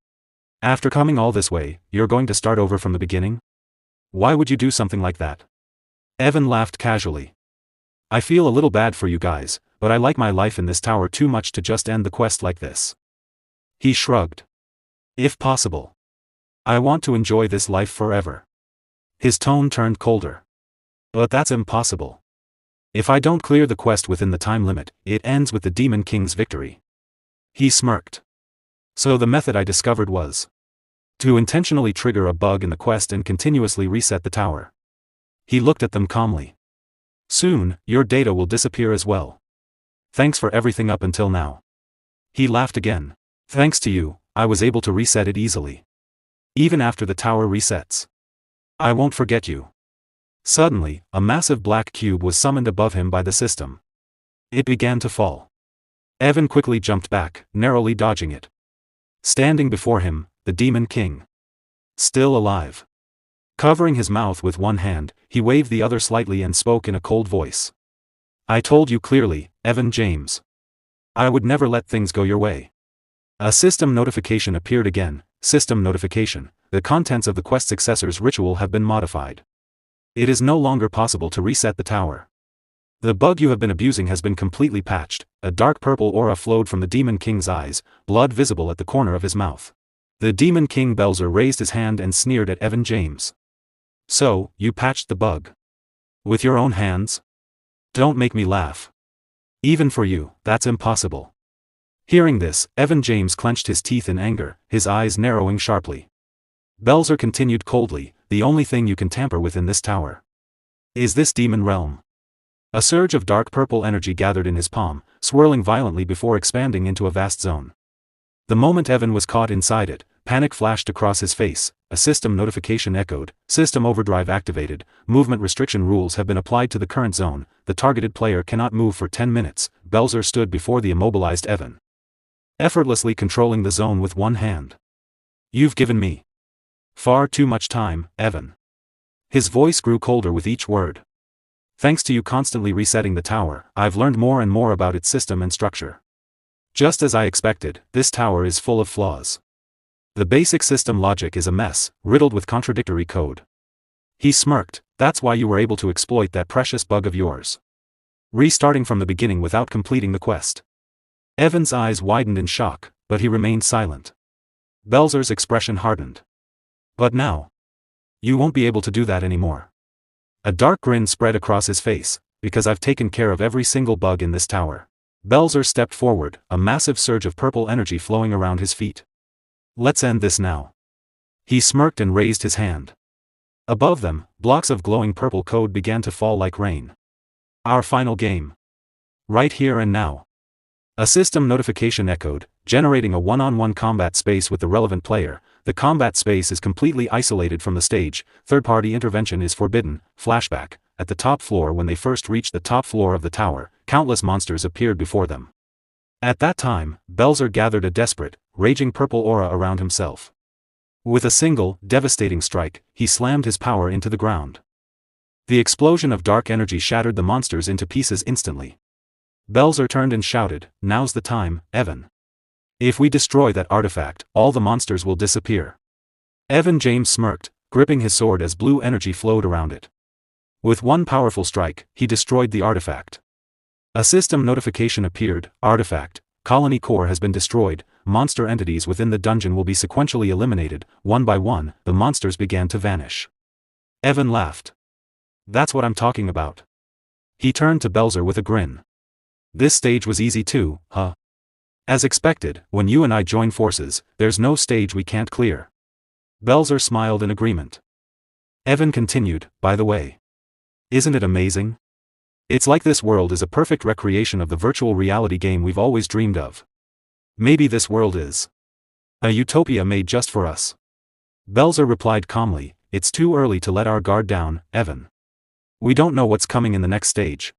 After coming all this way, you're going to start over from the beginning? Why would you do something like that? Evan laughed casually. I feel a little bad for you guys, but I like my life in this tower too much to just end the quest like this. He shrugged. If possible, I want to enjoy this life forever. His tone turned colder. But that's impossible. If I don't clear the quest within the time limit, it ends with the Demon King's victory. He smirked. So the method I discovered was to intentionally trigger a bug in the quest and continuously reset the tower. He looked at them calmly. Soon, your data will disappear as well. Thanks for everything up until now. He laughed again. Thanks to you, I was able to reset it easily. Even after the tower resets. I won't forget you. Suddenly, a massive black cube was summoned above him by the system. It began to fall. Evan quickly jumped back, narrowly dodging it. Standing before him, the Demon King. Still alive. Covering his mouth with one hand, he waved the other slightly and spoke in a cold voice. I told you clearly, Evan James. I would never let things go your way. A system notification appeared again. System notification: the contents of the quest successor's ritual have been modified. It is no longer possible to reset the tower. The bug you have been abusing has been completely patched. A dark purple aura flowed from the Demon King's eyes, blood visible at the corner of his mouth. The Demon King Belzer raised his hand and sneered at Evan James. So, you patched the bug? With your own hands? Don't make me laugh. Even for you, that's impossible. Hearing this, Evan James clenched his teeth in anger, his eyes narrowing sharply. Belzer continued coldly, the only thing you can tamper with in this tower is this demon realm. A surge of dark purple energy gathered in his palm, swirling violently before expanding into a vast zone. The moment Evan was caught inside it, panic flashed across his face, a system notification echoed, system overdrive activated, movement restriction rules have been applied to the current zone, the targeted player cannot move for 10 minutes, Belzer stood before the immobilized Evan, effortlessly controlling the zone with one hand. You've given me far too much time, Evan. His voice grew colder with each word. Thanks to you constantly resetting the tower, I've learned more and more about its system and structure. Just as I expected, this tower is full of flaws. The basic system logic is a mess, riddled with contradictory code. He smirked. That's why you were able to exploit that precious bug of yours. Restarting from the beginning without completing the quest. Evan's eyes widened in shock, but he remained silent. Belzer's expression hardened. But now, you won't be able to do that anymore. A dark grin spread across his face, because I've taken care of every single bug in this tower. Belzer stepped forward, a massive surge of purple energy flowing around his feet. Let's end this now. He smirked and raised his hand. Above them, blocks of glowing purple code began to fall like rain. Our final game. Right here and now. A system notification echoed, generating a one-on-one combat space with the relevant player. The combat space is completely isolated from the stage, third-party intervention is forbidden. Flashback: at the top floor, when they first reached the top floor of the tower, countless monsters appeared before them. At that time, Belzer gathered a desperate, raging purple aura around himself. With a single, devastating strike, he slammed his power into the ground. The explosion of dark energy shattered the monsters into pieces instantly. Belzer turned and shouted, "Now's the time, Evan. If we destroy that artifact, all the monsters will disappear." Evan James smirked, gripping his sword as blue energy flowed around it. With one powerful strike, he destroyed the artifact. A system notification appeared, artifact, colony core has been destroyed, monster entities within the dungeon will be sequentially eliminated, one by one, the monsters began to vanish. Evan laughed. That's what I'm talking about. He turned to Belzer with a grin. This stage was easy too, huh? As expected, when you and I join forces, there's no stage we can't clear. Belzer smiled in agreement. Evan continued, by the way. Isn't it amazing? It's like this world is a perfect recreation of the virtual reality game we've always dreamed of. Maybe this world is a utopia made just for us. Belzer replied calmly, it's too early to let our guard down, Evan. We don't know what's coming in the next stage.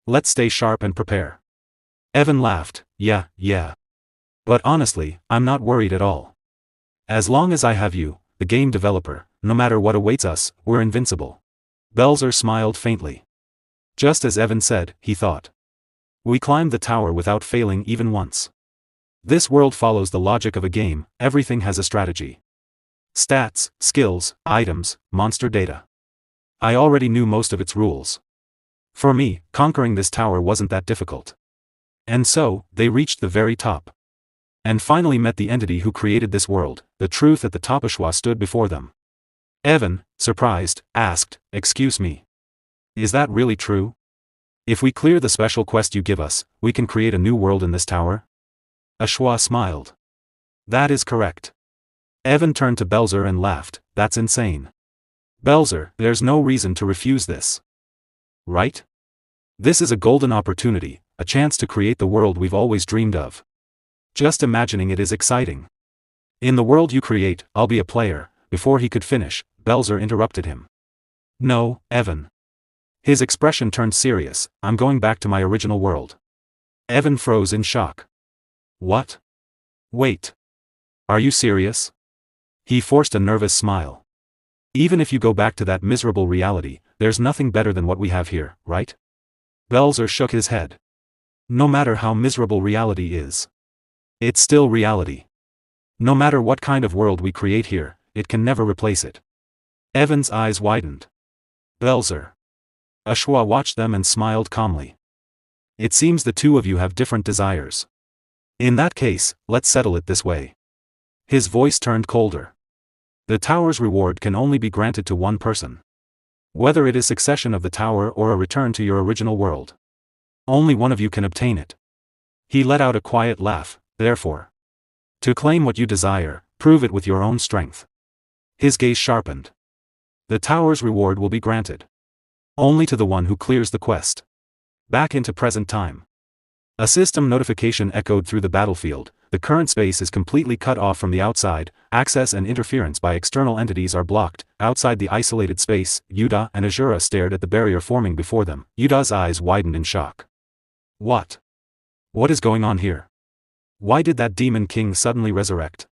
Let's stay sharp and prepare. Evan laughed, yeah. But honestly, I'm not worried at all. As long as I have you, the game developer, no matter what awaits us, we're invincible. Belzer smiled faintly. Just as Evan said, he thought. We climbed the tower without failing even once. This world follows the logic of a game, everything has a strategy. Stats, skills, items, monster data. I already knew most of its rules. For me, conquering this tower wasn't that difficult. And so, they reached the very top. And finally met the entity who created this world, the truth at the top. Eshua stood before them. Evan, surprised, asked, excuse me. Is that really true? If we clear the special quest you give us, we can create a new world in this tower? Eshua smiled. That is correct. Evan turned to Belzer and laughed, that's insane. Belzer, there's no reason to refuse this. Right? This is a golden opportunity, a chance to create the world we've always dreamed of. Just imagining it is exciting. In the world you create, I'll be a player. Before he could finish, Belzer interrupted him. No, Evan. His expression turned serious, I'm going back to my original world. Evan froze in shock. What? Wait. Are you serious? He forced a nervous smile. Even if you go back to that miserable reality, there's nothing better than what we have here, right? Belzer shook his head. No matter how miserable reality is. It's still reality. No matter what kind of world we create here, it can never replace it. Evan's eyes widened. Belzer. Eshua watched them and smiled calmly. It seems the two of you have different desires. In that case, let's settle it this way. His voice turned colder. The tower's reward can only be granted to one person. Whether it is succession of the tower or a return to your original world. Only one of you can obtain it. He let out a quiet laugh, therefore. To claim what you desire, prove it with your own strength. His gaze sharpened. The tower's reward will be granted. Only to the one who clears the quest. Back into present time. A system notification echoed through the battlefield. The current space is completely cut off from the outside, access and interference by external entities are blocked. Outside the isolated space, Yuda and Asura stared at the barrier forming before them. Yuda's eyes widened in shock. What? What is going on here? Why did that demon king suddenly resurrect?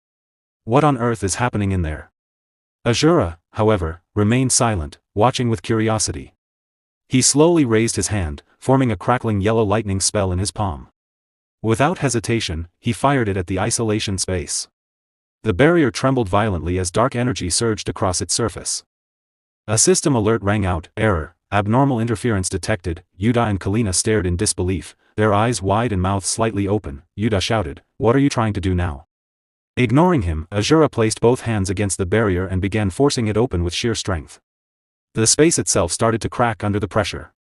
What on earth is happening in there? Asura, however, remained silent, watching with curiosity. He slowly raised his hand, forming a crackling yellow lightning spell in his palm. Without hesitation, he fired it at the isolation space. The barrier trembled violently as dark energy surged across its surface. A system alert rang out, error, abnormal interference detected. Yuda and Kalina stared in disbelief, their eyes wide and mouths slightly open. Yuda shouted, what are you trying to do now? Ignoring him, Asura placed both hands against the barrier and began forcing it open with sheer strength. The space itself started to crack under the pressure.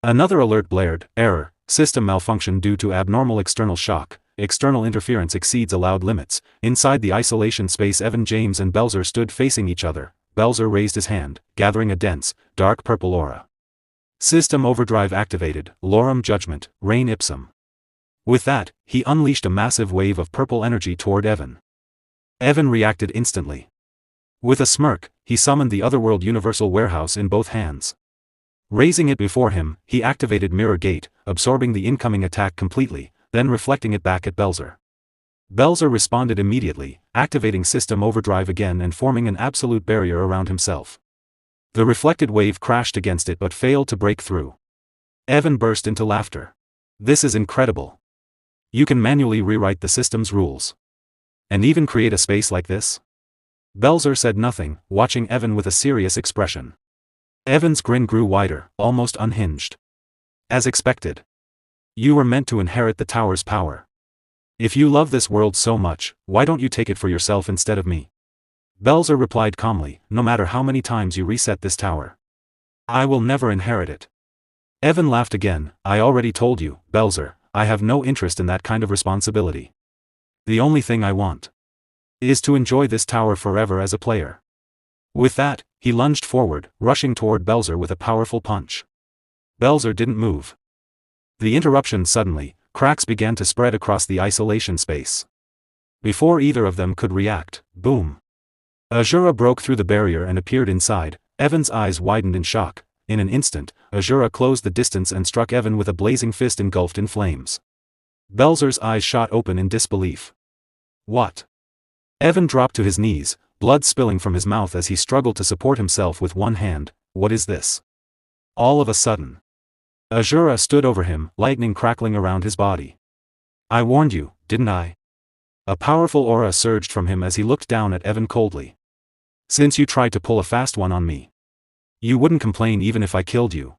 Another alert blared, error, system malfunction due to abnormal external shock, external interference exceeds allowed limits. Inside the isolation space, Evan, James and Belzer stood facing each other. Belzer raised his hand, gathering a dense, dark purple aura. System overdrive activated, Lorem Judgment, Reign Ipsum. With that, he unleashed a massive wave of purple energy toward Evan. Evan reacted instantly. With a smirk, he summoned the Otherworld Universal Warehouse in both hands. Raising it before him, he activated Mirror Gate, absorbing the incoming attack completely, then reflecting it back at Belzer. Belzer responded immediately, activating System Overdrive again and forming an absolute barrier around himself. The reflected wave crashed against it but failed to break through. Evan burst into laughter. This is incredible. You can manually rewrite the system's rules. And even create a space like this? Belzer said nothing, watching Evan with a serious expression. Evan's grin grew wider, almost unhinged. As expected. You were meant to inherit the tower's power. If you love this world so much, why don't you take it for yourself instead of me? Belzer replied calmly, no matter how many times you reset this tower, I will never inherit it. Evan laughed again. I already told you, Belzer, I have no interest in that kind of responsibility. The only thing I want is to enjoy this tower forever as a player. With that, he lunged forward, rushing toward Belzer with a powerful punch. Belzer didn't move. The interruption suddenly, cracks began to spread across the isolation space. Before either of them could react, boom. Asura broke through the barrier and appeared inside. Evan's eyes widened in shock. In an instant, Asura closed the distance and struck Evan with a blazing fist engulfed in flames. Belzer's eyes shot open in disbelief. What? Evan dropped to his knees, blood spilling from his mouth as he struggled to support himself with one hand. What is this? All of a sudden, Asura stood over him, lightning crackling around his body. I warned you, didn't I? A powerful aura surged from him as he looked down at Evan coldly. Since you tried to pull a fast one on me, you wouldn't complain even if I killed you.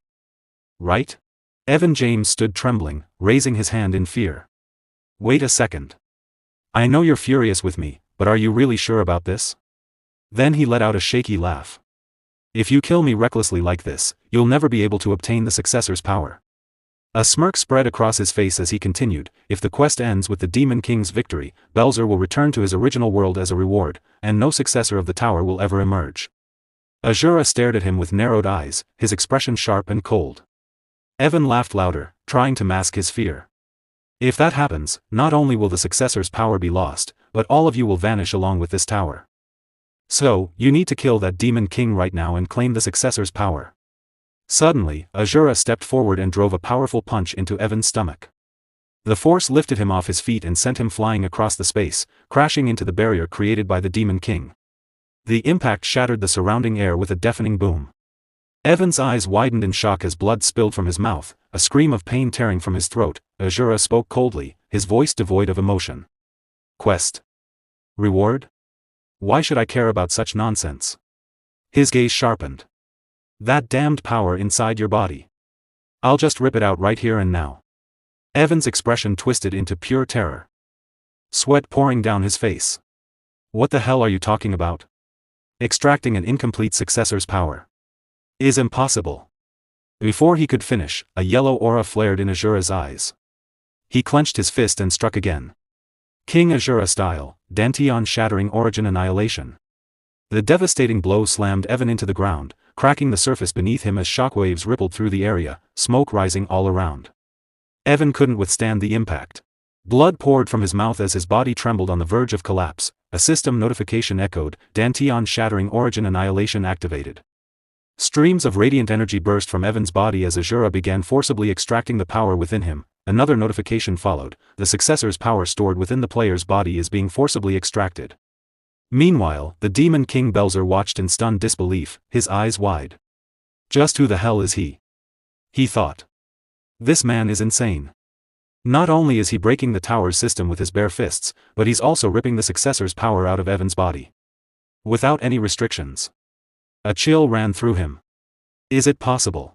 Right? Evan James stood trembling, raising his hand in fear. Wait a second. I know you're furious with me, but are you really sure about this? Then he let out a shaky laugh. If you kill me recklessly like this, you'll never be able to obtain the successor's power. A smirk spread across his face as he continued, if the quest ends with the Demon King's victory, Belzer will return to his original world as a reward, and no successor of the tower will ever emerge. Asura stared at him with narrowed eyes, his expression sharp and cold. Evan laughed louder, trying to mask his fear. If that happens, not only will the successor's power be lost, but all of you will vanish along with this tower. So, you need to kill that Demon King right now and claim the successor's power. Suddenly, Asura stepped forward and drove a powerful punch into Evan's stomach. The force lifted him off his feet and sent him flying across the space, crashing into the barrier created by the Demon King. The impact shattered the surrounding air with a deafening boom. Evan's eyes widened in shock as blood spilled from his mouth, a scream of pain tearing from his throat. Asura spoke coldly, his voice devoid of emotion. Quest. Reward? Why should I care about such nonsense? His gaze sharpened. That damned power inside your body. I'll just rip it out right here and now. Evan's expression twisted into pure terror. Sweat pouring down his face. What the hell are you talking about? Extracting an incomplete successor's power is impossible. Before he could finish, a yellow aura flared in Asura's eyes. He clenched his fist and struck again. King Asura style, dantian shattering origin annihilation. The devastating blow slammed Evan into the ground, cracking the surface beneath him as shockwaves rippled through the area, smoke rising all around. Evan couldn't withstand the impact. Blood poured from his mouth as his body trembled on the verge of collapse. A system notification echoed, dantian shattering origin annihilation activated. Streams of radiant energy burst from Evan's body as Asura began forcibly extracting the power within him. Another notification followed, the successor's power stored within the player's body is being forcibly extracted. Meanwhile, the Demon King Belzer watched in stunned disbelief, his eyes wide. Just who the hell is he? He thought. This man is insane. Not only is he breaking the tower's system with his bare fists, but he's also ripping the successor's power out of Evan's body. Without any restrictions. A chill ran through him. Is it possible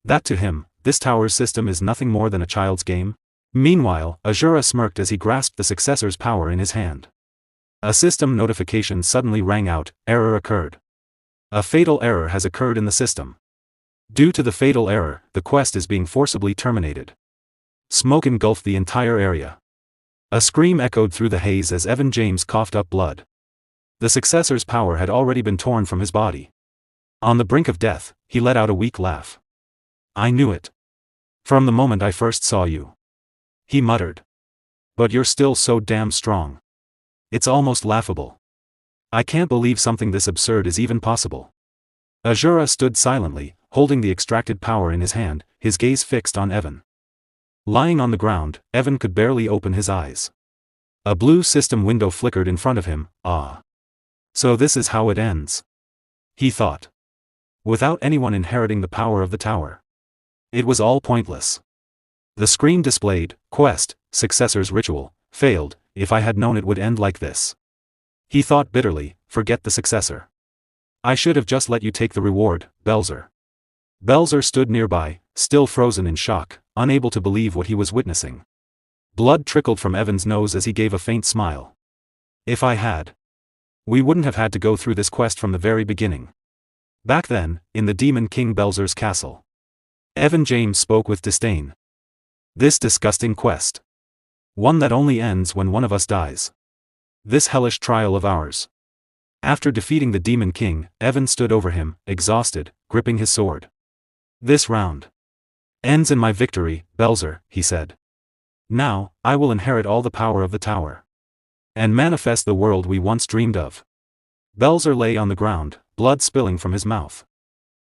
that to him, this tower's system is nothing more than a child's game? Meanwhile, Asura smirked as he grasped the successor's power in his hand. A system notification suddenly rang out, error occurred. A fatal error has occurred in the system. Due to the fatal error, the quest is being forcibly terminated. Smoke engulfed the entire area. A scream echoed through the haze as Evan James coughed up blood. The successor's power had already been torn from his body. On the brink of death, he let out a weak laugh. I knew it. From the moment I first saw you. He muttered. But you're still so damn strong. It's almost laughable. I can't believe something this absurd is even possible. Asura stood silently, holding the extracted power in his hand, his gaze fixed on Evan. Lying on the ground, Evan could barely open his eyes. A blue system window flickered in front of him. Ah. So this is how it ends. He thought. Without anyone inheriting the power of the tower. It was all pointless. The screen displayed, quest, successor's ritual, failed. If I had known it would end like this. He thought bitterly, forget the successor. I should have just let you take the reward, Belzer. Belzer stood nearby, still frozen in shock. unable to believe what he was witnessing. Blood trickled from Evan's nose as he gave a faint smile. If I had. We wouldn't have had to go through this quest from the very beginning. Back then, in the Demon King Belzer's castle. Evan James spoke with disdain. This disgusting quest. One that only ends when one of us dies. This hellish trial of ours. After defeating the Demon King, Evan stood over him, exhausted, gripping his sword. This round ends in my victory, Belzer, he said. Now, I will inherit all the power of the tower. And manifest the world we once dreamed of. Belzer lay on the ground, blood spilling from his mouth.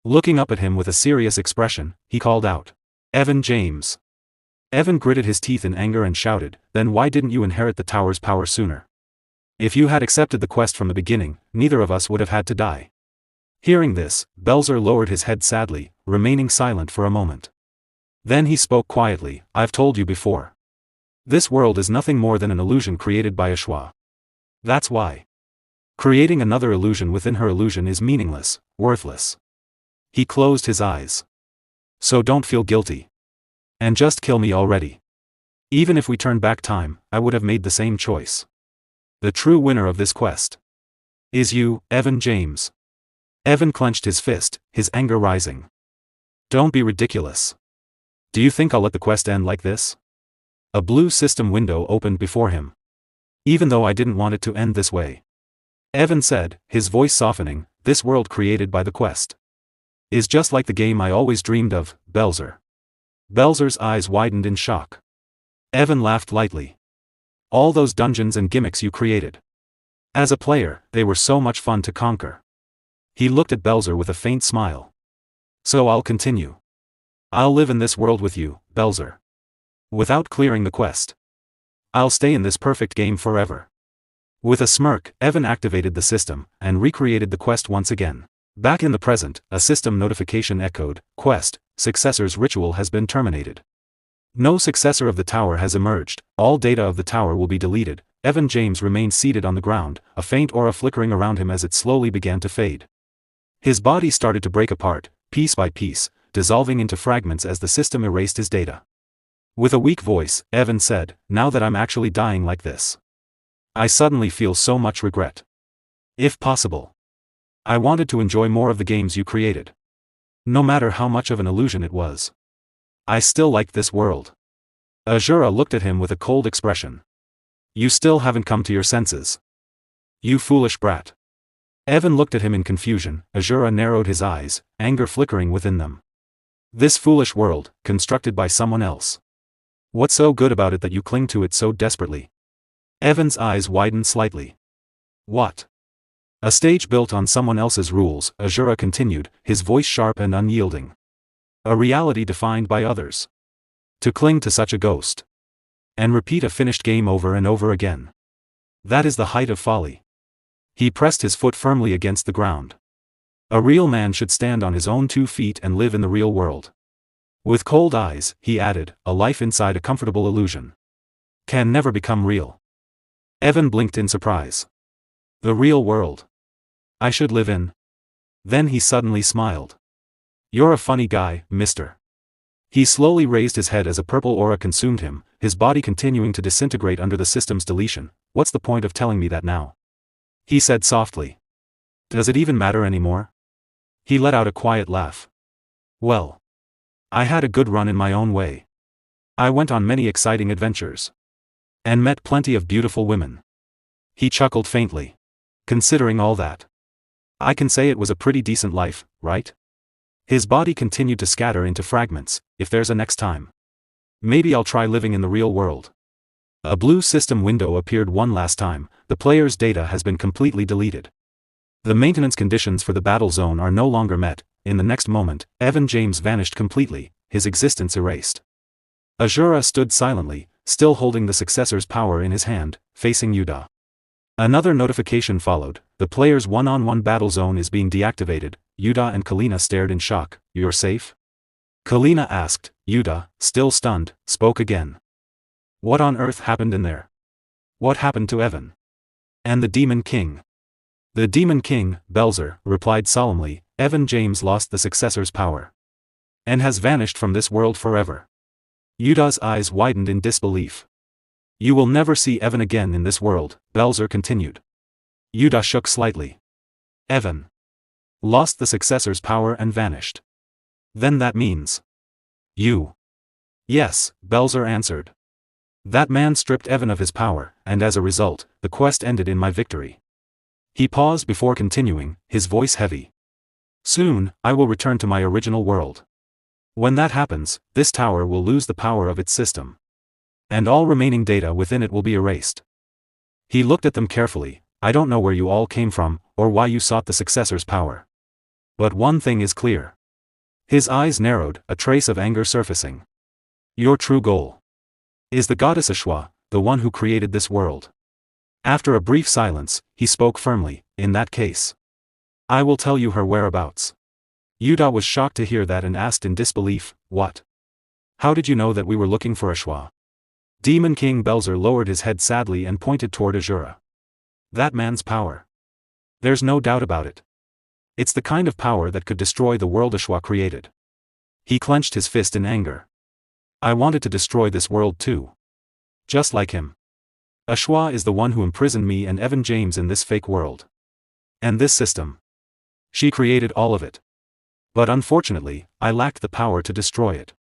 Looking up at him with a serious expression, he called out, Evan James. Evan gritted his teeth in anger and shouted, then why didn't you inherit the tower's power sooner? If you had accepted the quest from the beginning, neither of us would have had to die. Hearing this, Belzer lowered his head sadly, remaining silent for a moment. Then he spoke quietly, I've told you before. This world is nothing more than an illusion created by Eshua. That's why. Creating another illusion within her illusion is meaningless, worthless. He closed his eyes. So don't feel guilty. And just kill me already. Even if we turned back time, I would have made the same choice. The true winner of this quest is you, Evan James. Evan clenched his fist, his anger rising. Don't be ridiculous. Do you think I'll let the quest end like this? A blue system window opened before him. Even though I didn't want it to end this way. Evan said, his voice softening, this world created by the quest is just like the game I always dreamed of, Belzer. Belzer's eyes widened in shock. Evan laughed lightly. All those dungeons and gimmicks you created. As a player, they were so much fun to conquer. He looked at Belzer with a faint smile. So I'll continue. I'll live in this world with you, Belzer. Without clearing the quest. I'll stay in this perfect game forever. With a smirk, Evan activated the system, and recreated the quest once again. Back in the present, a system notification echoed, Quest, Successor's ritual has been terminated. No successor of the tower has emerged, all data of the tower will be deleted. Evan James remained seated on the ground, a faint aura flickering around him as it slowly began to fade. His body started to break apart, piece by piece, dissolving into fragments as the system erased his data. With a weak voice, Evan said, now that I'm actually dying like this, I suddenly feel so much regret. If possible, I wanted to enjoy more of the games you created. No matter how much of an illusion it was. I still liked this world. Asura looked at him with a cold expression. You still haven't come to your senses. You foolish brat. Evan looked at him in confusion. Asura narrowed his eyes, anger flickering within them. This foolish world, constructed by someone else. What's so good about it that you cling to it so desperately? Evan's eyes widened slightly. What? A stage built on someone else's rules, Asura continued, his voice sharp and unyielding. A reality defined by others. To cling to such a ghost. And repeat a finished game over and over again. That is the height of folly. He pressed his foot firmly against the ground. A real man should stand on his own 2 feet and live in the real world. With cold eyes, he added, a life inside a comfortable illusion can never become real. Evan blinked in surprise. The real world. I should live in. Then he suddenly smiled. You're a funny guy, mister. He slowly raised his head as a purple aura consumed him, his body continuing to disintegrate under the system's deletion. What's the point of telling me that now? He said softly. Does it even matter anymore? He let out a quiet laugh. Well, I had a good run in my own way. I went on many exciting adventures. And met plenty of beautiful women. He chuckled faintly. Considering all that, I can say it was a pretty decent life, right? His body continued to scatter into fragments. If there's a next time, maybe I'll try living in the real world. A blue system window appeared one last time. The player's data has been completely deleted. The maintenance conditions for the battle zone are no longer met. In the next moment, Evan James vanished completely, his existence erased. Asura stood silently, still holding the successor's power in his hand, facing Yuda. Another notification followed. The player's one-on-one battle zone is being deactivated. Yuda and Kalina stared in shock. You're safe? Kalina asked. Yuda, still stunned, spoke again. What on earth happened in there? What happened to Evan? And the Demon King? The Demon King, Belzer, replied solemnly. Evan James lost the successor's power. And has vanished from this world forever. Yuda's eyes widened in disbelief. You will never see Evan again in this world, Belzer continued. Yuda shook slightly. Evan lost the successor's power and vanished. Then that means you. Yes, Belzer answered. That man stripped Evan of his power, and as a result, the quest ended in my victory. He paused before continuing, his voice heavy. Soon, I will return to my original world. When that happens, this tower will lose the power of its system. And all remaining data within it will be erased. He looked at them carefully. I don't know where you all came from, or why you sought the successor's power. But one thing is clear. His eyes narrowed, a trace of anger surfacing. Your true goal is the Goddess Eshua, the one who created this world. After a brief silence, he spoke firmly, in that case, I will tell you her whereabouts. Yuda was shocked to hear that and asked in disbelief, what? How did you know that we were looking for Eshua? Demon King Belzer lowered his head sadly and pointed toward Asura. That man's power. There's no doubt about it. It's the kind of power that could destroy the world Eshua created. He clenched his fist in anger. I wanted to destroy this world too. Just like him. Eshua is the one who imprisoned me and Evan James in this fake world. And this system. She created all of it. But unfortunately, I lacked the power to destroy it.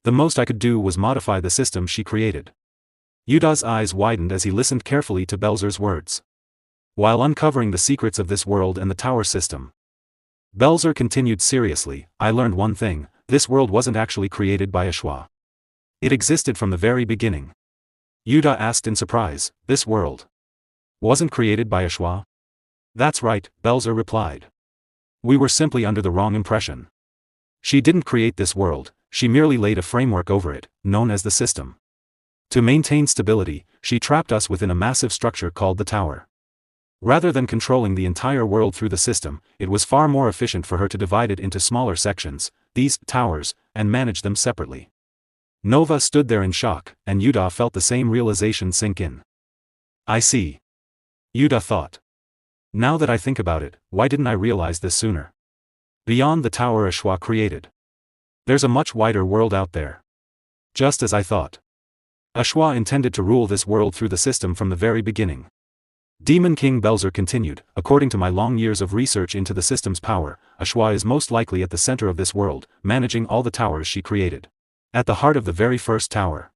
The most I could do was modify the system she created. Yuda's eyes widened as he listened carefully to Belzer's words. While uncovering the secrets of this world and the tower system, Belzer continued seriously, I learned one thing, this world wasn't actually created by Eshua. It existed from the very beginning. Yuda asked in surprise, this world wasn't created by Eshua? That's right, Belzer replied. We were simply under the wrong impression. She didn't create this world, she merely laid a framework over it, known as the system. To maintain stability, she trapped us within a massive structure called the tower. Rather than controlling the entire world through the system, it was far more efficient for her to divide it into smaller sections, these towers, and manage them separately. Nova stood there in shock, and Yuda felt the same realization sink in. I see. Yuda thought. Now that I think about it, why didn't I realize this sooner? Beyond the tower Eshua created, there's a much wider world out there. Just as I thought. Eshua intended to rule this world through the system from the very beginning. Demon King Belzer continued, according to my long years of research into the system's power, Eshua is most likely at the center of this world, managing all the towers she created. At the heart of the very first tower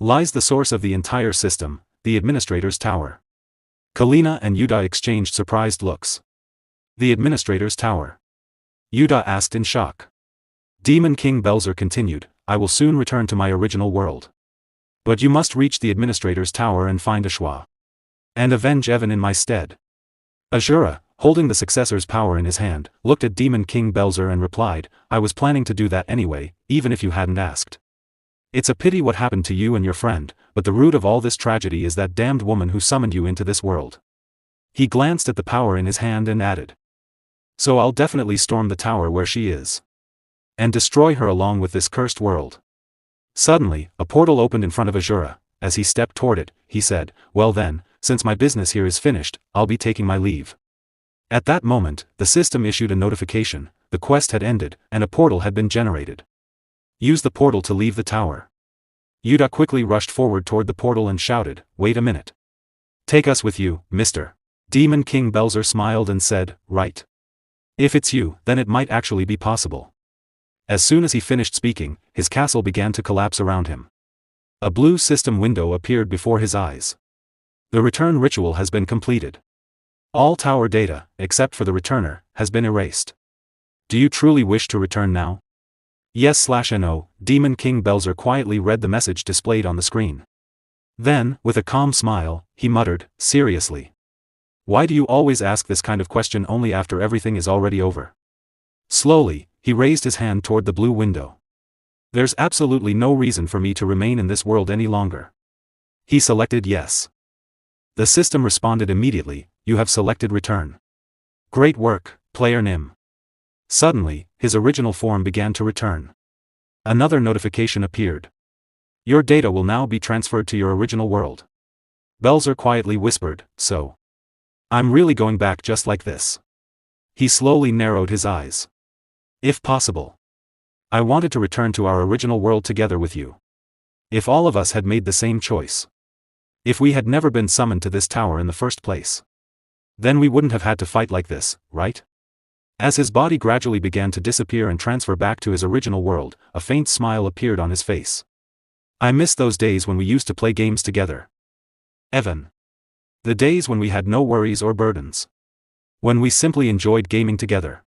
lies the source of the entire system, the Administrator's Tower. Kalina and Yuda exchanged surprised looks. The Administrator's Tower? Yuda asked in shock. Demon King Belzer continued, I will soon return to my original world. But you must reach the Administrator's Tower and find Eshua. And avenge Evan in my stead. Asura, holding the successor's power in his hand, looked at Demon King Belzer and replied, I was planning to do that anyway, even if you hadn't asked. It's a pity what happened to you and your friend, but the root of all this tragedy is that damned woman who summoned you into this world. He glanced at the power in his hand and added. So I'll definitely storm the tower where she is. And destroy her along with this cursed world. Suddenly, a portal opened in front of Asura. As he stepped toward it, he said, well then, since my business here is finished, I'll be taking my leave. At that moment, the system issued a notification, the quest had ended, and a portal had been generated. Use the portal to leave the tower. Yuda quickly rushed forward toward the portal and shouted, wait a minute. Take us with you, Mr. Demon King Belzer smiled and said, right. If it's you, then it might actually be possible. As soon as he finished speaking, his castle began to collapse around him. A blue system window appeared before his eyes. The return ritual has been completed. All tower data, except for the returner, has been erased. Do you truly wish to return now? Yes/no, Demon King Belzer quietly read the message displayed on the screen. Then, with a calm smile, he muttered, seriously. Why do you always ask this kind of question only after everything is already over? Slowly, he raised his hand toward the blue window. There's absolutely no reason for me to remain in this world any longer. He selected yes. The system responded immediately, you have selected return. Great work, player Nim. Suddenly, his original form began to return. Another notification appeared. Your data will now be transferred to your original world. Belzer quietly whispered, so. I'm really going back just like this. He slowly narrowed his eyes. If possible. I wanted to return to our original world together with you. If all of us had made the same choice. If we had never been summoned to this tower in the first place. Then we wouldn't have had to fight like this, right? As his body gradually began to disappear and transfer back to his original world, a faint smile appeared on his face. I miss those days when we used to play games together. Evan. The days when we had no worries or burdens. When we simply enjoyed gaming together.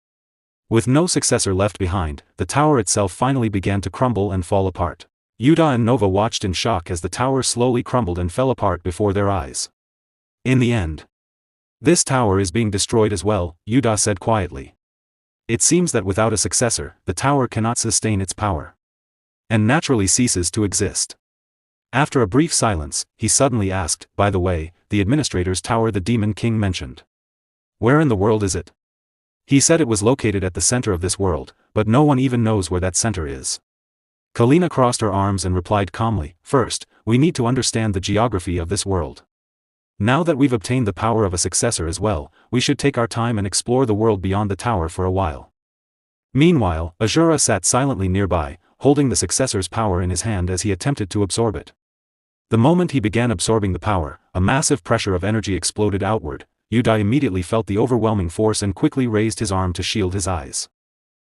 With no successor left behind, the tower itself finally began to crumble and fall apart. Yuta and Nova watched in shock as the tower slowly crumbled and fell apart before their eyes. In the end. This tower is being destroyed as well, Yuta said quietly. It seems that without a successor, the tower cannot sustain its power. And naturally ceases to exist. After a brief silence, he suddenly asked, by the way, the administrator's tower the Demon King mentioned. Where in the world is it? He said it was located at the center of this world, but no one even knows where that center is. Kalina crossed her arms and replied calmly, first, we need to understand the geography of this world. Now that we've obtained the power of a successor as well, we should take our time and explore the world beyond the tower for a while. Meanwhile, Asura sat silently nearby, holding the successor's power in his hand as he attempted to absorb it. The moment he began absorbing the power, a massive pressure of energy exploded outward. Yuta immediately felt the overwhelming force and quickly raised his arm to shield his eyes.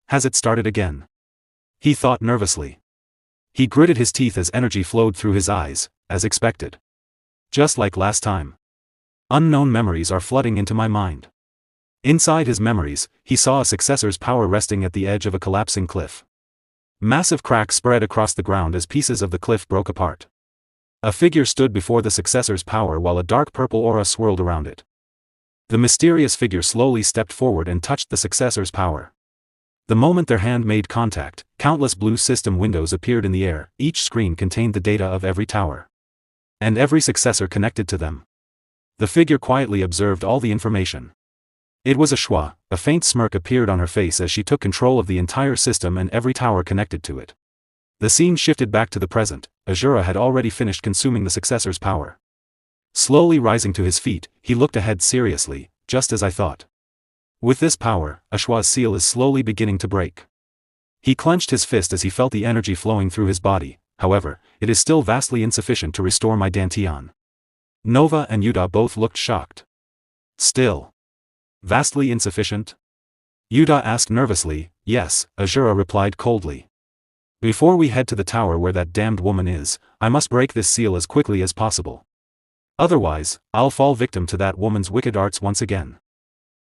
Has it started again? He thought nervously. He gritted his teeth as energy flowed through his eyes, as expected. Just like last time. Unknown memories are flooding into my mind. Inside his memories, he saw a successor's power resting at the edge of a collapsing cliff. Massive cracks spread across the ground as pieces of the cliff broke apart. A figure stood before the successor's power while a dark purple aura swirled around it. The mysterious figure slowly stepped forward and touched the successor's power. The moment their hand made contact, countless blue system windows appeared in the air. Each screen contained the data of every tower. And every successor connected to them. The figure quietly observed all the information. It was Eshua. A faint smirk appeared on her face as she took control of the entire system and every tower connected to it. The scene shifted back to the present. Asura had already finished consuming the successor's power. Slowly rising to his feet, he looked ahead seriously, just as I thought. With this power, Eshua's seal is slowly beginning to break. He clenched his fist as he felt the energy flowing through his body. However, it is still vastly insufficient to restore my dantian. Nova and Yuta both looked shocked. Still. Vastly insufficient? Yuta asked nervously. Yes, Asura replied coldly. Before we head to the tower where that damned woman is, I must break this seal as quickly as possible. Otherwise, I'll fall victim to that woman's wicked arts once again.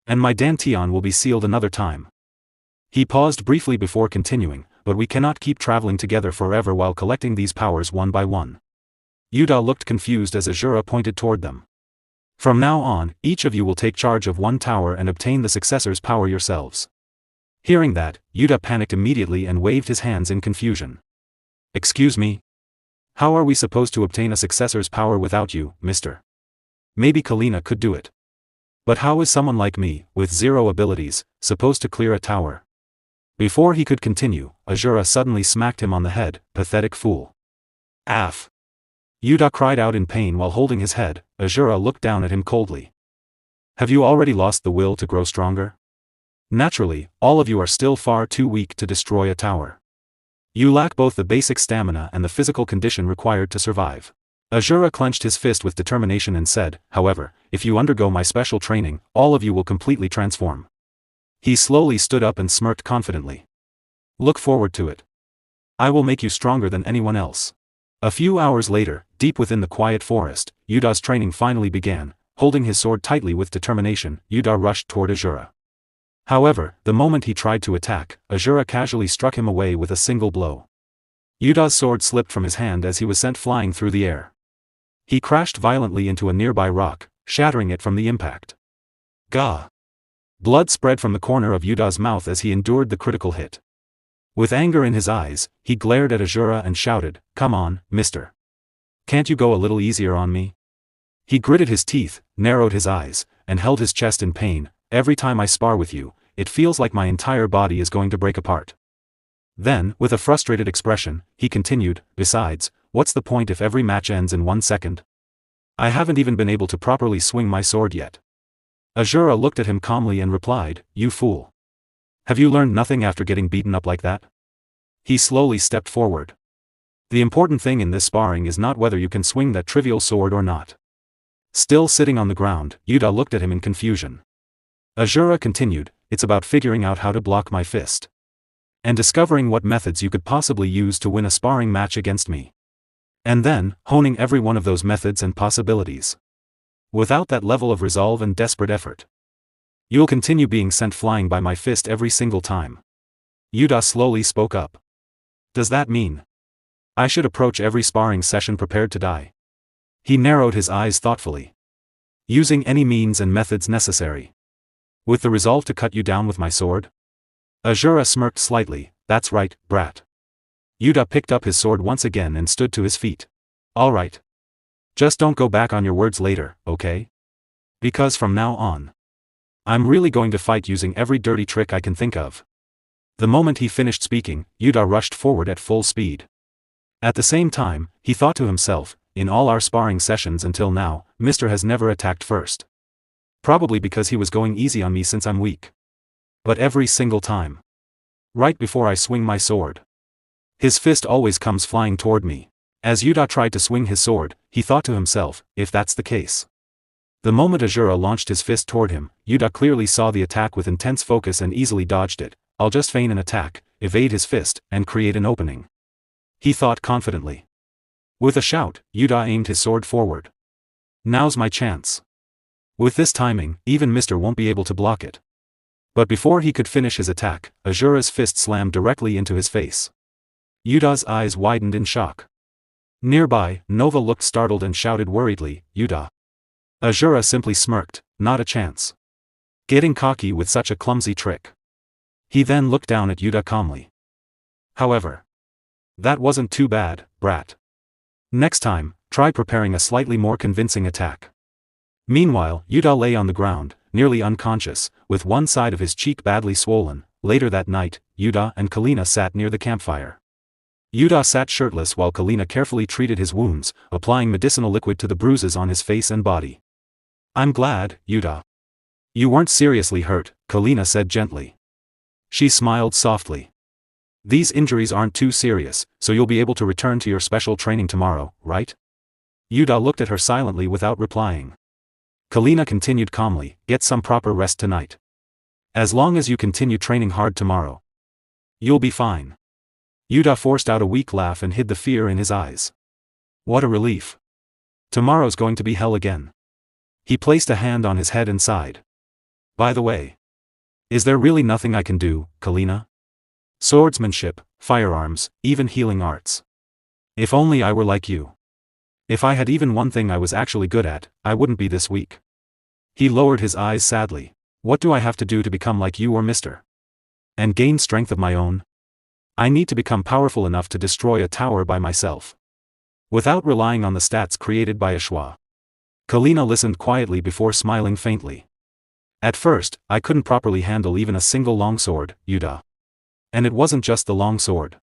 And my dantian will be sealed another time. He paused briefly before continuing, but we cannot keep traveling together forever while collecting these powers one by one. Yuta looked confused as Asura pointed toward them. From now on, each of you will take charge of one tower and obtain the successor's power yourselves. Hearing that, Yuta panicked immediately and waved his hands in confusion. Excuse me? How are we supposed to obtain a successor's power without you, mister? Maybe Kalina could do it. But how is someone like me, with zero abilities, supposed to clear a tower? Before he could continue, Asura suddenly smacked him on the head. Pathetic fool. Aff. Yuta cried out in pain while holding his head. Asura looked down at him coldly. Have you already lost the will to grow stronger? Naturally, all of you are still far too weak to destroy a tower. You lack both the basic stamina and the physical condition required to survive. Asura clenched his fist with determination and said, however, if you undergo my special training, all of you will completely transform. He slowly stood up and smirked confidently. Look forward to it. I will make you stronger than anyone else. A few hours later, deep within the quiet forest, Yuta's training finally began. Holding his sword tightly with determination, Yuta rushed toward Asura. However, the moment he tried to attack, Asura casually struck him away with a single blow. Yuta's sword slipped from his hand as he was sent flying through the air. He crashed violently into a nearby rock, shattering it from the impact. Gah! Blood spread from the corner of Yuta's mouth as he endured the critical hit. With anger in his eyes, he glared at Asura and shouted, "Come on, mister. Can't you go a little easier on me?" He gritted his teeth, narrowed his eyes, and held his chest in pain. Every time I spar with you, it feels like my entire body is going to break apart. Then, with a frustrated expression, he continued, besides, what's the point if every match ends in 1 second? I haven't even been able to properly swing my sword yet. Asura looked at him calmly and replied, you fool. Have you learned nothing after getting beaten up like that? He slowly stepped forward. The important thing in this sparring is not whether you can swing that trivial sword or not. Still sitting on the ground, Yuta looked at him in confusion. Asura continued, it's about figuring out how to block my fist. And discovering what methods you could possibly use to win a sparring match against me. And then, honing every one of those methods and possibilities. Without that level of resolve and desperate effort, you'll continue being sent flying by my fist every single time. Yuta slowly spoke up. Does that mean I should approach every sparring session prepared to die? He narrowed his eyes thoughtfully. Using any means and methods necessary. With the resolve to cut you down with my sword? Asura smirked slightly, that's right, brat. Yuta picked up his sword once again and stood to his feet. All right. Just don't go back on your words later, okay? Because from now on, I'm really going to fight using every dirty trick I can think of. The moment he finished speaking, Yuta rushed forward at full speed. At the same time, he thought to himself, in all our sparring sessions until now, Mr. has never attacked first. Probably because he was going easy on me since I'm weak. But every single time, right before I swing my sword, his fist always comes flying toward me. As Yuta tried to swing his sword, he thought to himself, if that's the case. The moment Asura launched his fist toward him, Yuta clearly saw the attack with intense focus and easily dodged it. I'll just feign an attack, evade his fist, and create an opening. He thought confidently. With a shout, Yuta aimed his sword forward. Now's my chance. With this timing, even Mr. won't be able to block it. But before he could finish his attack, Asura's fist slammed directly into his face. Yuta's eyes widened in shock. Nearby, Nova looked startled and shouted worriedly, Yuta. Asura simply smirked, not a chance. Getting cocky with such a clumsy trick. He then looked down at Yuta calmly. However, that wasn't too bad, brat. Next time, try preparing a slightly more convincing attack. Meanwhile, Yuta lay on the ground, nearly unconscious, with one side of his cheek badly swollen. Later that night, Yuta and Kalina sat near the campfire. Yuta sat shirtless while Kalina carefully treated his wounds, applying medicinal liquid to the bruises on his face and body. I'm glad, Yuta. You weren't seriously hurt, Kalina said gently. She smiled softly. These injuries aren't too serious, so you'll be able to return to your special training tomorrow, right? Yuta looked at her silently without replying. Kalina continued calmly, get some proper rest tonight. As long as you continue training hard tomorrow, you'll be fine. Yuta forced out a weak laugh and hid the fear in his eyes. What a relief. Tomorrow's going to be hell again. He placed a hand on his head and sighed. By the way, is there really nothing I can do, Kalina? Swordsmanship, firearms, even healing arts. If only I were like you. If I had even one thing I was actually good at, I wouldn't be this weak. He lowered his eyes sadly. What do I have to do to become like you or Mr. and gain strength of my own? I need to become powerful enough to destroy a tower by myself. Without relying on the stats created by Eshua. Kalina listened quietly before smiling faintly. At first, I couldn't properly handle even a single longsword, Yuta. And it wasn't just the long sword.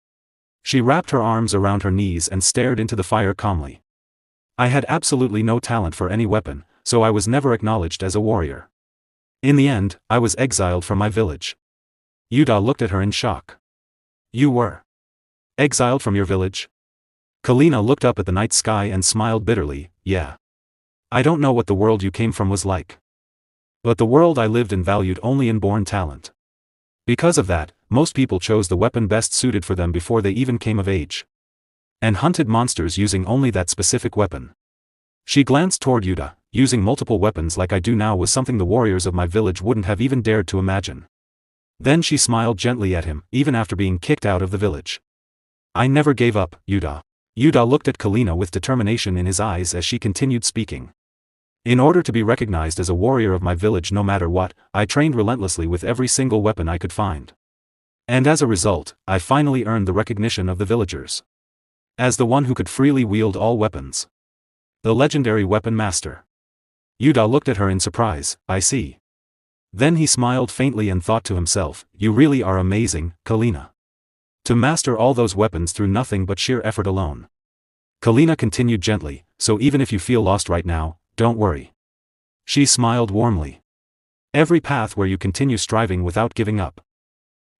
She wrapped her arms around her knees and stared into the fire calmly. I had absolutely no talent for any weapon, so I was never acknowledged as a warrior. In the end, I was exiled from my village. Yuta looked at her in shock. You were exiled from your village? Kalina looked up at the night sky and smiled bitterly, yeah. I don't know what the world you came from was like. But the world I lived in valued only inborn talent. Because of that, most people chose the weapon best suited for them before they even came of age. And hunted monsters using only that specific weapon. She glanced toward Yuta. Using multiple weapons like I do now was something the warriors of my village wouldn't have even dared to imagine. Then she smiled gently at him, even after being kicked out of the village. I never gave up, Yuta. Yuta looked at Kalina with determination in his eyes as she continued speaking. In order to be recognized as a warrior of my village no matter what, I trained relentlessly with every single weapon I could find. And as a result, I finally earned the recognition of the villagers. As the one who could freely wield all weapons. The legendary weapon master. Yuta looked at her in surprise, I see. Then he smiled faintly and thought to himself, you really are amazing, Kalina. To master all those weapons through nothing but sheer effort alone. Kalina continued gently, so even if you feel lost right now, don't worry. She smiled warmly. Every path where you continue striving without giving up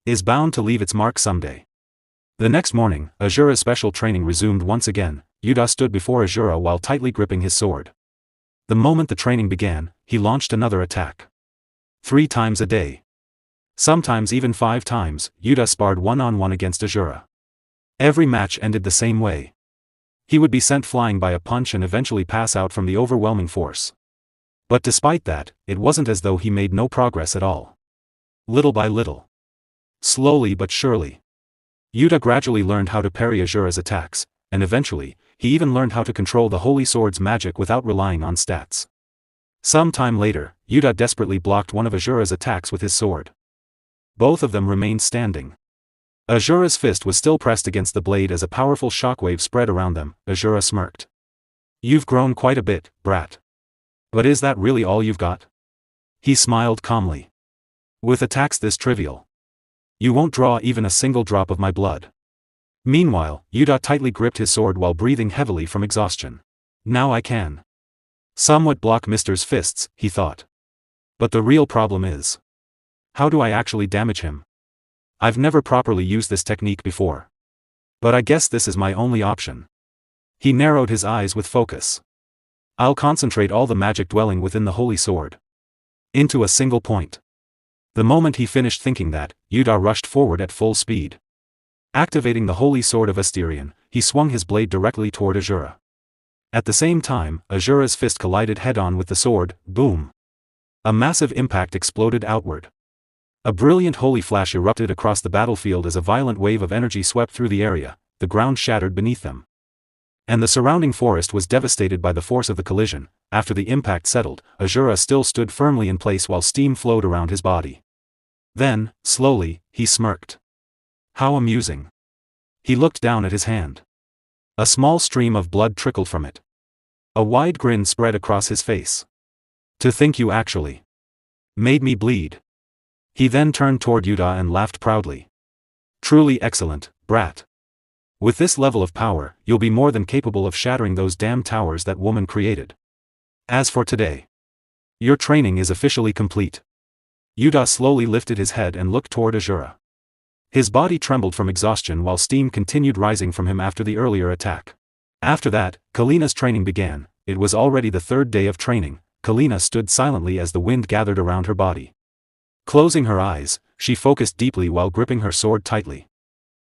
is bound to leave its mark someday. The next morning, Asura's special training resumed once again. Yuta stood before Asura while tightly gripping his sword. The moment the training began, he launched another attack. 3 times a day. Sometimes even 5 times, Yuta sparred one-on-one against Asura. Every match ended the same way. He would be sent flying by a punch and eventually pass out from the overwhelming force. But despite that, it wasn't as though he made no progress at all. Little by little. Slowly but surely. Yuta gradually learned how to parry Asura's attacks, and eventually, he even learned how to control the Holy Sword's magic without relying on stats. Some time later, Yuta desperately blocked one of Asura's attacks with his sword. Both of them remained standing. Asura's fist was still pressed against the blade as a powerful shockwave spread around them. Asura smirked. "You've grown quite a bit, brat. But is that really all you've got?" He smiled calmly. "With attacks this trivial, you won't draw even a single drop of my blood." Meanwhile, Yuta tightly gripped his sword while breathing heavily from exhaustion. "Now I can somewhat block Mr.'s fists," he thought. "But the real problem is, how do I actually damage him? I've never properly used this technique before. But I guess this is my only option." He narrowed his eyes with focus. "I'll concentrate all the magic dwelling within the Holy Sword into a single point." The moment he finished thinking that, Yuta rushed forward at full speed. Activating the Holy Sword of Asterion, he swung his blade directly toward Asura. At the same time, Asura's fist collided head-on with the sword. Boom! A massive impact exploded outward. A brilliant holy flash erupted across the battlefield as a violent wave of energy swept through the area. The ground shattered beneath them. And the surrounding forest was devastated by the force of the collision. After the impact settled, Asura still stood firmly in place while steam flowed around his body. Then, slowly, he smirked. How amusing. He looked down at his hand. A small stream of blood trickled from it. A wide grin spread across his face. "To think you actually made me bleed." He then turned toward Yuta and laughed proudly. "Truly excellent, brat. With this level of power, you'll be more than capable of shattering those damn towers that woman created. As for today, your training is officially complete." Yuta slowly lifted his head and looked toward Asura. His body trembled from exhaustion while steam continued rising from him after the earlier attack. After that, Kalina's training began. It was already the 3rd day of training. Kalina stood silently as the wind gathered around her body. Closing her eyes, she focused deeply while gripping her sword tightly.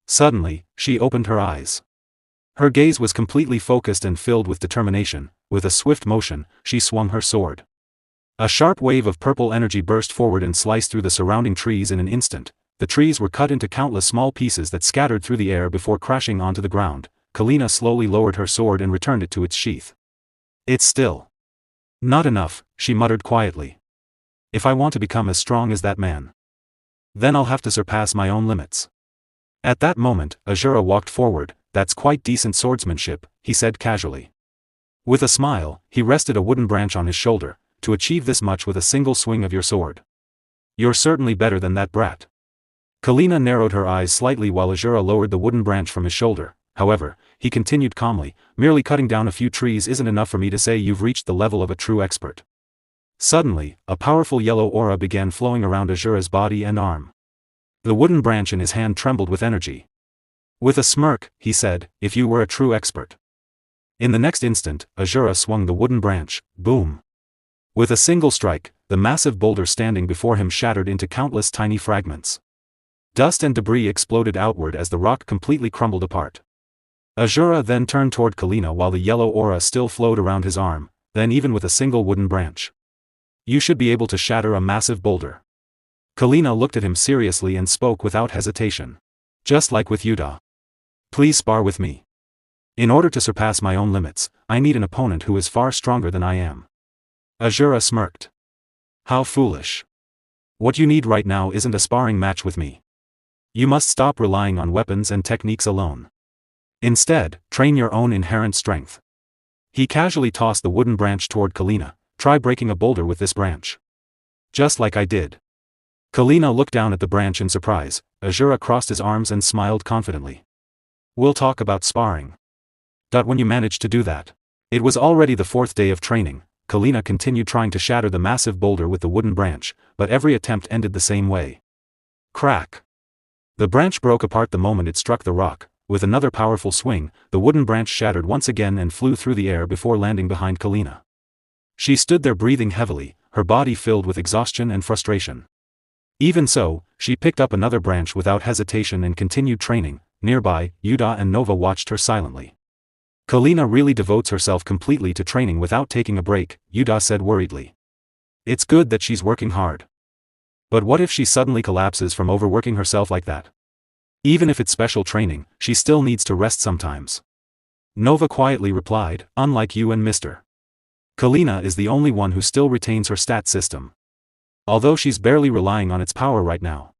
Suddenly, she opened her eyes. Her gaze was completely focused and filled with determination. With a swift motion, she swung her sword. A sharp wave of purple energy burst forward and sliced through the surrounding trees in an instant. The trees were cut into countless small pieces that scattered through the air before crashing onto the ground. Kalina slowly lowered her sword and returned it to its sheath. "It's still not enough," she muttered quietly. "If I want to become as strong as that man, then I'll have to surpass my own limits." At that moment, Asura walked forward. "That's quite decent swordsmanship," he said casually. With a smile, he rested a wooden branch on his shoulder. "To achieve this much with a single swing of your sword, you're certainly better than that brat." Kalina narrowed her eyes slightly while Asura lowered the wooden branch from his shoulder. However, he continued calmly, "Merely cutting down a few trees isn't enough for me to say you've reached the level of a true expert." Suddenly, a powerful yellow aura began flowing around Asura's body and arm. The wooden branch in his hand trembled with energy. With a smirk, he said, "If you were a true expert." In the next instant, Asura swung the wooden branch. Boom! With a single strike, the massive boulder standing before him shattered into countless tiny fragments. Dust and debris exploded outward as the rock completely crumbled apart. Asura then turned toward Kalina while the yellow aura still flowed around his arm. Then even with a single wooden branch, you should be able to shatter a massive boulder. Kalina looked at him seriously and spoke without hesitation. "Just like with Yuta. Please spar with me. In order to surpass my own limits, I need an opponent who is far stronger than I am." Asura smirked. "How foolish. What you need right now isn't a sparring match with me. You must stop relying on weapons and techniques alone. Instead, train your own inherent strength." He casually tossed the wooden branch toward Kalina. "Try breaking a boulder with this branch. Just like I did." Kalina looked down at the branch in surprise. Asura crossed his arms and smiled confidently. "We'll talk about sparring. When you manage to do that." It was already the 4th day of training. Kalina continued trying to shatter the massive boulder with the wooden branch, but every attempt ended the same way. Crack! The branch broke apart the moment it struck the rock. With another powerful swing, the wooden branch shattered once again and flew through the air before landing behind Kalina. She stood there breathing heavily, her body filled with exhaustion and frustration. Even so, she picked up another branch without hesitation and continued training. Nearby, Yuda and Nova watched her silently. Kalina really devotes herself completely to training without taking a break, Yuda said worriedly. It's good that she's working hard. But what if she suddenly collapses from overworking herself like that? Even if it's special training, she still needs to rest sometimes. Nova quietly replied, unlike you and Mr. Kalina is the only one who still retains her stat system. Although she's barely relying on its power right now.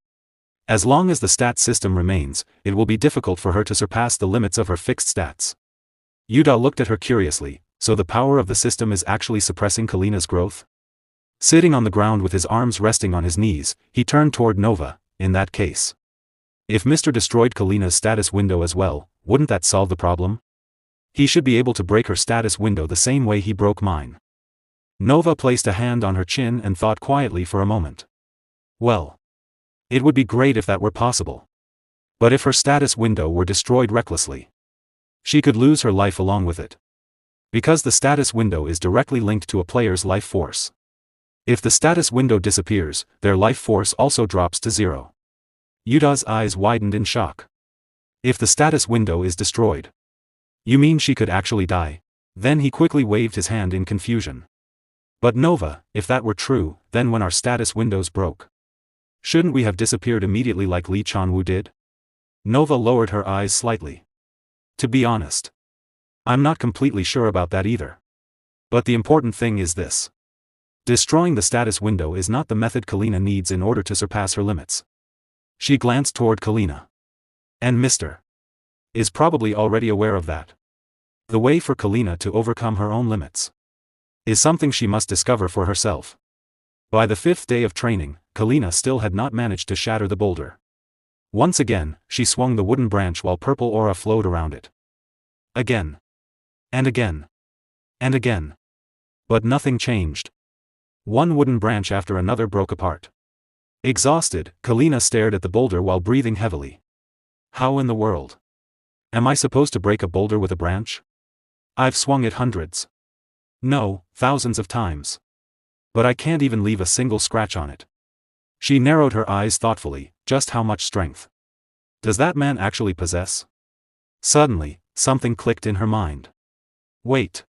As long as the stat system remains, it will be difficult for her to surpass the limits of her fixed stats. Yuda looked at her curiously, so the power of the system is actually suppressing Kalina's growth? Sitting on the ground with his arms resting on his knees, he turned toward Nova. In that case, if Mr. destroyed Kalina's status window as well, wouldn't that solve the problem? He should be able to break her status window the same way he broke mine. Nova placed a hand on her chin and thought quietly for a moment. Well, it would be great if that were possible. But if her status window were destroyed recklessly, she could lose her life along with it. Because the status window is directly linked to a player's life force. If the status window disappears, their life force also drops to 0. Yuda's eyes widened in shock. If the status window is destroyed. You mean she could actually die? Then he quickly waved his hand in confusion. But Nova, if that were true, then when our status windows broke, shouldn't we have disappeared immediately like Lee Chanwoo did? Nova lowered her eyes slightly. To be honest, I'm not completely sure about that either. But the important thing is this. Destroying the status window is not the method Kalina needs in order to surpass her limits. She glanced toward Kalina. And Mr. is probably already aware of that. The way for Kalina to overcome her own limits is something she must discover for herself. By the 5th day of training, Kalina still had not managed to shatter the boulder. Once again, she swung the wooden branch while purple aura flowed around it. Again. And again. And again. But nothing changed. One wooden branch after another broke apart. Exhausted, Kalina stared at the boulder while breathing heavily. How in the world? Am I supposed to break a boulder with a branch? I've swung it hundreds. No, thousands of times. But I can't even leave a single scratch on it. She narrowed her eyes thoughtfully. Just how much strength does that man actually possess? Suddenly, something clicked in her mind. Wait.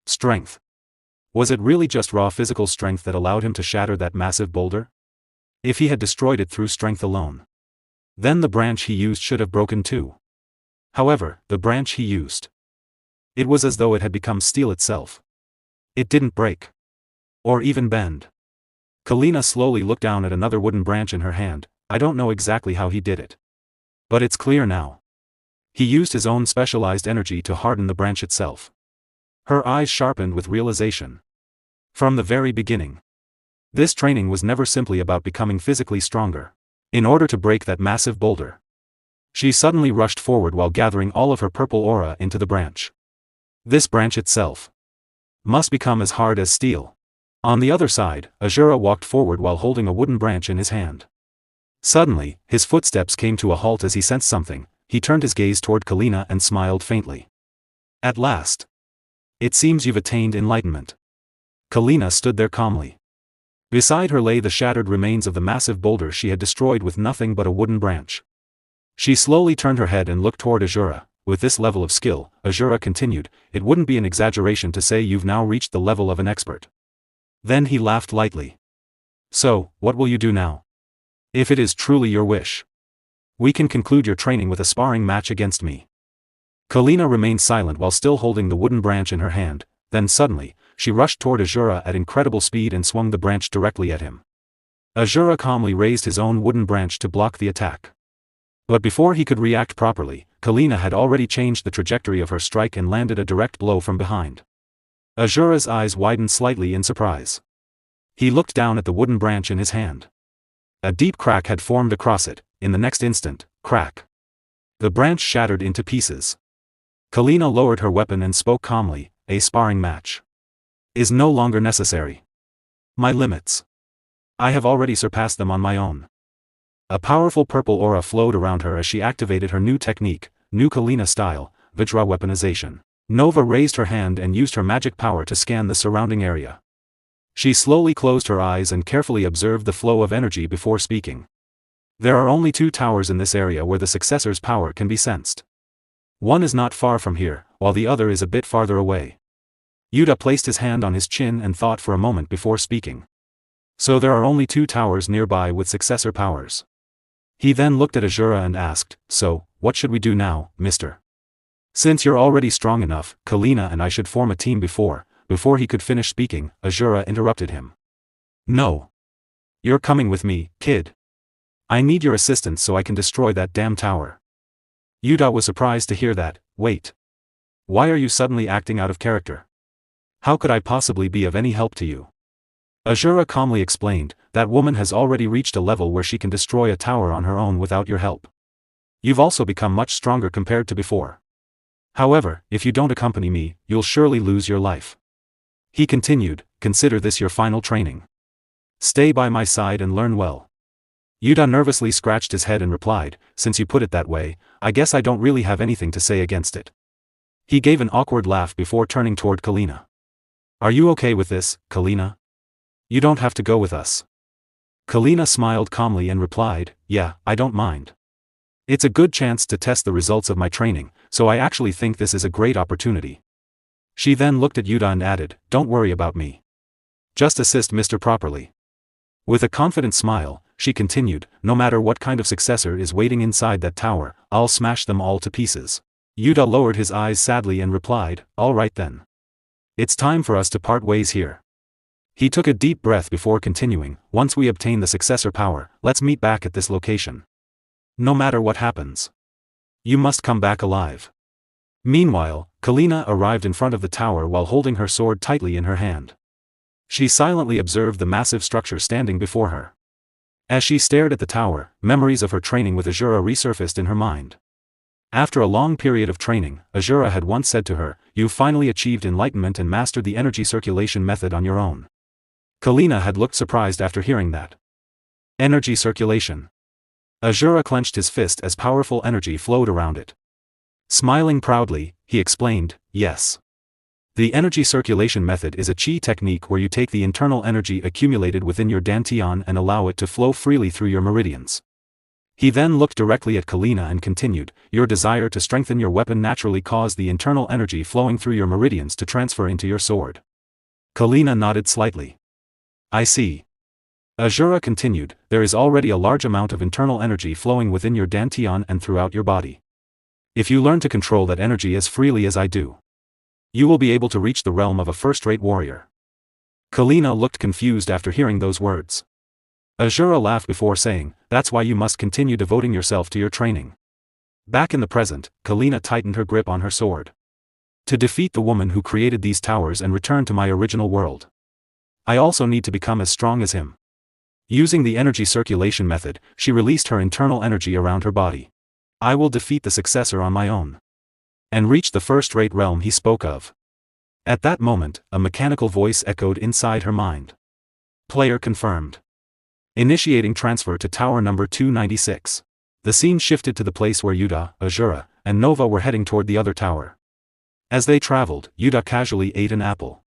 Strength. Was it really just raw physical strength that allowed him to shatter that massive boulder? If he had destroyed it through strength alone, then the branch he used should have broken too. However, the branch he used, it was as though it had become steel itself. It didn't break. Or even bend. Kalina slowly looked down at another wooden branch in her hand. I don't know exactly how he did it. But it's clear now. He used his own specialized energy to harden the branch itself. Her eyes sharpened with realization. From the very beginning, this training was never simply about becoming physically stronger. In order to break that massive boulder, she suddenly rushed forward while gathering all of her purple aura into the branch. This branch itself must become as hard as steel. On the other side, Asura walked forward while holding a wooden branch in his hand. Suddenly, his footsteps came to a halt as he sensed something. He turned his gaze toward Kalina and smiled faintly. At last. It seems you've attained enlightenment. Kalina stood there calmly. Beside her lay the shattered remains of the massive boulder she had destroyed with nothing but a wooden branch. She slowly turned her head and looked toward Asura. With this level of skill, Asura continued, it wouldn't be an exaggeration to say you've now reached the level of an expert. Then he laughed lightly. So, what will you do now? If it is truly your wish, we can conclude your training with a sparring match against me. Kalina remained silent while still holding the wooden branch in her hand. Then suddenly, she rushed toward Asura at incredible speed and swung the branch directly at him. Asura calmly raised his own wooden branch to block the attack. But before he could react properly, Kalina had already changed the trajectory of her strike and landed a direct blow from behind. Asura's eyes widened slightly in surprise. He looked down at the wooden branch in his hand. A deep crack had formed across it. In the next instant, crack. The branch shattered into pieces. Kalina lowered her weapon and spoke calmly, a sparring match is no longer necessary. My limits. I have already surpassed them on my own. A powerful purple aura flowed around her as she activated her new technique, new Kalina style, Vajra weaponization. Nova raised her hand and used her magic power to scan the surrounding area. She slowly closed her eyes and carefully observed the flow of energy before speaking. There are only 2 towers in this area where the successor's power can be sensed. One is not far from here, while the other is a bit farther away. Yuta placed his hand on his chin and thought for a moment before speaking. So there are only 2 towers nearby with successor powers. He then looked at Asura and asked, "So, what should we do now, mister? Since you're already strong enough, Kalina and I should form a team before he could finish speaking, Asura interrupted him. "No. You're coming with me, kid. I need your assistance so I can destroy that damn tower." Yuta was surprised to hear that. "Wait. Why are you suddenly acting out of character? How could I possibly be of any help to you?" Asura calmly explained, "That woman has already reached a level where she can destroy a tower on her own without your help. You've also become much stronger compared to before. However, if you don't accompany me, you'll surely lose your life." He continued, "Consider this your final training. Stay by my side and learn well." Yuta nervously scratched his head and replied, "Since you put it that way, I guess I don't really have anything to say against it." He gave an awkward laugh before turning toward Kalina. "Are you okay with this, Kalina? You don't have to go with us." Kalina smiled calmly and replied, "Yeah, I don't mind. It's a good chance to test the results of my training, so I actually think this is a great opportunity." She then looked at Yuta and added, "Don't worry about me. Just assist Mr. properly." With a confident smile, she continued, "No matter what kind of successor is waiting inside that tower, I'll smash them all to pieces." Yuta lowered his eyes sadly and replied, "All right then. It's time for us to part ways here." He took a deep breath before continuing, "Once we obtain the successor power, let's meet back at this location. No matter what happens, you must come back alive." Meanwhile, Kalina arrived in front of the tower while holding her sword tightly in her hand. She silently observed the massive structure standing before her. As she stared at the tower, memories of her training with Asura resurfaced in her mind. After a long period of training, Asura had once said to her, "You've finally achieved enlightenment and mastered the energy circulation method on your own." Kalina had looked surprised after hearing that. Energy circulation. Asura clenched his fist as powerful energy flowed around it. Smiling proudly, he explained, "Yes. The energy circulation method is a chi technique where you take the internal energy accumulated within your dantian and allow it to flow freely through your meridians." He then looked directly at Kalina and continued, "Your desire to strengthen your weapon naturally caused the internal energy flowing through your meridians to transfer into your sword." Kalina nodded slightly. "I see." Asura continued, "There is already a large amount of internal energy flowing within your dantian and throughout your body. If you learn to control that energy as freely as I do, you will be able to reach the realm of a first-rate warrior." Kalina looked confused after hearing those words. Asura laughed before saying, "That's why you must continue devoting yourself to your training." Back in the present, Kalina tightened her grip on her sword. "To defeat the woman who created these towers and return to my original world, I also need to become as strong as him." Using the energy circulation method, she released her internal energy around her body. "I will defeat the successor on my own and reach the first-rate realm he spoke of." At that moment, a mechanical voice echoed inside her mind. "Player confirmed. Initiating transfer to tower number 296. The scene shifted to the place where Yuta, Asura, and Nova were heading toward the other tower. As they traveled, Yuta casually ate an apple.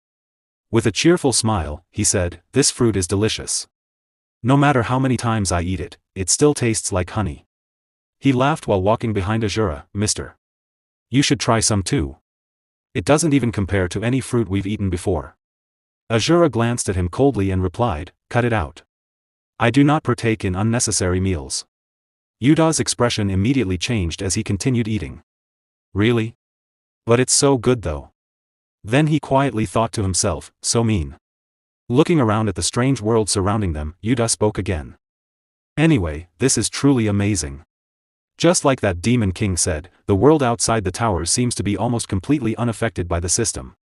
With a cheerful smile, he said, "This fruit is delicious. No matter how many times I eat it, it still tastes like honey." He laughed while walking behind Asura, "Mister, you should try some too. It doesn't even compare to any fruit we've eaten before." Asura glanced at him coldly and replied, "Cut it out. I do not partake in unnecessary meals." Yuta's expression immediately changed as he continued eating. "Really? But it's so good though." Then he quietly thought to himself, "So mean." Looking around at the strange world surrounding them, Yuta spoke again. "Anyway, this is truly amazing. Just like that demon king said, the world outside the towers seems to be almost completely unaffected by the system."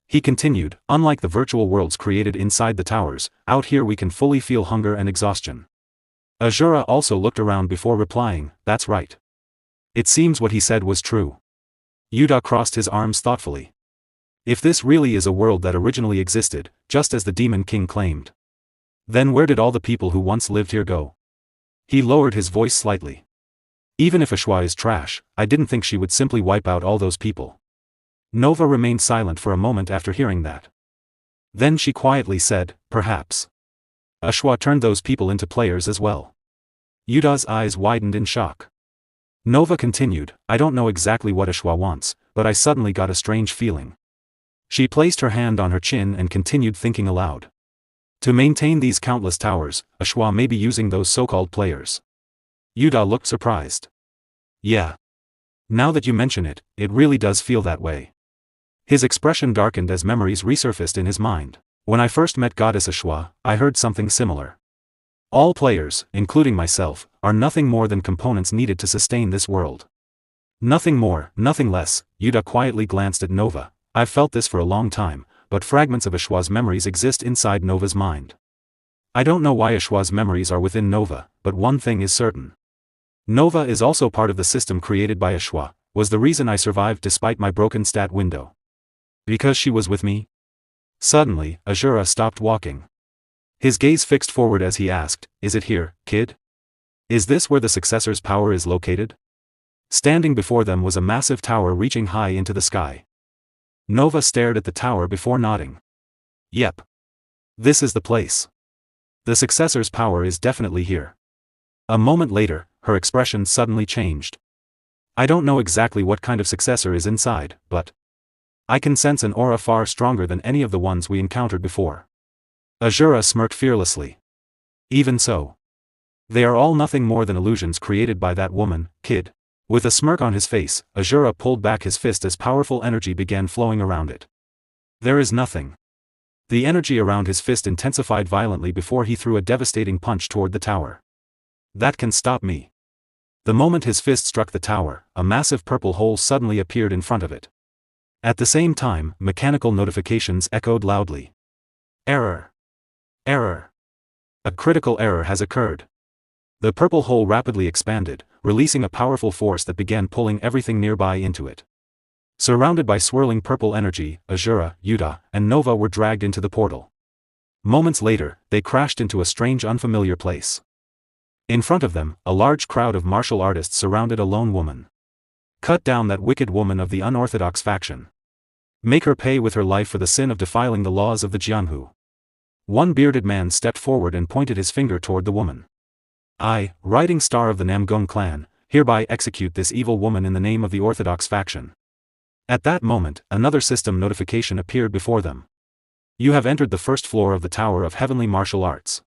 He continued, "Unlike the virtual worlds created inside the towers, out here we can fully feel hunger and exhaustion." Asura also looked around before replying, "That's right." It seems what he said was true. Yuta crossed his arms thoughtfully. If this really is a world that originally existed, just as the demon king claimed, then where did all the people who once lived here go? He lowered his voice slightly. Even if Eshua is trash, I didn't think she would simply wipe out all those people. Nova remained silent for a moment after hearing that. Then she quietly said, perhaps. Eshua turned those people into players as well. Yuda's eyes widened in shock. Nova continued, I don't know exactly what Eshua wants, but I suddenly got a strange feeling. She placed her hand on her chin and continued thinking aloud. To maintain these countless towers, Eshua may be using those so-called players. Yuda looked surprised. Yeah. Now that you mention it, it really does feel that way. His expression darkened as memories resurfaced in his mind. When I first met Goddess Eshua, I heard something similar. All players, including myself, are nothing more than components needed to sustain this world. Nothing more, nothing less. Yuda quietly glanced at Nova. I've felt this for a long time, but fragments of Eshua's memories exist inside Nova's mind. I don't know why Eshua's memories are within Nova, but one thing is certain. Nova is also part of the system created by Eshua, was the reason I survived despite my broken stat window. Because she was with me? Suddenly, Asura stopped walking. His gaze fixed forward as he asked, is it here, kid? Is this where the successor's power is located? Standing before them was a massive tower reaching high into the sky. Nova stared at the tower before nodding. Yep. This is the place. The successor's power is definitely here. A moment later, her expression suddenly changed. I don't know exactly what kind of successor is inside, but I can sense an aura far stronger than any of the ones we encountered before. Asura smirked fearlessly. Even so. They are all nothing more than illusions created by that woman, kid. With a smirk on his face, Asura pulled back his fist as powerful energy began flowing around it. There is nothing. The energy around his fist intensified violently before he threw a devastating punch toward the tower. That can stop me. The moment his fist struck the tower, a massive purple hole suddenly appeared in front of it. At the same time, mechanical notifications echoed loudly. Error. Error. A critical error has occurred. The purple hole rapidly expanded, releasing a powerful force that began pulling everything nearby into it. Surrounded by swirling purple energy, Asura, Yuda, and Nova were dragged into the portal. Moments later, they crashed into a strange unfamiliar place. In front of them, a large crowd of martial artists surrounded a lone woman. Cut down that wicked woman of the unorthodox faction. Make her pay with her life for the sin of defiling the laws of the Jianhu. One bearded man stepped forward and pointed his finger toward the woman. I, Riding Star of the Namgung clan, hereby execute this evil woman in the name of the orthodox faction. At that moment, another system notification appeared before them. You have entered the first floor of the Tower of Heavenly Martial Arts.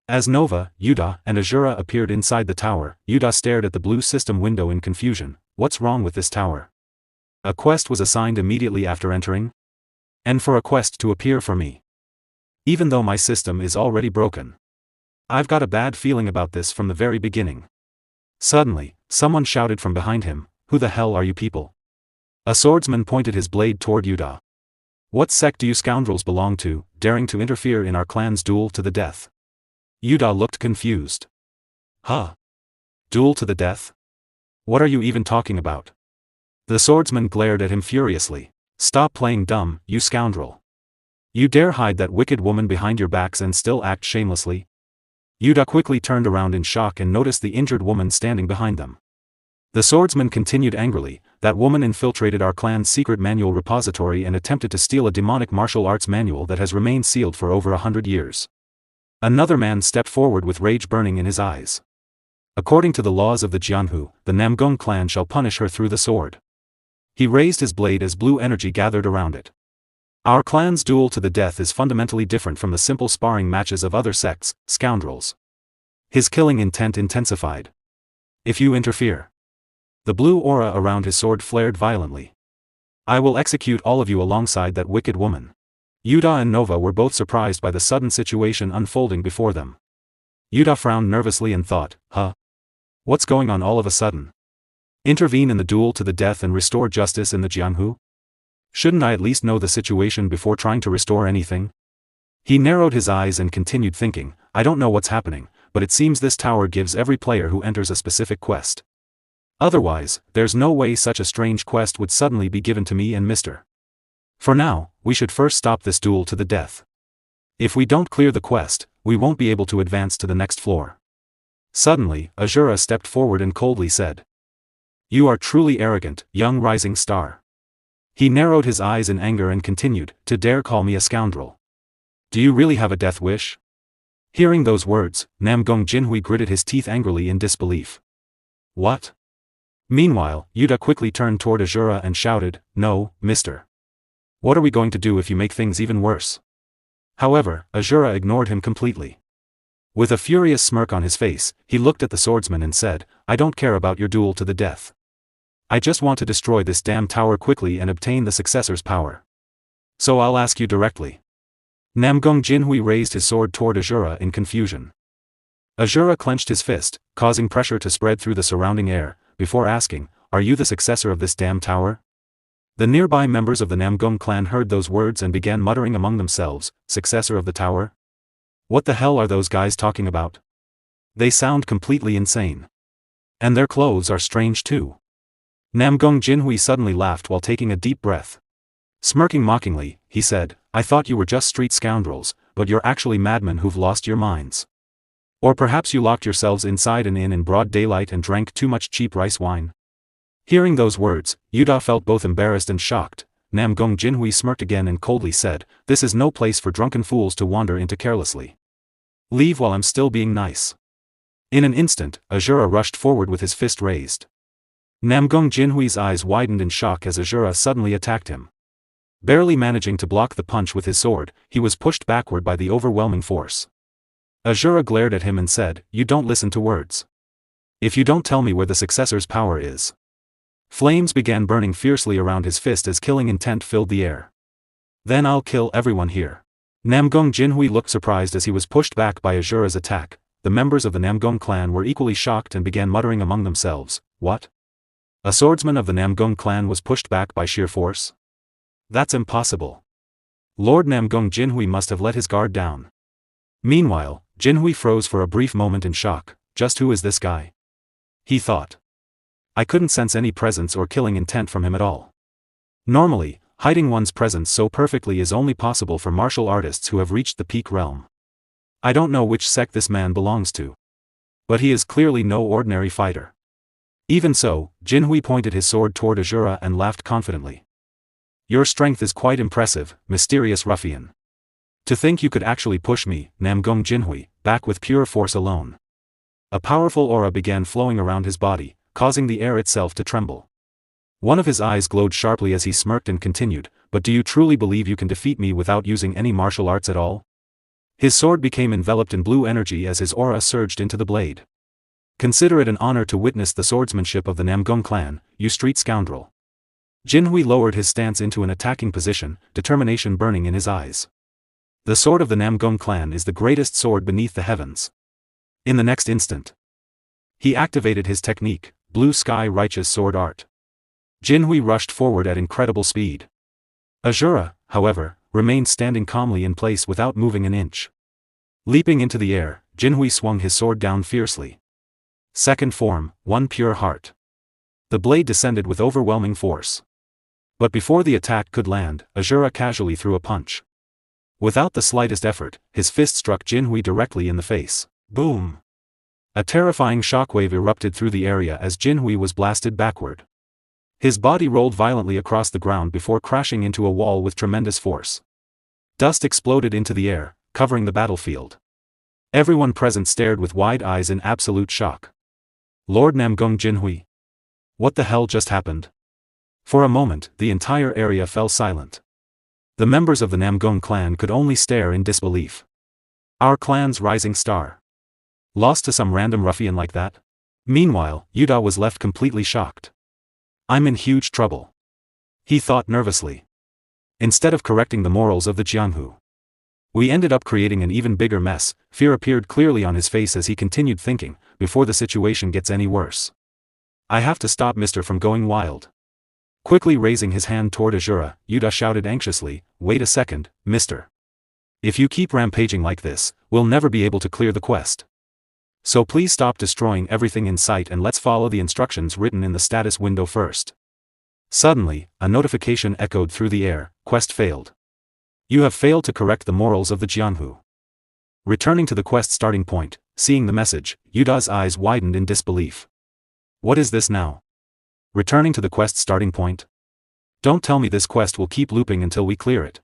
As Nova, Yuda, and Asura appeared inside the tower, Yuda stared at the blue system window in confusion. What's wrong with this tower? A quest was assigned immediately after entering? And for a quest to appear for me. Even though my system is already broken. I've got a bad feeling about this from the very beginning. Suddenly, someone shouted from behind him, who the hell are you people? A swordsman pointed his blade toward Yuda. What sect do you scoundrels belong to, daring to interfere in our clan's duel to the death? Yuda looked confused. Huh? Duel to the death? What are you even talking about? The swordsman glared at him furiously. Stop playing dumb, you scoundrel. You dare hide that wicked woman behind your backs and still act shamelessly? Yuda quickly turned around in shock and noticed the injured woman standing behind them. The swordsman continued angrily, that woman infiltrated our clan's secret manual repository and attempted to steal a demonic martial arts manual that has remained sealed for over 100 years. Another man stepped forward with rage burning in his eyes. According to the laws of the Jianhu, the Namgung clan shall punish her through the sword. He raised his blade as blue energy gathered around it. Our clan's duel to the death is fundamentally different from the simple sparring matches of other sects, scoundrels. His killing intent intensified. If you interfere. The blue aura around his sword flared violently. I will execute all of you alongside that wicked woman. Yuda and Nova were both surprised by the sudden situation unfolding before them. Yuda frowned nervously and thought, what's going on all of a sudden? Intervene in the duel to the death and restore justice in the Jianhu? Shouldn't I at least know the situation before trying to restore anything? He narrowed his eyes and continued thinking, I don't know what's happening, but it seems this tower gives every player who enters a specific quest. Otherwise, there's no way such a strange quest would suddenly be given to me and Mr. For now, we should first stop this duel to the death. If we don't clear the quest, we won't be able to advance to the next floor. Suddenly, Asura stepped forward and coldly said, "You are truly arrogant, young rising star." He narrowed his eyes in anger and continued, "To dare call me a scoundrel. Do you really have a death wish?" Hearing those words, Namgung Jinhui gritted his teeth angrily in disbelief. "What?" Meanwhile, Yuta quickly turned toward Asura and shouted, "No, mister. What are we going to do if you make things even worse?" However, Asura ignored him completely. With a furious smirk on his face, he looked at the swordsman and said, "I don't care about your duel to the death. I just want to destroy this damn tower quickly and obtain the successor's power. So I'll ask you directly." Namgung Jinhui raised his sword toward Asura in confusion. Asura clenched his fist, causing pressure to spread through the surrounding air, before asking, "Are you the successor of this damn tower?" The nearby members of the Namgung clan heard those words and began muttering among themselves, "Successor of the tower? What the hell are those guys talking about? They sound completely insane. And their clothes are strange too." Namgung Jinhui suddenly laughed while taking a deep breath. Smirking mockingly, he said, "I thought you were just street scoundrels, but you're actually madmen who've lost your minds. Or perhaps you locked yourselves inside an inn in broad daylight and drank too much cheap rice wine." Hearing those words, Yuta felt both embarrassed and shocked. Namgung Jinhui smirked again and coldly said, "This is no place for drunken fools to wander into carelessly. Leave while I'm still being nice." In an instant, Asura rushed forward with his fist raised. Namgung Jinhui's eyes widened in shock as Asura suddenly attacked him. Barely managing to block the punch with his sword, he was pushed backward by the overwhelming force. Asura glared at him and said, "You don't listen to words. If you don't tell me where the successor's power is." Flames began burning fiercely around his fist as killing intent filled the air. "Then I'll kill everyone here." Namgung Jinhui looked surprised as he was pushed back by Asura's attack. The members of the Namgung clan were equally shocked and began muttering among themselves, "What? A swordsman of the Namgung clan was pushed back by sheer force? That's impossible. Lord Namgung Jinhui must have let his guard down." Meanwhile, Jinhui froze for a brief moment in shock. Just who is this guy? He thought. I couldn't sense any presence or killing intent from him at all. Normally, hiding one's presence so perfectly is only possible for martial artists who have reached the peak realm. I don't know which sect this man belongs to. But he is clearly no ordinary fighter. Even so, Jinhui pointed his sword toward Asura and laughed confidently. "Your strength is quite impressive, mysterious ruffian. To think you could actually push me, Namgung Jinhui, back with pure force alone." A powerful aura began flowing around his body, causing the air itself to tremble. One of his eyes glowed sharply as he smirked and continued, "But do you truly believe you can defeat me without using any martial arts at all?" His sword became enveloped in blue energy as his aura surged into the blade. "Consider it an honor to witness the swordsmanship of the Namgung clan, you street scoundrel." Jinhui lowered his stance into an attacking position, determination burning in his eyes. The sword of the Namgung clan is the greatest sword beneath the heavens. In the next instant, he activated his technique, Blue Sky Righteous Sword Art. Jinhui rushed forward at incredible speed. Asura, however, remained standing calmly in place without moving an inch. Leaping into the air, Jinhui swung his sword down fiercely. Second form, One Pure Heart. The blade descended with overwhelming force. But before the attack could land, Asura casually threw a punch. Without the slightest effort, his fist struck Jinhui directly in the face. Boom! A terrifying shockwave erupted through the area as Jinhui was blasted backward. His body rolled violently across the ground before crashing into a wall with tremendous force. Dust exploded into the air, covering the battlefield. Everyone present stared with wide eyes in absolute shock. Lord Namgung Jinhui. What the hell just happened? For a moment, the entire area fell silent. The members of the Namgung clan could only stare in disbelief. Our clan's rising star. Lost to some random ruffian like that? Meanwhile, Yuta was left completely shocked. I'm in huge trouble, he thought nervously. Instead of correcting the morals of the Jianghu, we ended up creating an even bigger mess. Fear appeared clearly on his face as he continued thinking, before the situation gets any worse, I have to stop Mister from going wild. Quickly raising his hand toward Asura, Yuta shouted anxiously, wait a second, mister. If you keep rampaging like this, we'll never be able to clear the quest. So please stop destroying everything in sight and let's follow the instructions written in the status window first. Suddenly, a notification echoed through the air, quest failed. You have failed to correct the morals of the Jianghu. Returning to the quest starting point, Seeing the message, Yuda's eyes widened in disbelief. What is this now? Returning to the quest starting point? Don't tell me this quest will keep looping until we clear it.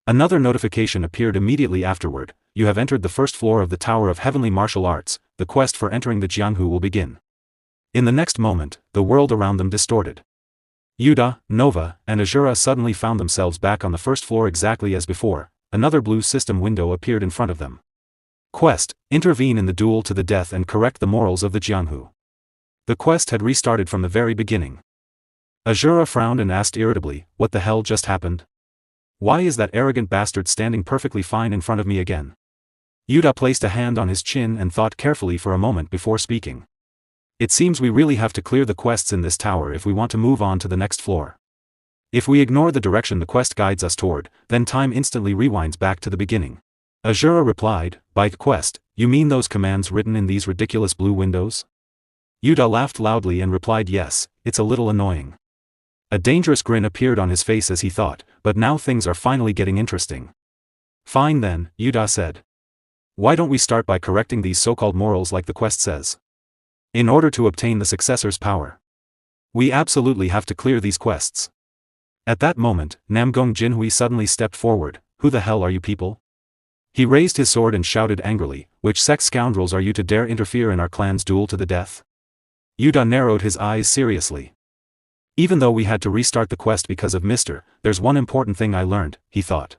Another notification appeared immediately afterward. You have entered the first floor of the Tower of Heavenly Martial Arts. The quest for entering the Jianghu will begin. In the next moment, the world around them distorted. Yuda, Nova, and Asura suddenly found themselves back on the first floor exactly as before. Another blue system window appeared in front of them. Quest: intervene in the duel to the death and correct the morals of the Jianghu. The quest had restarted from the very beginning. Asura frowned and asked irritably, what the hell just happened? Why is that arrogant bastard standing perfectly fine in front of me again? Yuda placed a hand on his chin and thought carefully for a moment before speaking. It seems we really have to clear the quests in this tower if we want to move on to the next floor. If we ignore the direction the quest guides us toward, then time instantly rewinds back to the beginning. Asura replied, by quest, you mean those commands written in these ridiculous blue windows? Yuda laughed loudly and replied yes, it's a little annoying. A dangerous grin appeared on his face as he thought, but now things are finally getting interesting. Fine then, Yuda said. Why don't we start by correcting these so-called morals like the quest says? In order to obtain the successor's power, we absolutely have to clear these quests. At that moment, Namgong Jinhui suddenly stepped forward. Who the hell are you people? He raised his sword and shouted angrily, which sex scoundrels are you to dare interfere in our clan's duel to the death? Yuda narrowed his eyes seriously. Even though we had to restart the quest because of there's one important thing I learned, he thought.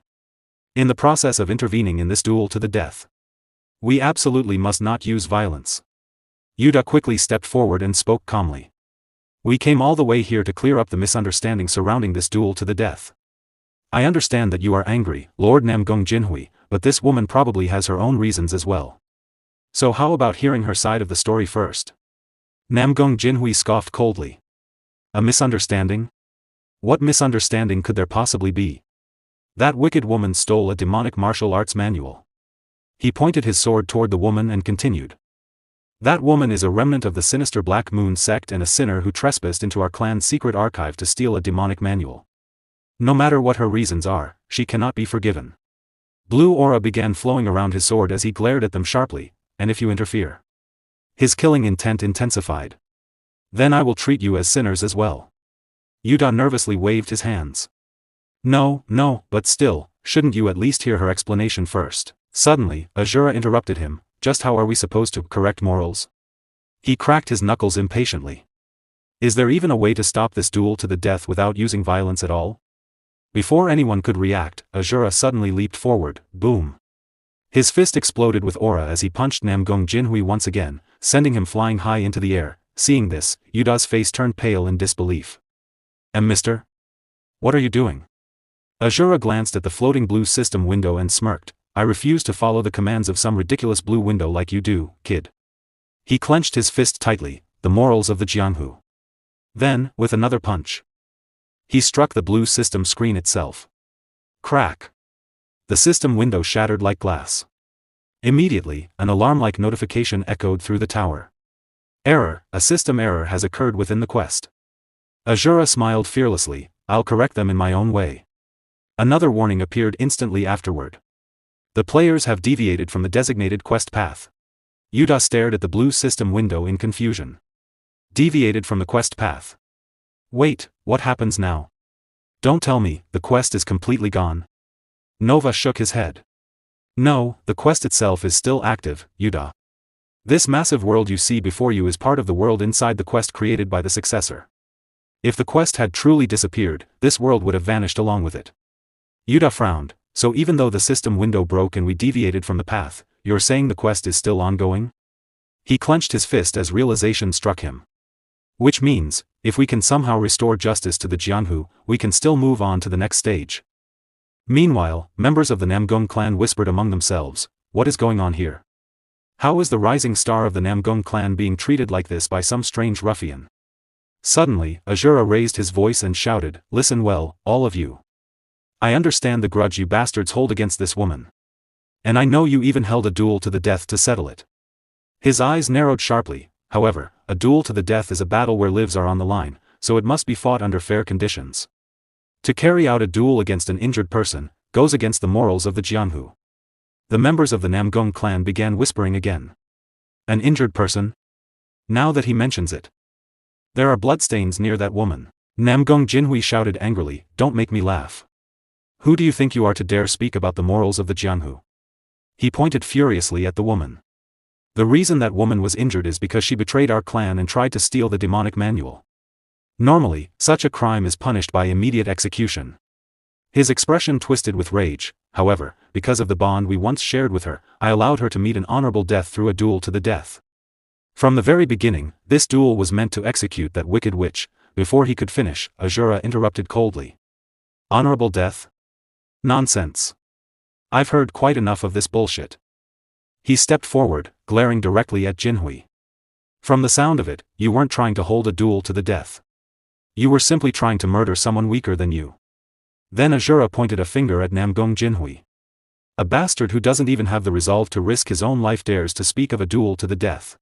In the process of intervening in this duel to the death, we absolutely must not use violence. Yuda quickly stepped forward and spoke calmly. We came all the way here to clear up the misunderstanding surrounding this duel to the death. I understand that you are angry, Lord Namgong Jinhui, but this woman probably has her own reasons as well. So how about hearing her side of the story first? Namgong Jinhui scoffed coldly. A misunderstanding? What misunderstanding could there possibly be? That wicked woman stole a demonic martial arts manual. He pointed his sword toward the woman and continued. That woman is a remnant of the sinister Black Moon sect and a sinner who trespassed into our clan's secret archive to steal a demonic manual. No matter what her reasons are, she cannot be forgiven. Blue aura began flowing around his sword as he glared at them sharply, and if you interfere. His killing intent intensified. Then I will treat you as sinners as well. Yuda nervously waved his hands. No, but still, shouldn't you at least hear her explanation first? Suddenly, Asura interrupted him. Just how are we supposed to correct morals? He cracked his knuckles impatiently. Is there even a way to stop this duel to the death without using violence at all? Before anyone could react, Asura suddenly leaped forward, boom. His fist exploded with aura as he punched Namgong Jinhui once again, sending him flying high into the air. Seeing this, Yuda's face turned pale in disbelief. Mister? What are you doing? Asura glanced at the floating blue system window and smirked. I refuse to follow the commands of some ridiculous blue window like you do, kid. He clenched his fist tightly, the morals of the Jianghu. Then, with another punch, he struck the blue system screen itself. Crack! The system window shattered like glass. Immediately, an alarm-like notification echoed through the tower. Error, a system error has occurred within the quest. Asura smiled fearlessly, I'll correct them in my own way. Another warning appeared instantly afterward. The players have deviated from the designated quest path. Yuda stared at the blue system window in confusion. Deviated from the quest path. Wait, what happens now? Don't tell me, the quest is completely gone. Nova shook his head. No, the quest itself is still active, Yuda. This massive world you see before you is part of the world inside the quest created by the successor. If the quest had truly disappeared, this world would have vanished along with it. Yuda frowned. So even though the system window broke and we deviated from the path, you're saying the quest is still ongoing? He clenched his fist as realization struck him. Which means, if we can somehow restore justice to the Jianghu, we can still move on to the next stage. Meanwhile, members of the Namgong clan whispered among themselves, what is going on here? How is the rising star of the Namgong clan being treated like this by some strange ruffian? Suddenly, Asura raised his voice and shouted, listen well, all of you. I understand the grudge you bastards hold against this woman. And I know you even held a duel to the death to settle it. His eyes narrowed sharply. However, a duel to the death is a battle where lives are on the line, so it must be fought under fair conditions. To carry out a duel against an injured person, goes against the morals of the Jianghu. The members of the Namgong clan began whispering again. An injured person? Now that he mentions it. There are bloodstains near that woman. Namgong Jinhui shouted angrily, don't make me laugh. Who do you think you are to dare speak about the morals of the Jianghu? He pointed furiously at the woman. The reason that woman was injured is because she betrayed our clan and tried to steal the demonic manual. Normally, such a crime is punished by immediate execution. His expression twisted with rage. However, because of the bond we once shared with her, I allowed her to meet an honorable death through a duel to the death. From the very beginning, this duel was meant to execute that wicked witch. Before he could finish, Asura interrupted coldly. Honorable death? Nonsense. I've heard quite enough of this bullshit. He stepped forward, glaring directly at Jinhui. From the sound of it, you weren't trying to hold a duel to the death. You were simply trying to murder someone weaker than you. Then Asura pointed a finger at Namgong Jinhui. A bastard who doesn't even have the resolve to risk his own life dares to speak of a duel to the death.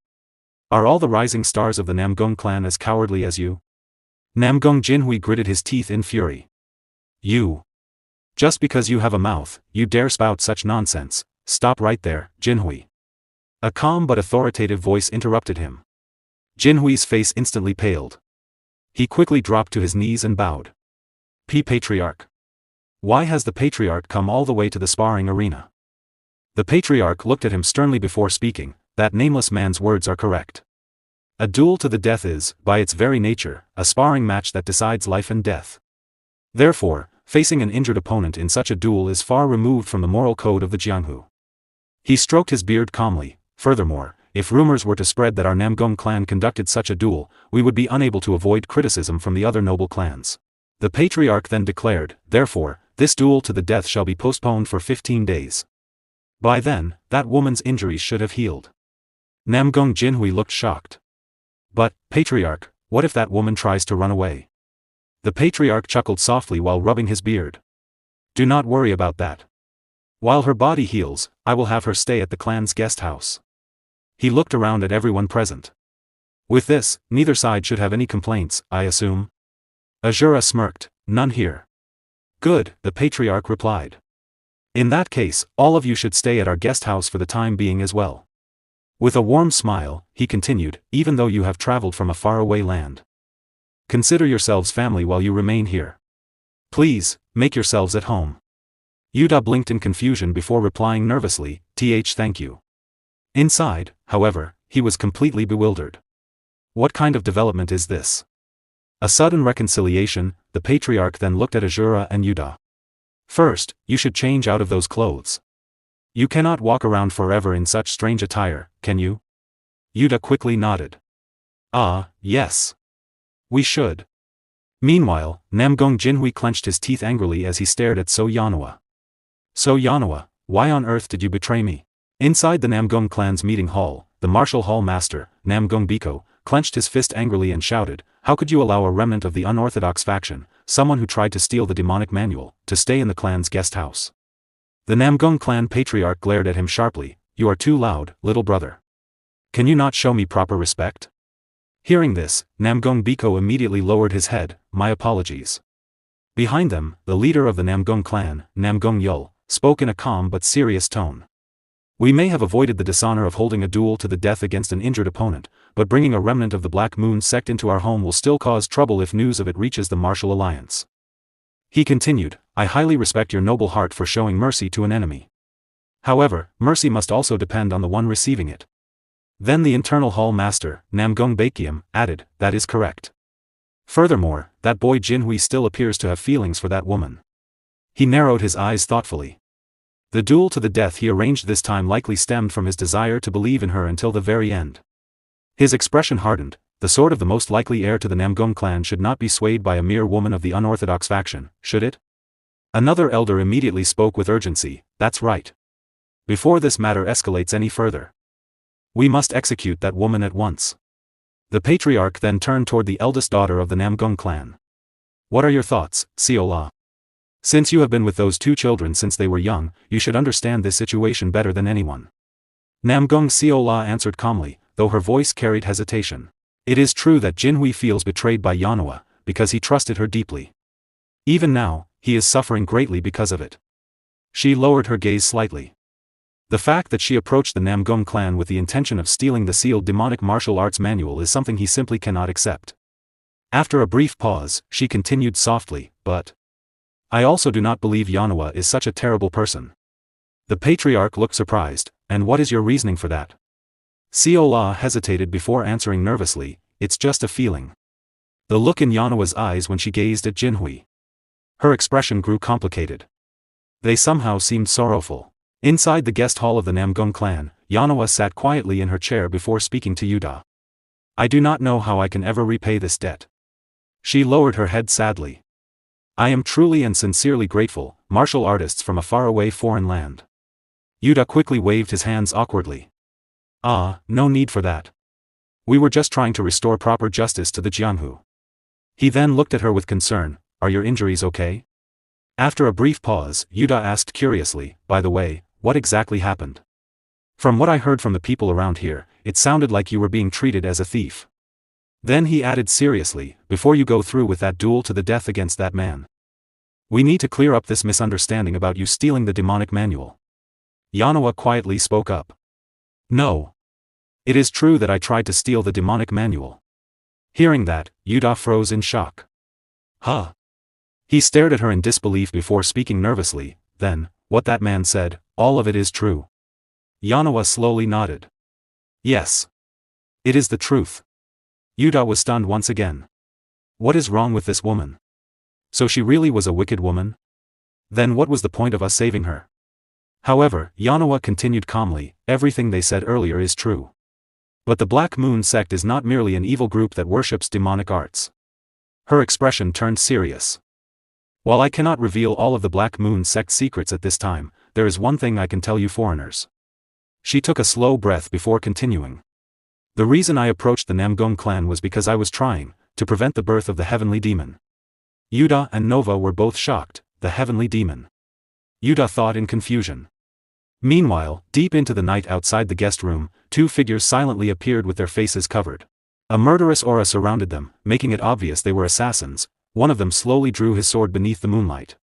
Are all the rising stars of the Namgong clan as cowardly as you? Namgong Jinhui gritted his teeth in fury. You. Just because you have a mouth, you dare spout such nonsense. Stop right there, Jinhui. A calm but authoritative voice interrupted him. Jinhui's face instantly paled. He quickly dropped to his knees and bowed. Patriarch. Why has the Patriarch come all the way to the sparring arena? The Patriarch looked at him sternly before speaking. That nameless man's words are correct. A duel to the death is, by its very nature, a sparring match that decides life and death. Therefore, facing an injured opponent in such a duel is far removed from the moral code of the Jianghu. He stroked his beard calmly. Furthermore, if rumors were to spread that our Namgong clan conducted such a duel, we would be unable to avoid criticism from the other noble clans. The Patriarch then declared, therefore, this duel to the death shall be postponed for 15 days. By then, that woman's injuries should have healed. Namgong Jinhui looked shocked. But, Patriarch, what if that woman tries to run away? The Patriarch chuckled softly while rubbing his beard. Do not worry about that. While her body heals, I will have her stay at the clan's guest house. He looked around at everyone present. With this, neither side should have any complaints, I assume. Asura smirked, none here. Good, the Patriarch replied. In that case, all of you should stay at our guest house for the time being as well. With a warm smile, he continued, even though you have traveled from a faraway land. Consider yourselves family while you remain here. Please, make yourselves at home. Yuda blinked in confusion before replying nervously, thank you. Inside, however, he was completely bewildered. What kind of development is this? A sudden reconciliation, the Patriarch then looked at Asura and Yuda. First, you should change out of those clothes. You cannot walk around forever in such strange attire, can you? Yuda quickly nodded. Ah, yes. We should. Meanwhile, Namgong Jinhui clenched his teeth angrily as he stared at So Yanhwa. So Yanhwa, why on earth did you betray me? Inside the Namgong clan's meeting hall, the martial hall master, Namgong Biko, clenched his fist angrily and shouted, how could you allow a remnant of the unorthodox faction, someone who tried to steal the demonic manual, to stay in the clan's guest house? The Namgong clan Patriarch glared at him sharply, you are too loud, little brother. Can you not show me proper respect? Hearing this, Namgong Biko immediately lowered his head, my apologies. Behind them, the leader of the Namgong clan, Namgong Yul, spoke in a calm but serious tone. We may have avoided the dishonor of holding a duel to the death against an injured opponent, but bringing a remnant of the Black Moon sect into our home will still cause trouble if news of it reaches the Martial Alliance. He continued, I highly respect your noble heart for showing mercy to an enemy. However, mercy must also depend on the one receiving it. Then the internal hall master, Namgong Bakiam, added, that is correct. Furthermore, that boy Jinhui still appears to have feelings for that woman. He narrowed his eyes thoughtfully. The duel to the death he arranged this time likely stemmed from his desire to believe in her until the very end. His expression hardened. The sword of the most likely heir to the Namgong clan should not be swayed by a mere woman of the unorthodox faction, should it? Another elder immediately spoke with urgency, that's right. Before this matter escalates any further, we must execute that woman at once. The Patriarch then turned toward the eldest daughter of the Namgong clan. What are your thoughts, Siola? Since you have been with those two children since they were young, you should understand this situation better than anyone. Namgong Siola answered calmly, though her voice carried hesitation. It is true that Jinhui feels betrayed by Yanhwa, because he trusted her deeply. Even now, he is suffering greatly because of it. She lowered her gaze slightly. The fact that she approached the Namgung clan with the intention of stealing the sealed demonic martial arts manual is something he simply cannot accept. After a brief pause, she continued softly, but I also do not believe Yanhwa is such a terrible person. The patriarch looked surprised. And what is your reasoning for that? Seola hesitated before answering nervously, it's just a feeling. The look in Yanhwa's eyes when she gazed at Jinhui. Her expression grew complicated. They somehow seemed sorrowful. Inside the guest hall of the Namgung clan, Yanhwa sat quietly in her chair before speaking to Yuda. I do not know how I can ever repay this debt. She lowered her head sadly. I am truly and sincerely grateful, martial artists from a faraway foreign land. Yuda quickly waved his hands awkwardly. Ah, no need for that. We were just trying to restore proper justice to the Jianhu. He then looked at her with concern, are your injuries okay? After a brief pause, Yuda asked curiously, by the way, what exactly happened? From what I heard from the people around here, it sounded like you were being treated as a thief. Then he added seriously, before you go through with that duel to the death against that man. We need to clear up this misunderstanding about you stealing the demonic manual. Yanhwa quietly spoke up. No. It is true that I tried to steal the demonic manual. Hearing that, Yuda froze in shock. Huh? He stared at her in disbelief before speaking nervously, then, what that man said, all of it is true. Yanhwa slowly nodded. Yes. It is the truth. Yuda was stunned once again. What is wrong with this woman? So she really was a wicked woman? Then what was the point of us saving her? However, Yanhwa continued calmly, everything they said earlier is true. But the Black Moon sect is not merely an evil group that worships demonic arts. Her expression turned serious. While I cannot reveal all of the Black Moon sect secrets at this time, there is one thing I can tell you foreigners. She took a slow breath before continuing. The reason I approached the Namgung clan was because I was trying to prevent the birth of the heavenly demon. Yuda and Nova were both shocked, the heavenly demon. Yuda thought in confusion. Meanwhile, deep into the night outside the guest room, two figures silently appeared with their faces covered. A murderous aura surrounded them, making it obvious they were assassins. One of them slowly drew his sword beneath the moonlight.